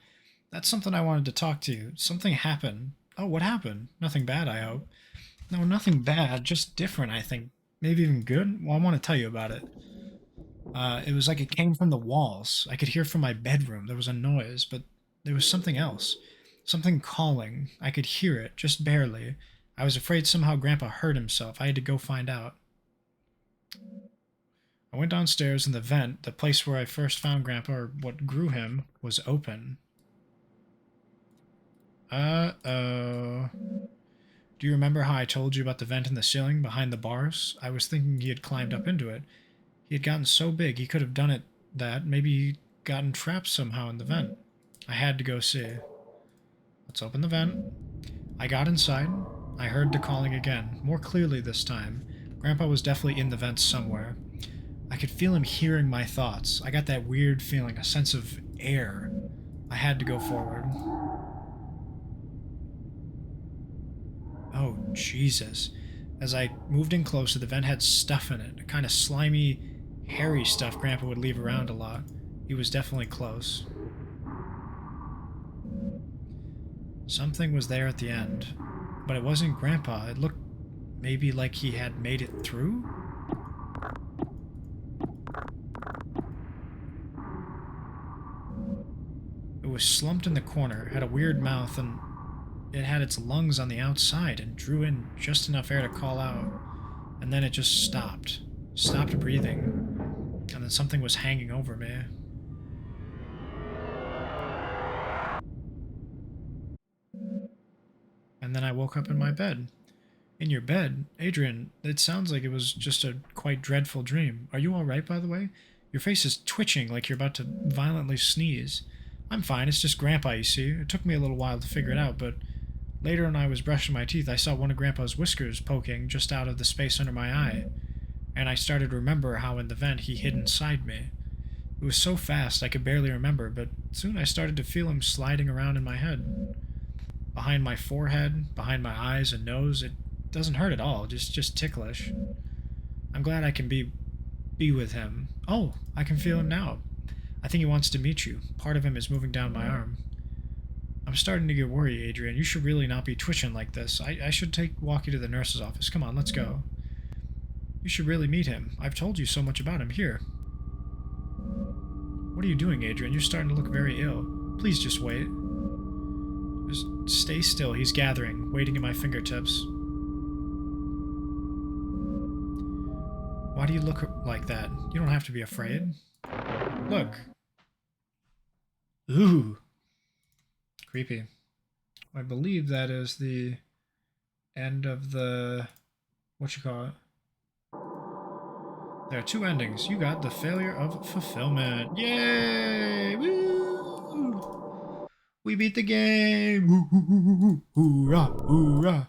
That's something I wanted to talk to you. Something happened. Oh, what happened? Nothing bad, I hope. No, nothing bad, just different, I think. Maybe even good? Well, I want to tell you about it. It was like it came from the walls. I could hear from my bedroom. There was a noise, but there was something else. Something calling. I could hear it, just barely. I was afraid somehow Grandpa hurt himself. I had to go find out. I went downstairs and the vent, the place where I first found Grandpa, or what grew him, was open. Uh-oh. Do you remember how I told you about the vent in the ceiling behind the bars? I was thinking he had climbed up into it. He had gotten so big he could have done it that. Maybe he'd gotten trapped somehow in the vent. I had to go see. Let's open the vent. I got inside. I heard the calling again, more clearly this time. Grandpa was definitely in the vent somewhere. I could feel him hearing my thoughts. I got that weird feeling, a sense of air. I had to go forward. Oh, Jesus. As I moved in closer, the vent had stuff in it, a kind of slimy, hairy stuff Grandpa would leave around a lot. He was definitely close. Something was there at the end, but it wasn't Grandpa. It looked maybe like he had made it through? It was slumped in the corner, had a weird mouth, and it had its lungs on the outside and drew in just enough air to call out. And then it just stopped. Stopped breathing. And then something was hanging over me. And then I woke up in my bed. In your bed? Adrian, it sounds like it was just a quite dreadful dream. Are you alright, by the way? Your face is twitching like you're about to violently sneeze. I'm fine, it's just Grandpa, you see. It took me a little while to figure it out, but later when I was brushing my teeth, I saw one of Grandpa's whiskers poking just out of the space under my eye. And I started to remember how in the vent he hid inside me. It was so fast I could barely remember, but soon I started to feel him sliding around in my head. Behind my forehead, behind my eyes and nose, it doesn't hurt at all, just ticklish. I'm glad I can be with him. Oh, I can feel him now. I think he wants to meet you. Part of him is moving down my arm. I'm starting to get worried, Adrian. You should really not be twitching like this. I should walk you to the nurse's office. Come on, let's go. You should really meet him. I've told you so much about him. Here. What are you doing, Adrian? You're starting to look very ill. Please just wait. Just stay still. He's gathering, waiting at my fingertips. Why do you look like that? You don't have to be afraid. Look. Ooh. Creepy. I believe that is the end of the... what you call it? There are two endings. You got the failure of fulfillment. Yay! Woo! We beat the game! Woo! Hoorah! Hoorah!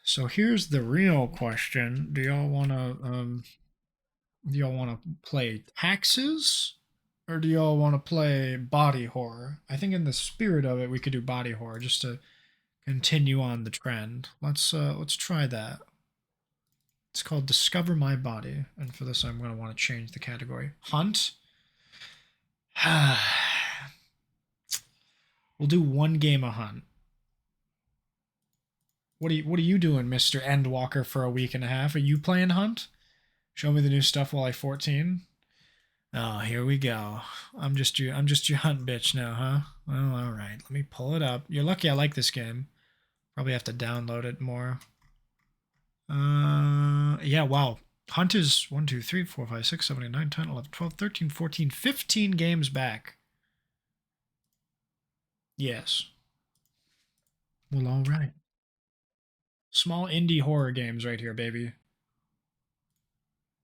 So here's the real question. Do y'all wanna play taxes? Or do y'all want to play body horror? I think in the spirit of it we could do body horror just to continue on the trend. Let's try that. It's called Discover My Body, and for this I'm going to want to change the category. Hunt. We'll do one game of Hunt. What are you doing, Mr. Endwalker, for a week and a half? Are you playing Hunt? Show me the new stuff while I'm 14. Oh, here we go. I'm just your hunt bitch now, huh? Well, all right. Let me pull it up. You're lucky I like this game. Probably have to download it more. Yeah, wow. Hunt is 1, 2, 3, 4, 5, 6, 7, 8, 9, 10, 11, 12, 13, 14, 15 games back. Yes. Well, all right. Small indie horror games right here, baby.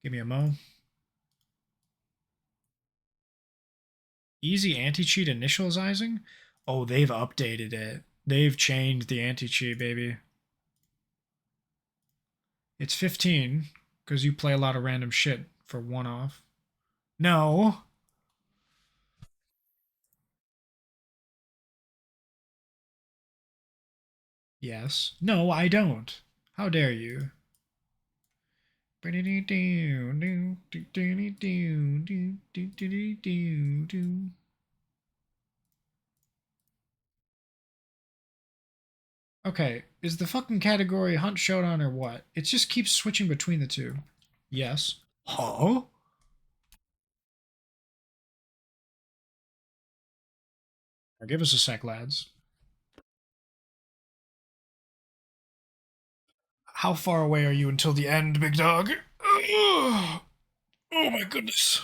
Give me a mo. Easy anti-cheat initializing? Oh, they've updated it. They've changed the anti-cheat, baby. It's 15, because you play a lot of random shit for one off. No. Yes. No, I don't. How dare you? Okay, is the fucking category Hunt Showdown or what? It just keeps switching between the two. Yes. Huh? Give us a sec, lads. How far away are you until the end, big dog? Oh my goodness.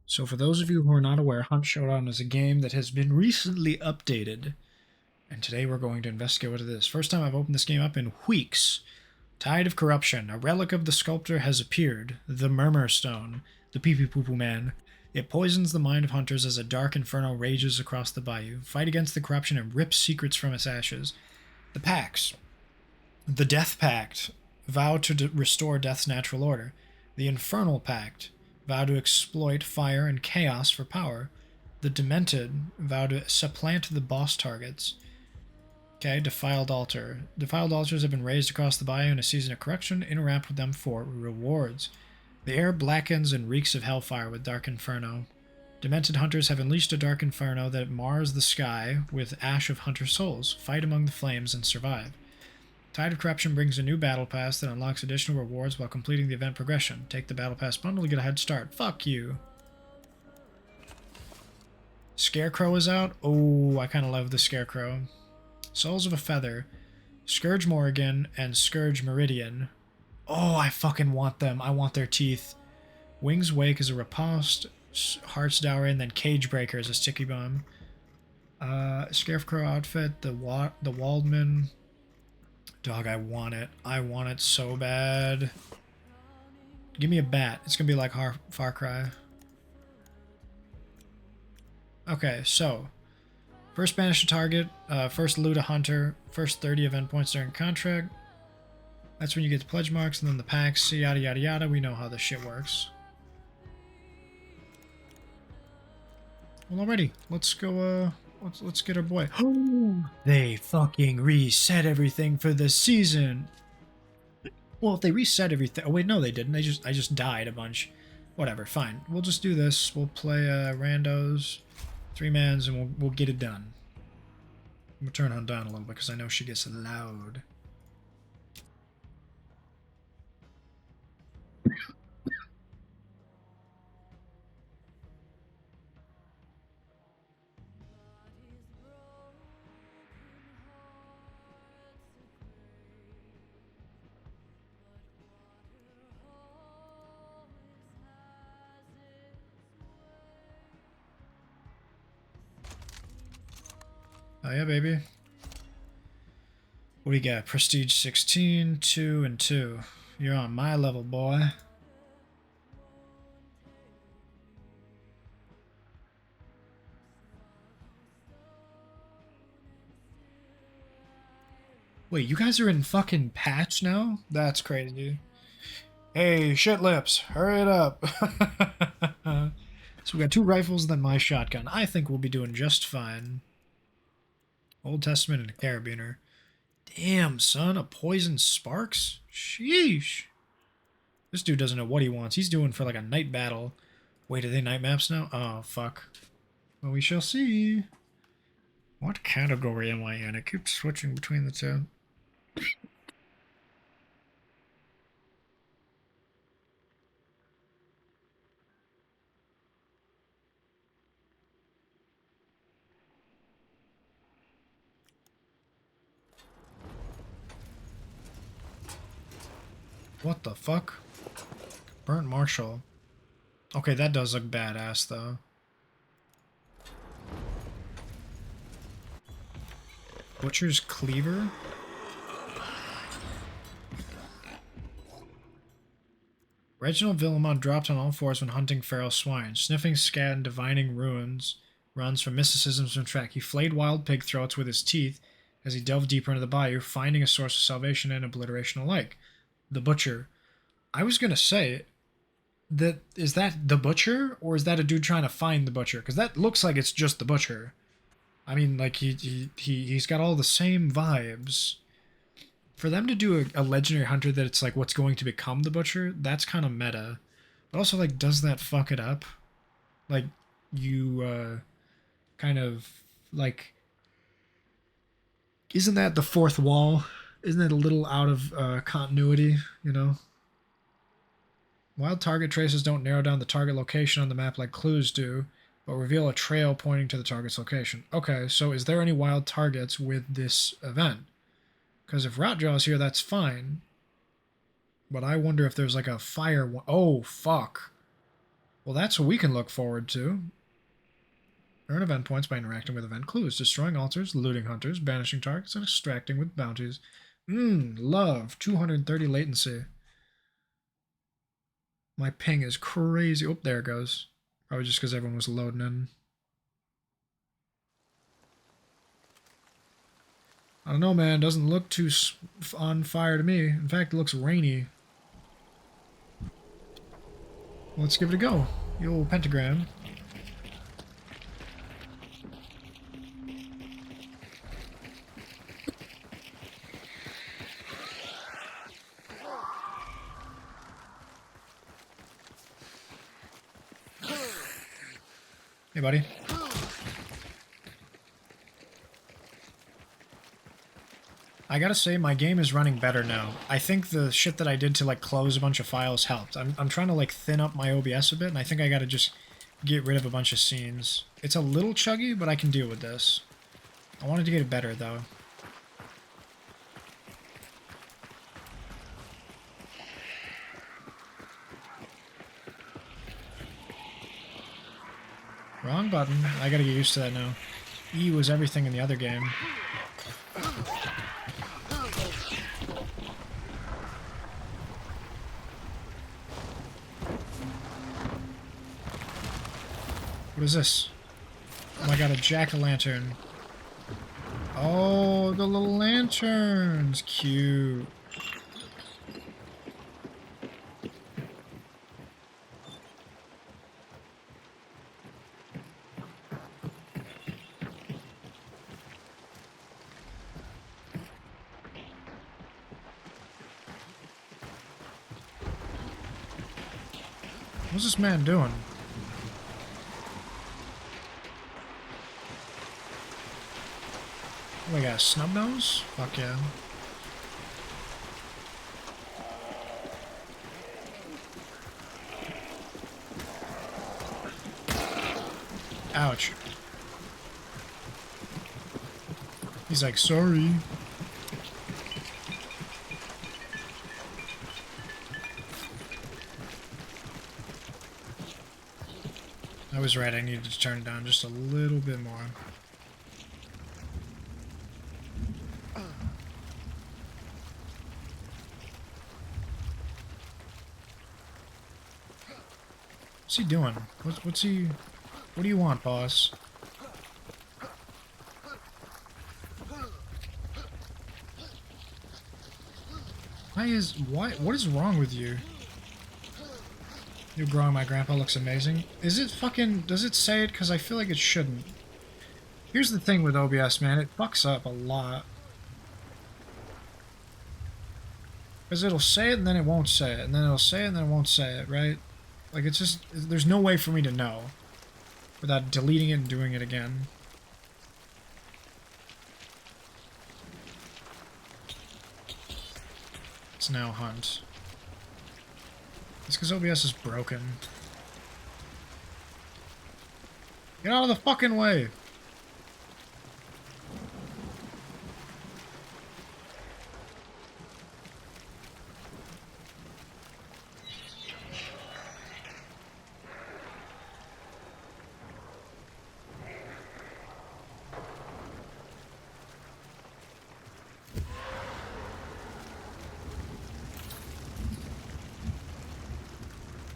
So for those of you who are not aware, Hunt Showdown is a game that has been recently updated. And today we're going to investigate what it is. First time I've opened this game up in weeks. Tide of Corruption. A relic of the sculptor has appeared. The Murmur Stone. The Pee-Pee-Poo-Poo Man. It poisons the mind of hunters as a dark inferno rages across the bayou. Fight against the corruption and rip secrets from its ashes. The Pacts. The Death Pact. Vow to restore Death's natural order. The Infernal Pact. Vow to exploit fire and chaos for power. The Demented vow to supplant the boss targets. Okay, Defiled Altar. Defiled altars have been raised across the bayou in a season of correction. Interact with them for rewards. The air blackens and reeks of hellfire with Dark Inferno. Demented hunters have unleashed a Dark Inferno that mars the sky with ash of hunter souls. Fight among the flames and survive. Tide of Corruption brings a new battle pass that unlocks additional rewards while completing the event progression. Take the battle pass bundle to get a head start. Fuck you. Scarecrow is out. Oh, I kind of love the Scarecrow. Souls of a Feather. Scourge Morrigan and Scourge Meridian. Oh, I fucking want them. I want their teeth. Wings Wake is a riposte. Heart's Dowry, and then Cage Breaker is a sticky bomb. Scarecrow outfit. The Waldman. Dog, I want it. I want it so bad. Give me a bat. It's gonna be like Far Cry. Okay, so First banish a target, first loot a hunter, first 30 event points during contract. That's when you get the pledge marks, and then the packs, yada yada yada. We know how this shit works. Well, already, let's go, let's get our boy. They fucking reset everything for the season. Well, if they reset everything, oh wait, no they didn't. I just died a bunch. Whatever, fine. We'll just do this. We'll play randos, 3-mans, and we'll get it done. We'll turn her down a little bit because I know she gets loud. Oh yeah, baby. What do you got? Prestige 16, 2, and 2. You're on my level, boy. Wait, you guys are in fucking patch now? That's crazy. Hey, shit lips, hurry it up. So we got 2 rifles, then my shotgun. I think we'll be doing just fine. Old Testament and a carabiner. Damn, son, a poison sparks? Sheesh. This dude doesn't know what he wants. He's doing for like a night battle. Wait, are they night maps now? Oh, fuck. Well, we shall see. What category am I in? I keep switching between the two. What the fuck? Burnt Marshal. Okay, that does look badass, though. Butcher's Cleaver? Reginald Villamont dropped on all fours when hunting feral swine, sniffing scat and divining ruins runs from mysticisms from track. He flayed wild pig throats with his teeth as he delved deeper into the bayou, finding a source of salvation and obliteration alike. The Butcher. I was gonna say, is that the Butcher, or is that a dude trying to find the Butcher? Because that looks like it's just the Butcher. I mean, like, he's got all the same vibes. For them to do a legendary hunter that it's like what's going to become the Butcher, that's kind of meta. But also, like, does that fuck it up? Like, you, kind of, like, isn't that the fourth wall? Isn't it a little out of continuity, you know? Wild target traces don't narrow down the target location on the map like clues do, but reveal a trail pointing to the target's location. Okay, so is there any wild targets with this event? Because if Rotjaw is here, that's fine. But I wonder if there's like a fire one. Oh, fuck. Well, that's what we can look forward to. Earn event points by interacting with event clues, destroying altars, looting hunters, banishing targets, and extracting with bounties. Love. 230 latency. My ping is crazy. Oh, there it goes. Probably just because everyone was loading in. I don't know, man. Doesn't look too on fire to me. In fact, it looks rainy. Let's give it a go. The old pentagram. Hey, buddy. I gotta say, my game is running better now. I think the shit that I did to, like, close a bunch of files helped. I'm trying to, like, thin up my OBS a bit, and I think I gotta just get rid of a bunch of scenes. It's a little chuggy, but I can deal with this. I wanted to get it better, though. Wrong button. I gotta get used to that now. E was everything in the other game. What is this? Oh my god, a jack-o'-lantern. Oh, the little lanterns. Cute. What's this man doing? Oh, we got a snub nose? Fuck yeah. Ouch. He's like, sorry. I was right, I needed to turn it down just a little bit more. What's he doing? What's he... What do you want, boss? What is wrong with you? You're growing, my grandpa looks amazing. Is it fucking... Does it say it? Because I feel like it shouldn't. Here's the thing with OBS, man. It fucks up a lot. Because it'll say it and then it won't say it. And then it'll say it and then it won't say it, right? Like, it's just... There's no way for me to know without deleting it and doing it again. It's now hunt. It's because OBS is broken. Get out of the fucking way!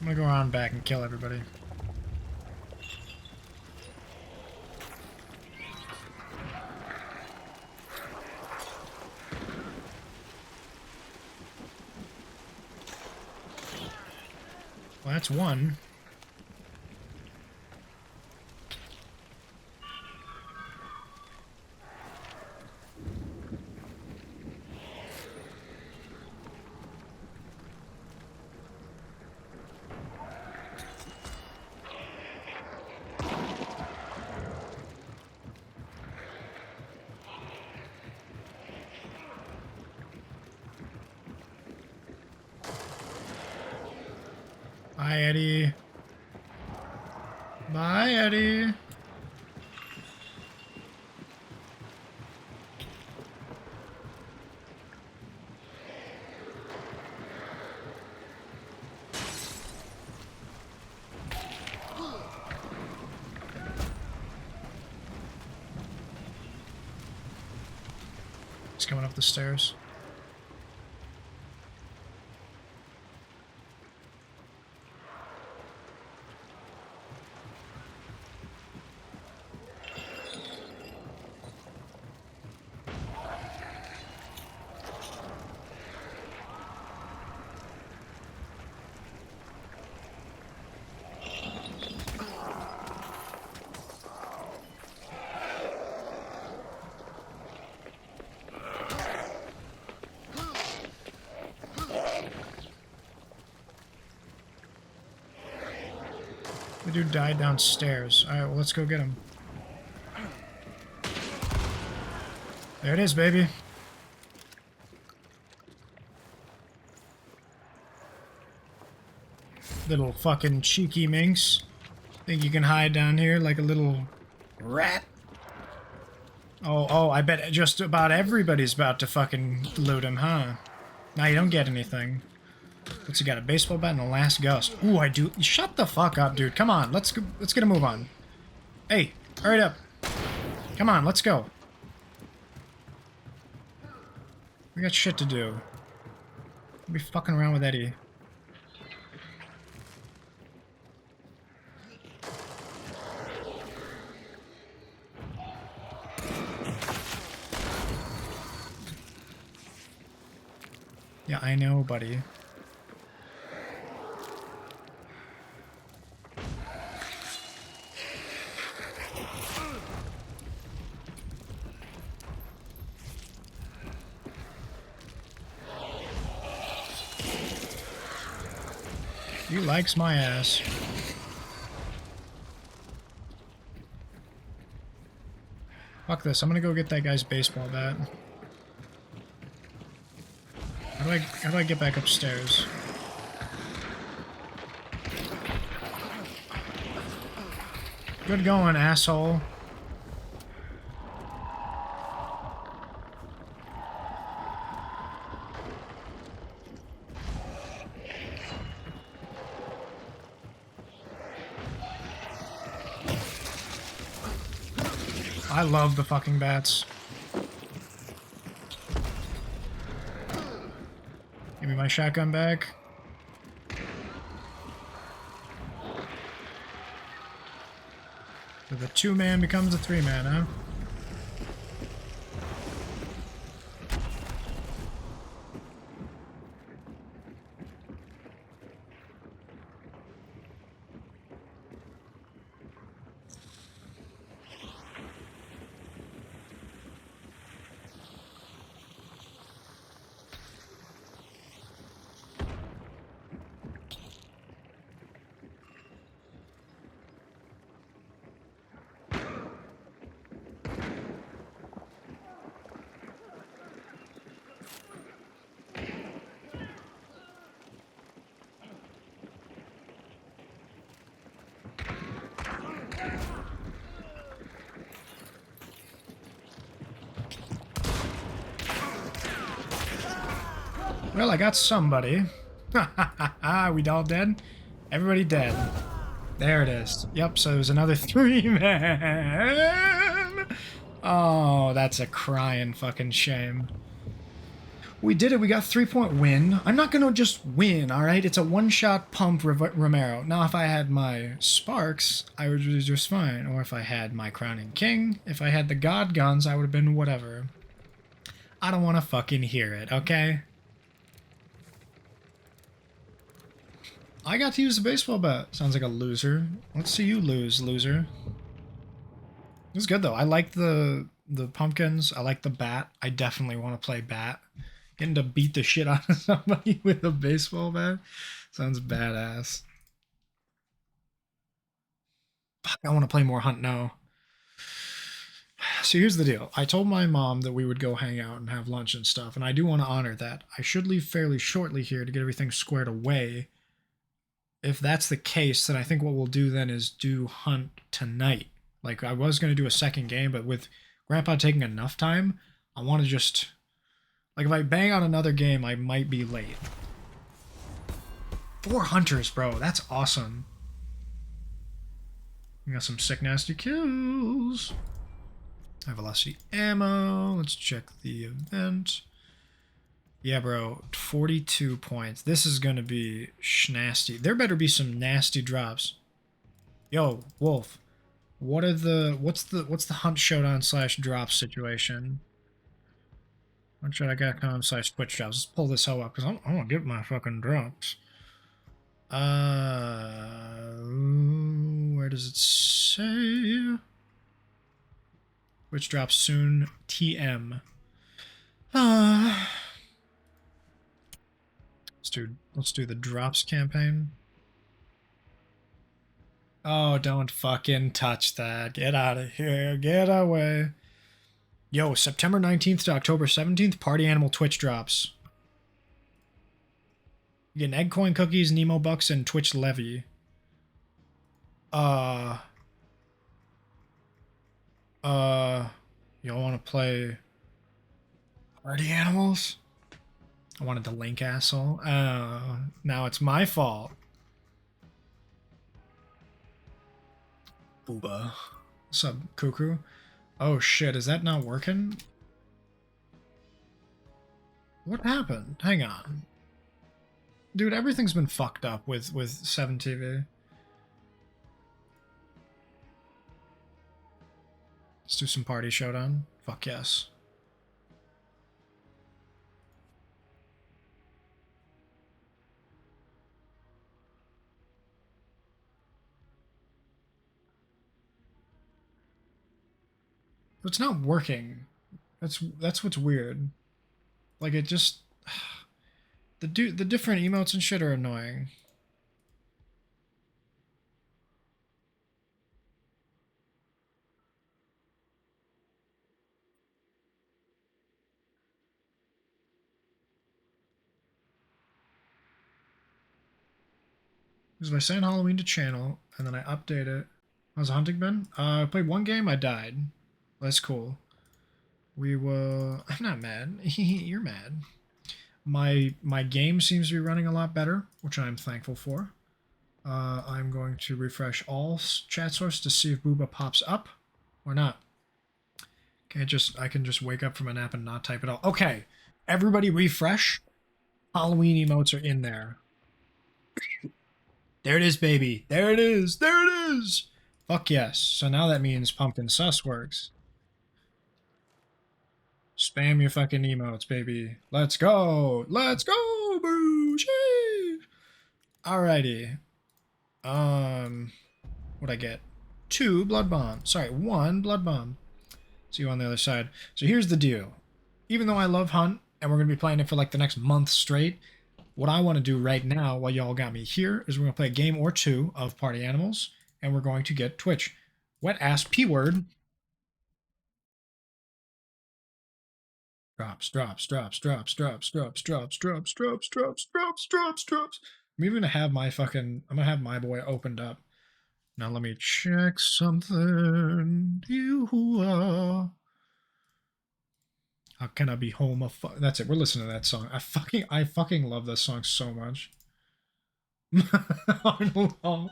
I'm gonna go around back and kill everybody. Well, that's one. Bye, Eddie. Bye, Eddie. He's coming up the stairs. The dude died downstairs. Alright, well, let's go get him. There it is, baby. Little fucking cheeky minx. Think you can hide down here like a little rat? Oh, I bet just about everybody's about to fucking loot him, huh? Now you don't get anything. What's he got? A baseball bat and a last gust. Ooh, I do. Shut the fuck up, dude. Come on, let's get a move on. Hey, hurry up. Come on, let's go. We got shit to do. We'll be fucking around with Eddie. Yeah, I know, buddy. He likes my ass. Fuck this, I'm gonna go get that guy's baseball bat. How do I get back upstairs? Good going, asshole. I love the fucking bats. Give me my shotgun back. So the 2-man becomes a 3-man, huh? Well, I got somebody. We all dead? Everybody dead. There it is. Yep, so it was another 3-man. Oh, that's a crying fucking shame. We did it. We got 3-point win. I'm not going to just win, all right? It's a one-shot pump Romero. Now, if I had my Sparks, I would do just fine. Or if I had my Crowning King, if I had the God Guns, I would have been whatever. I don't want to fucking hear it, okay? I got to use the baseball bat. Sounds like a loser. Let's see you lose, loser. It was good, though. I like the pumpkins. I like the bat. I definitely want to play bat. Getting to beat the shit out of somebody with a baseball bat sounds badass. Fuck, I want to play more Hunt now. So here's the deal. I told my mom that we would go hang out and have lunch and stuff, and I do want to honor that. I should leave fairly shortly here to get everything squared away. If that's the case, then I think what we'll do then is do Hunt tonight. Like, I was going to do a second game, but with Grandpa taking enough time, I want to just... Like, if I bang out another game, I might be late. 4 hunters, bro. That's awesome. We got some sick, nasty kills. High velocity ammo. Let's check the event. Yeah, bro. 42 points. This is going to be nasty. There better be some nasty drops. Yo, Wolf. What's the Hunt Showdown / drop situation? HuntShowdown.com/Twitch drops. Let's pull this hoe up because I want to get my fucking drops. Where does it say? Which drops soon? TM. Let's do the drops campaign. Oh, don't fucking touch that. Get out of here. Get away. Yo, September 19th to October 17th, Party Animal Twitch drops. You get Egg Coin Cookies, Nemo Bucks, and Twitch Levy. Y'all want to play Party Animals? I wanted the link, asshole. Now it's my fault. Booba. What's up, Cuckoo? Oh shit, is that not working? What happened? Hang on. Dude, everything's been fucked up with 7TV. Let's do some Party Showdown. Fuck yes. It's not working. That's what's weird. Like it just the different emotes and shit are annoying. Because if I send Halloween to channel and then I update it, how's hunting been? I played one game, I died. That's cool. We will. I'm not mad. You're mad. My game seems to be running a lot better, which I'm thankful for. I'm going to refresh all chat source to see if Booba pops up or not. I can just wake up from a nap and not type it all. Okay, everybody refresh. Halloween emotes are in there. There it is, baby. There it is. There it is. Fuck yes. So now that means Pumpkin Sus works. Spam your fucking emotes, baby. Let's go. Let's go, Bougie. Alrighty. What'd I get? 2 blood bomb. Sorry, 1 blood bomb. See you on the other side. So here's the deal. Even though I love Hunt, and we're going to be playing it for like the next month straight, what I want to do right now, while y'all got me here, is we're going to play a game or 2 of Party Animals, and we're going to get Twitch. Wet ass P-word. Drops. I'm even gonna have I'm gonna have my boy opened up. Now let me check something. How can I be homophobic? That's it. We're listening to that song. I fucking love this song so much. Arnold Hall.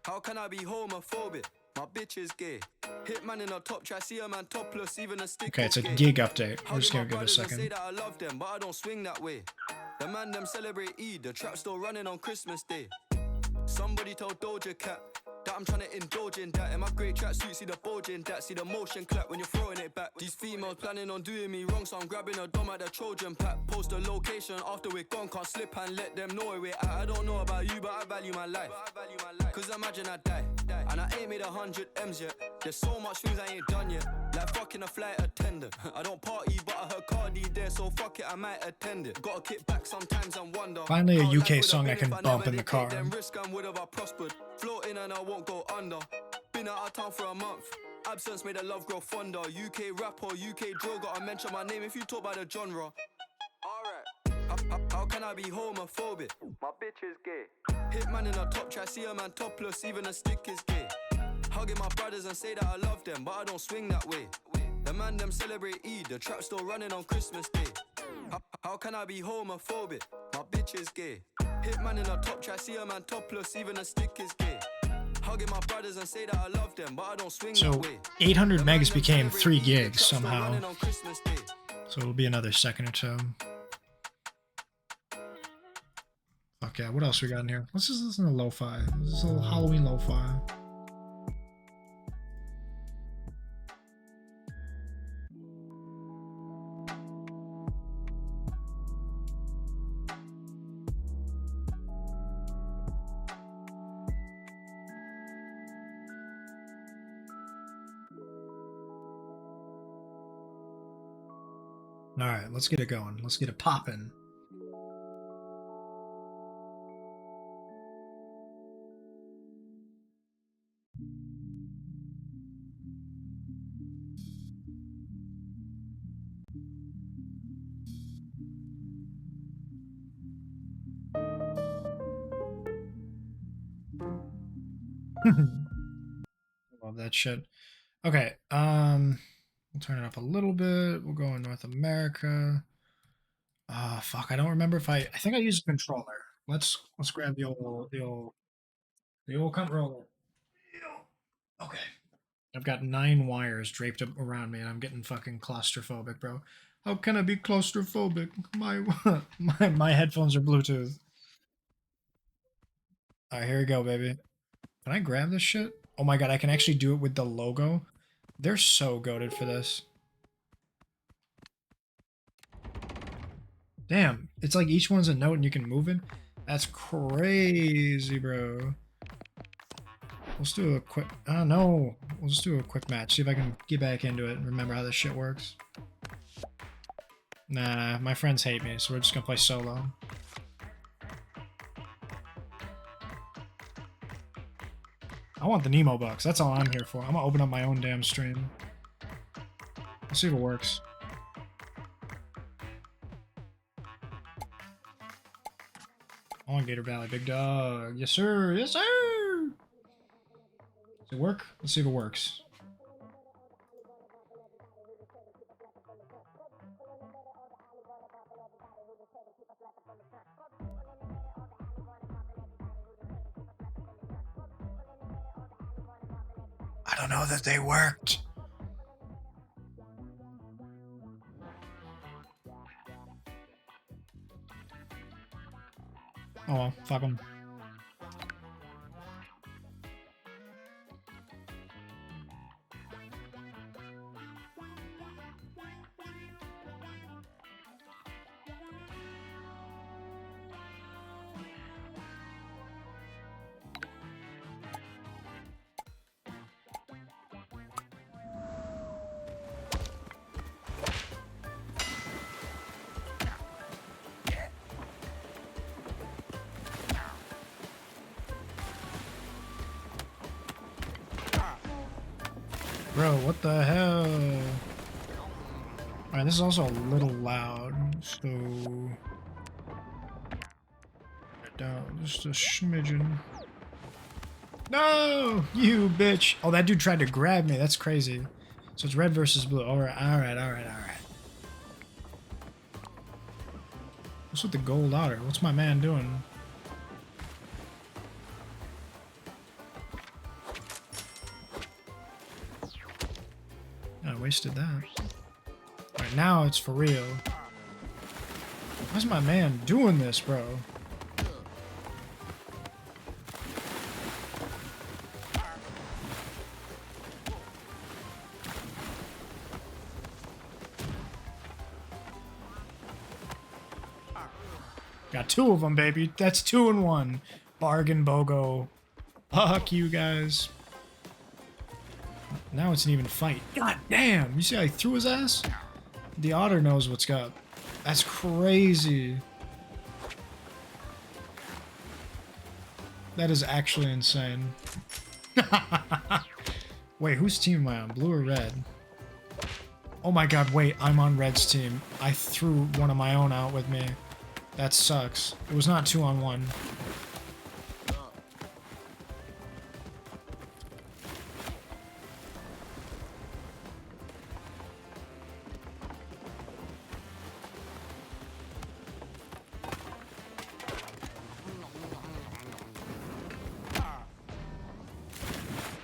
How can I be homophobic? My bitch is gay. Hitman in a top try, see a man topless, even a stick. Okay, it's a gay. gig update. We're How just do gonna my give it a brothers say second. that I love them, but I don't swing that way. The man them celebrate Eid, the trap still running on Christmas Day. Somebody told Doja Cat that I'm trying to indulge in that. In my great tracksuit, see the bulge in that. See the motion clap when you're throwing it back. These females planning on doing me wrong, so I'm grabbing a dom at the Trojan pack. Post a location after we're gone, can't slip and let them know where we're at. I don't know about you, but I value my life. Cause imagine I die, and I ain't made 100 M's yet. There's so much things I ain't done yet. Like fucking a flight attendant. I don't party, but I heard Cardi there, so fuck it, I might attend it. Gotta kick back sometimes and wonder. Finally, a how life UK would've song I been can if I bump never in the did car. take them risk and would've I prospered. Floating and I won't go under. Been out of town for a month. Absence made the love grow fonder. UK rapper, UK drill, gotta mention my name if you talk about the genre. Alright. How can I be homophobic? My bitch is gay. Hitman in a top try, see a man topless, even a stick is gay. Hugging my brothers and say that I love them, but I don't swing that way. The man them celebrate Eid, the trap still running on Christmas Day. How can I be homophobic? My bitch is gay. Hitman in a top try, see a man topless, even a stick is gay. Hugging my brothers and say that I love them, but I don't swing So that way. 800 The man megs them became celebrate 3 Eid, the gigs trap still somehow. running on Christmas Day. So it'll be another second or two. Fuck yeah, what else we got in here? Let's just listen to lo-fi. This is a little Halloween lo-fi. Alright, let's get it going. Let's get it popping. Love that shit. Okay, we'll turn it up a little bit. We'll go in North America. Fuck, I don't remember if I think I used a controller. Let's grab the old controller. Okay. I've got 9 wires draped up around me and I'm getting fucking claustrophobic, bro. How can I be claustrophobic? My headphones are Bluetooth. Alright, here we go, baby. Can I grab this shit? Oh my god, I can actually do it with the logo. They're so goated for this. Damn, it's like each one's a note and you can move it. That's crazy, bro. Let's do a quick... no. We'll just do a quick match. See if I can get back into it and remember how this shit works. Nah, my friends hate me, so we're just gonna play solo. I want the Nemo bucks. That's all I'm here for. I'm gonna open up my own damn stream. Let's see if it works. I want Gator Valley, big dog. Yes, sir. Yes, sir. Does it work? Let's see if it works. I don't know that they worked. Oh well, fuck them. Bro, what the hell? Alright, this is also a little loud, so... down just a smidgen. No! You bitch! Oh, that dude tried to grab me. That's crazy. So it's red versus blue. Alright, alright, alright, alright. What's with the gold otter? What's my man doing? I wasted that. Alright, now it's for real. Why's my man doing this, bro? Got two of them, baby. That's 2 in 1. Bargain BOGO. Fuck you guys. Now it's an even fight. God damn! You see how he threw his ass? The otter knows what's up. That's crazy. That is actually insane. Wait, whose team am I on? Blue or red? Oh my god, wait, I'm on red's team. I threw one of my own out with me. That sucks. It was not 2 on 1.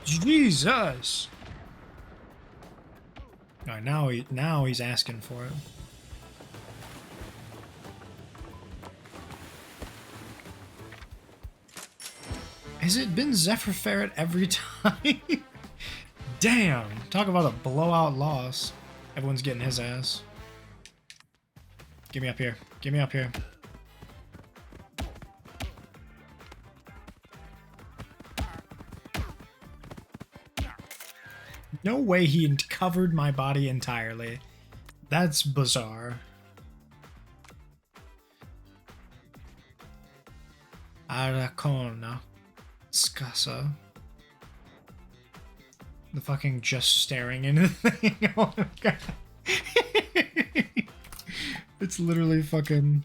Jesus! Alright, now he's asking for it. Has it been Zephyr Ferret every time? Damn! Talk about a blowout loss. Everyone's getting his ass. Get me up here. Get me up here. No way he covered my body entirely. That's bizarre. Aracona. Scassa. The fucking just staring into the thing. Oh my god. It's literally fucking...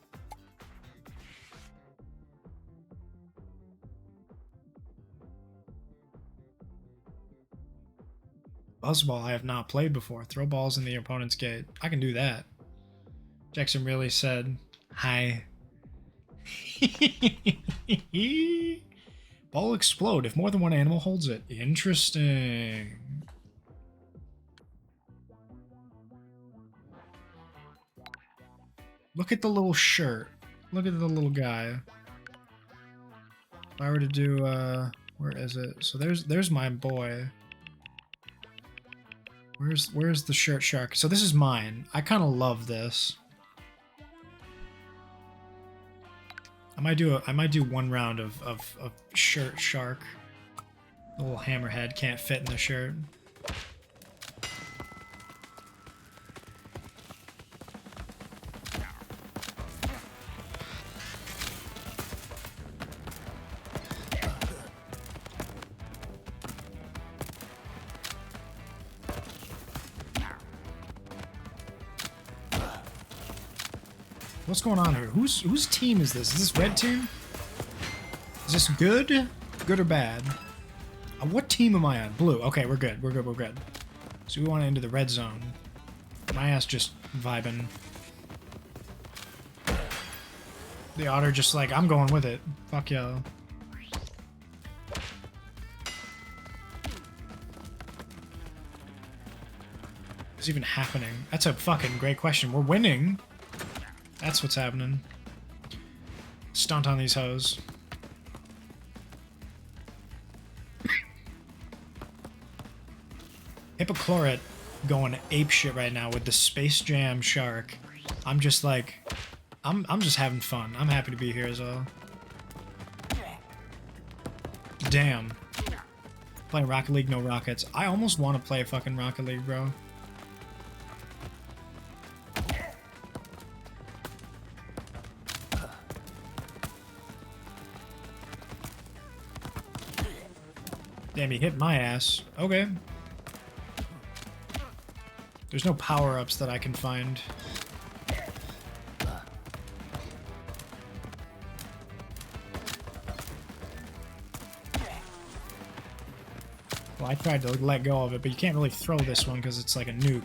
Buzzball I have not played before. Throw balls in the opponent's gate. I can do that. Jackson really said, hi. Ball will explode if more than one animal holds it. Interesting. Look at the little shirt. Look at the little guy. If I were to do, where is it? So there's my boy. Where's the shirt shark? So this is mine. I kind of love this. I might do one round of shirt shark. The little hammerhead can't fit in the shirt. What's going on here? Whose team is this? Is this red team? Is this good? Good or bad? What team am I on? Blue. Okay, we're good. We're good. We're good. So we want to enter the red zone. My ass just vibing. The otter just like, I'm going with it. Fuck yo. What's even happening? That's a fucking great question. We're winning. That's what's happening. Stunt on these hoes. Hippochlorite going ape shit right now with the Space Jam shark. I'm just like, I'm just having fun. I'm happy to be here as well. Damn. Playing Rocket League, no rockets. I almost want to play fucking Rocket League, bro. Damn, he hit my ass. Okay. There's no power-ups that I can find. Well, I tried to let go of it, but you can't really throw this one because it's like a nuke.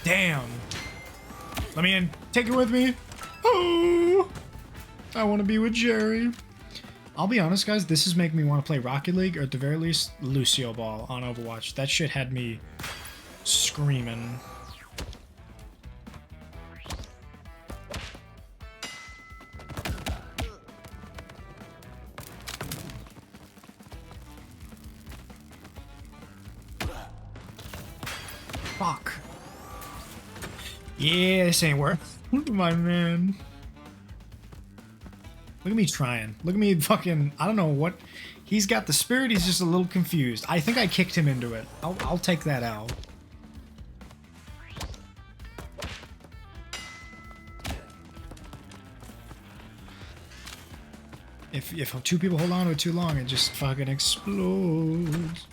Damn! Let me in. Take it with me. Oh! I want to be with Jerry. I'll be honest, guys, this is making me want to play Rocket League, or at the very least, Lucio Ball on Overwatch. That shit had me screaming. Fuck. Yeah, this ain't worth. My man. Look at me trying. Look at me fucking... I don't know what... He's got the spirit, he's just a little confused. I think I kicked him into it. I'll take that out. If two people hold on to it too long, it just fucking explodes.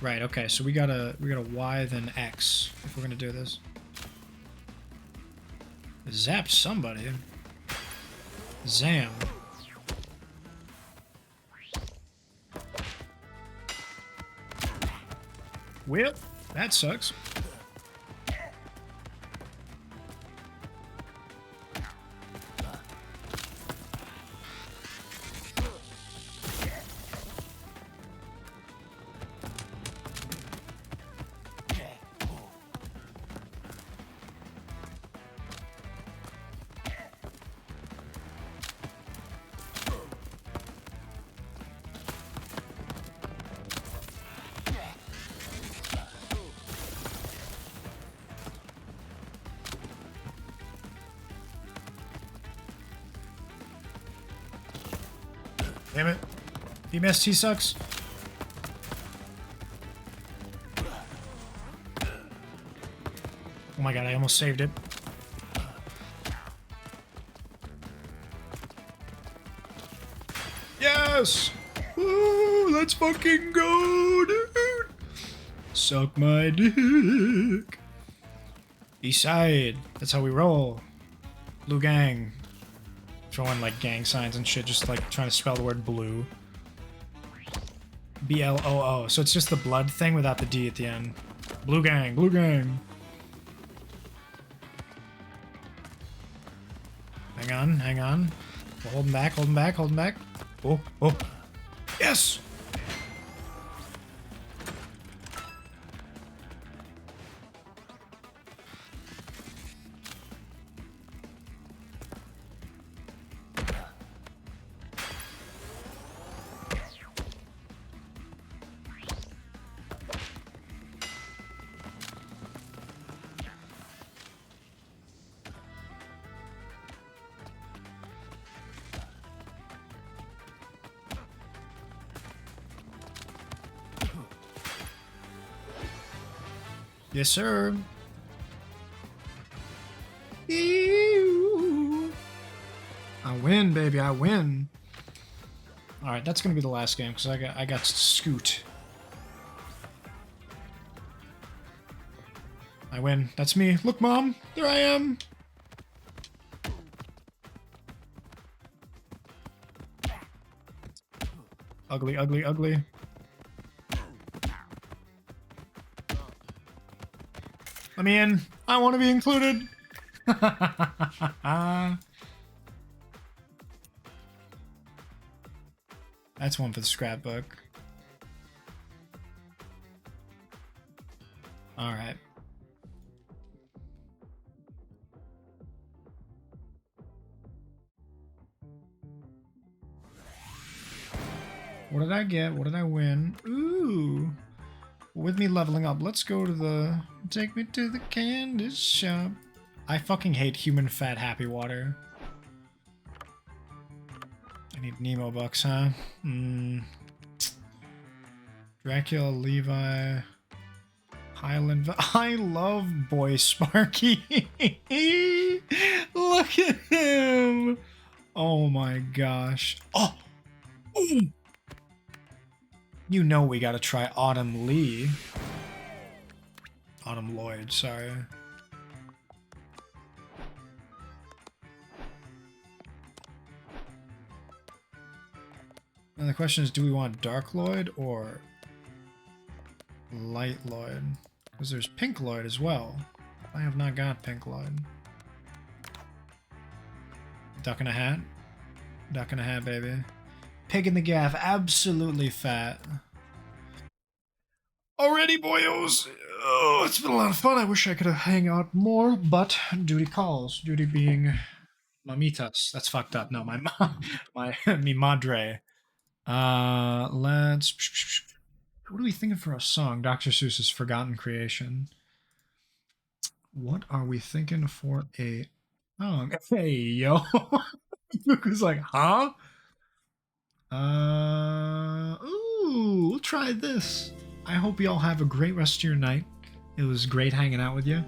Right, okay, so we gotta Y then X if we're gonna do this. Zap somebody. Zam. Well, that sucks. Damn it. He missed, he sucks. Oh my god, I almost saved it. Yes! Woo, let's fucking go, dude! Suck my dick. East side. That's how we roll. Blue gang. Throwing like gang signs and shit, just like trying to spell the word blue. B-L-O-O. So it's just the blood thing without the D at the end. Blue gang, blue gang. Hang on, hang on. We're holding back, holding back, holding back. Oh, oh. Yes! Yes, sir. Ew. I win, baby. I win. All right, that's gonna be the last game because I got Scoot. I win. That's me. Look, Mom. There I am. Ugly, ugly, ugly. Let me in. I want to be included. That's one for the scrapbook. All right. What did I get? What did I win? Ooh. With me leveling up, let's go to the... Take me to the candy shop. I fucking hate human fat happy water. I need Nemo bucks, huh? Dracula, Levi... Highland... I love Boy Sparky. Look at him. Oh my gosh. Oh! Ooh. You know we gotta try Autumn Lee. Autumn Lloyd, sorry. And the question is, do we want Dark Lloyd or Light Lloyd? Because there's Pink Lloyd as well. I have not got Pink Lloyd. Duck in a hat? Duck in a hat, baby. Pig in the gaff, absolutely fat. Already, boyos! Oh, it's been a lot of fun. I wish I could have hang out more, but duty calls. Duty being mamitas. That's fucked up. No, my mi madre. Let's... What are we thinking for a song? Dr. Seuss's Forgotten Creation. What are we thinking for a song? Hey, yo. Luke was like, huh? Ooh, we'll try this. I hope you all have a great rest of your night. It was great hanging out with you.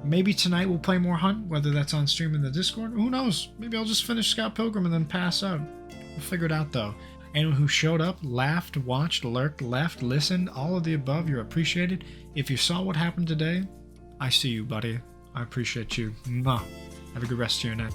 Maybe tonight we'll play more Hunt, whether that's on stream in the Discord. Who knows? Maybe I'll just finish Scott Pilgrim and then pass out. We'll figure it out, though. Anyone who showed up, laughed, watched, lurked, left, listened, all of the above, you're appreciated. If you saw what happened today, I see you, buddy. I appreciate you. Mwah. Have a good rest of your night.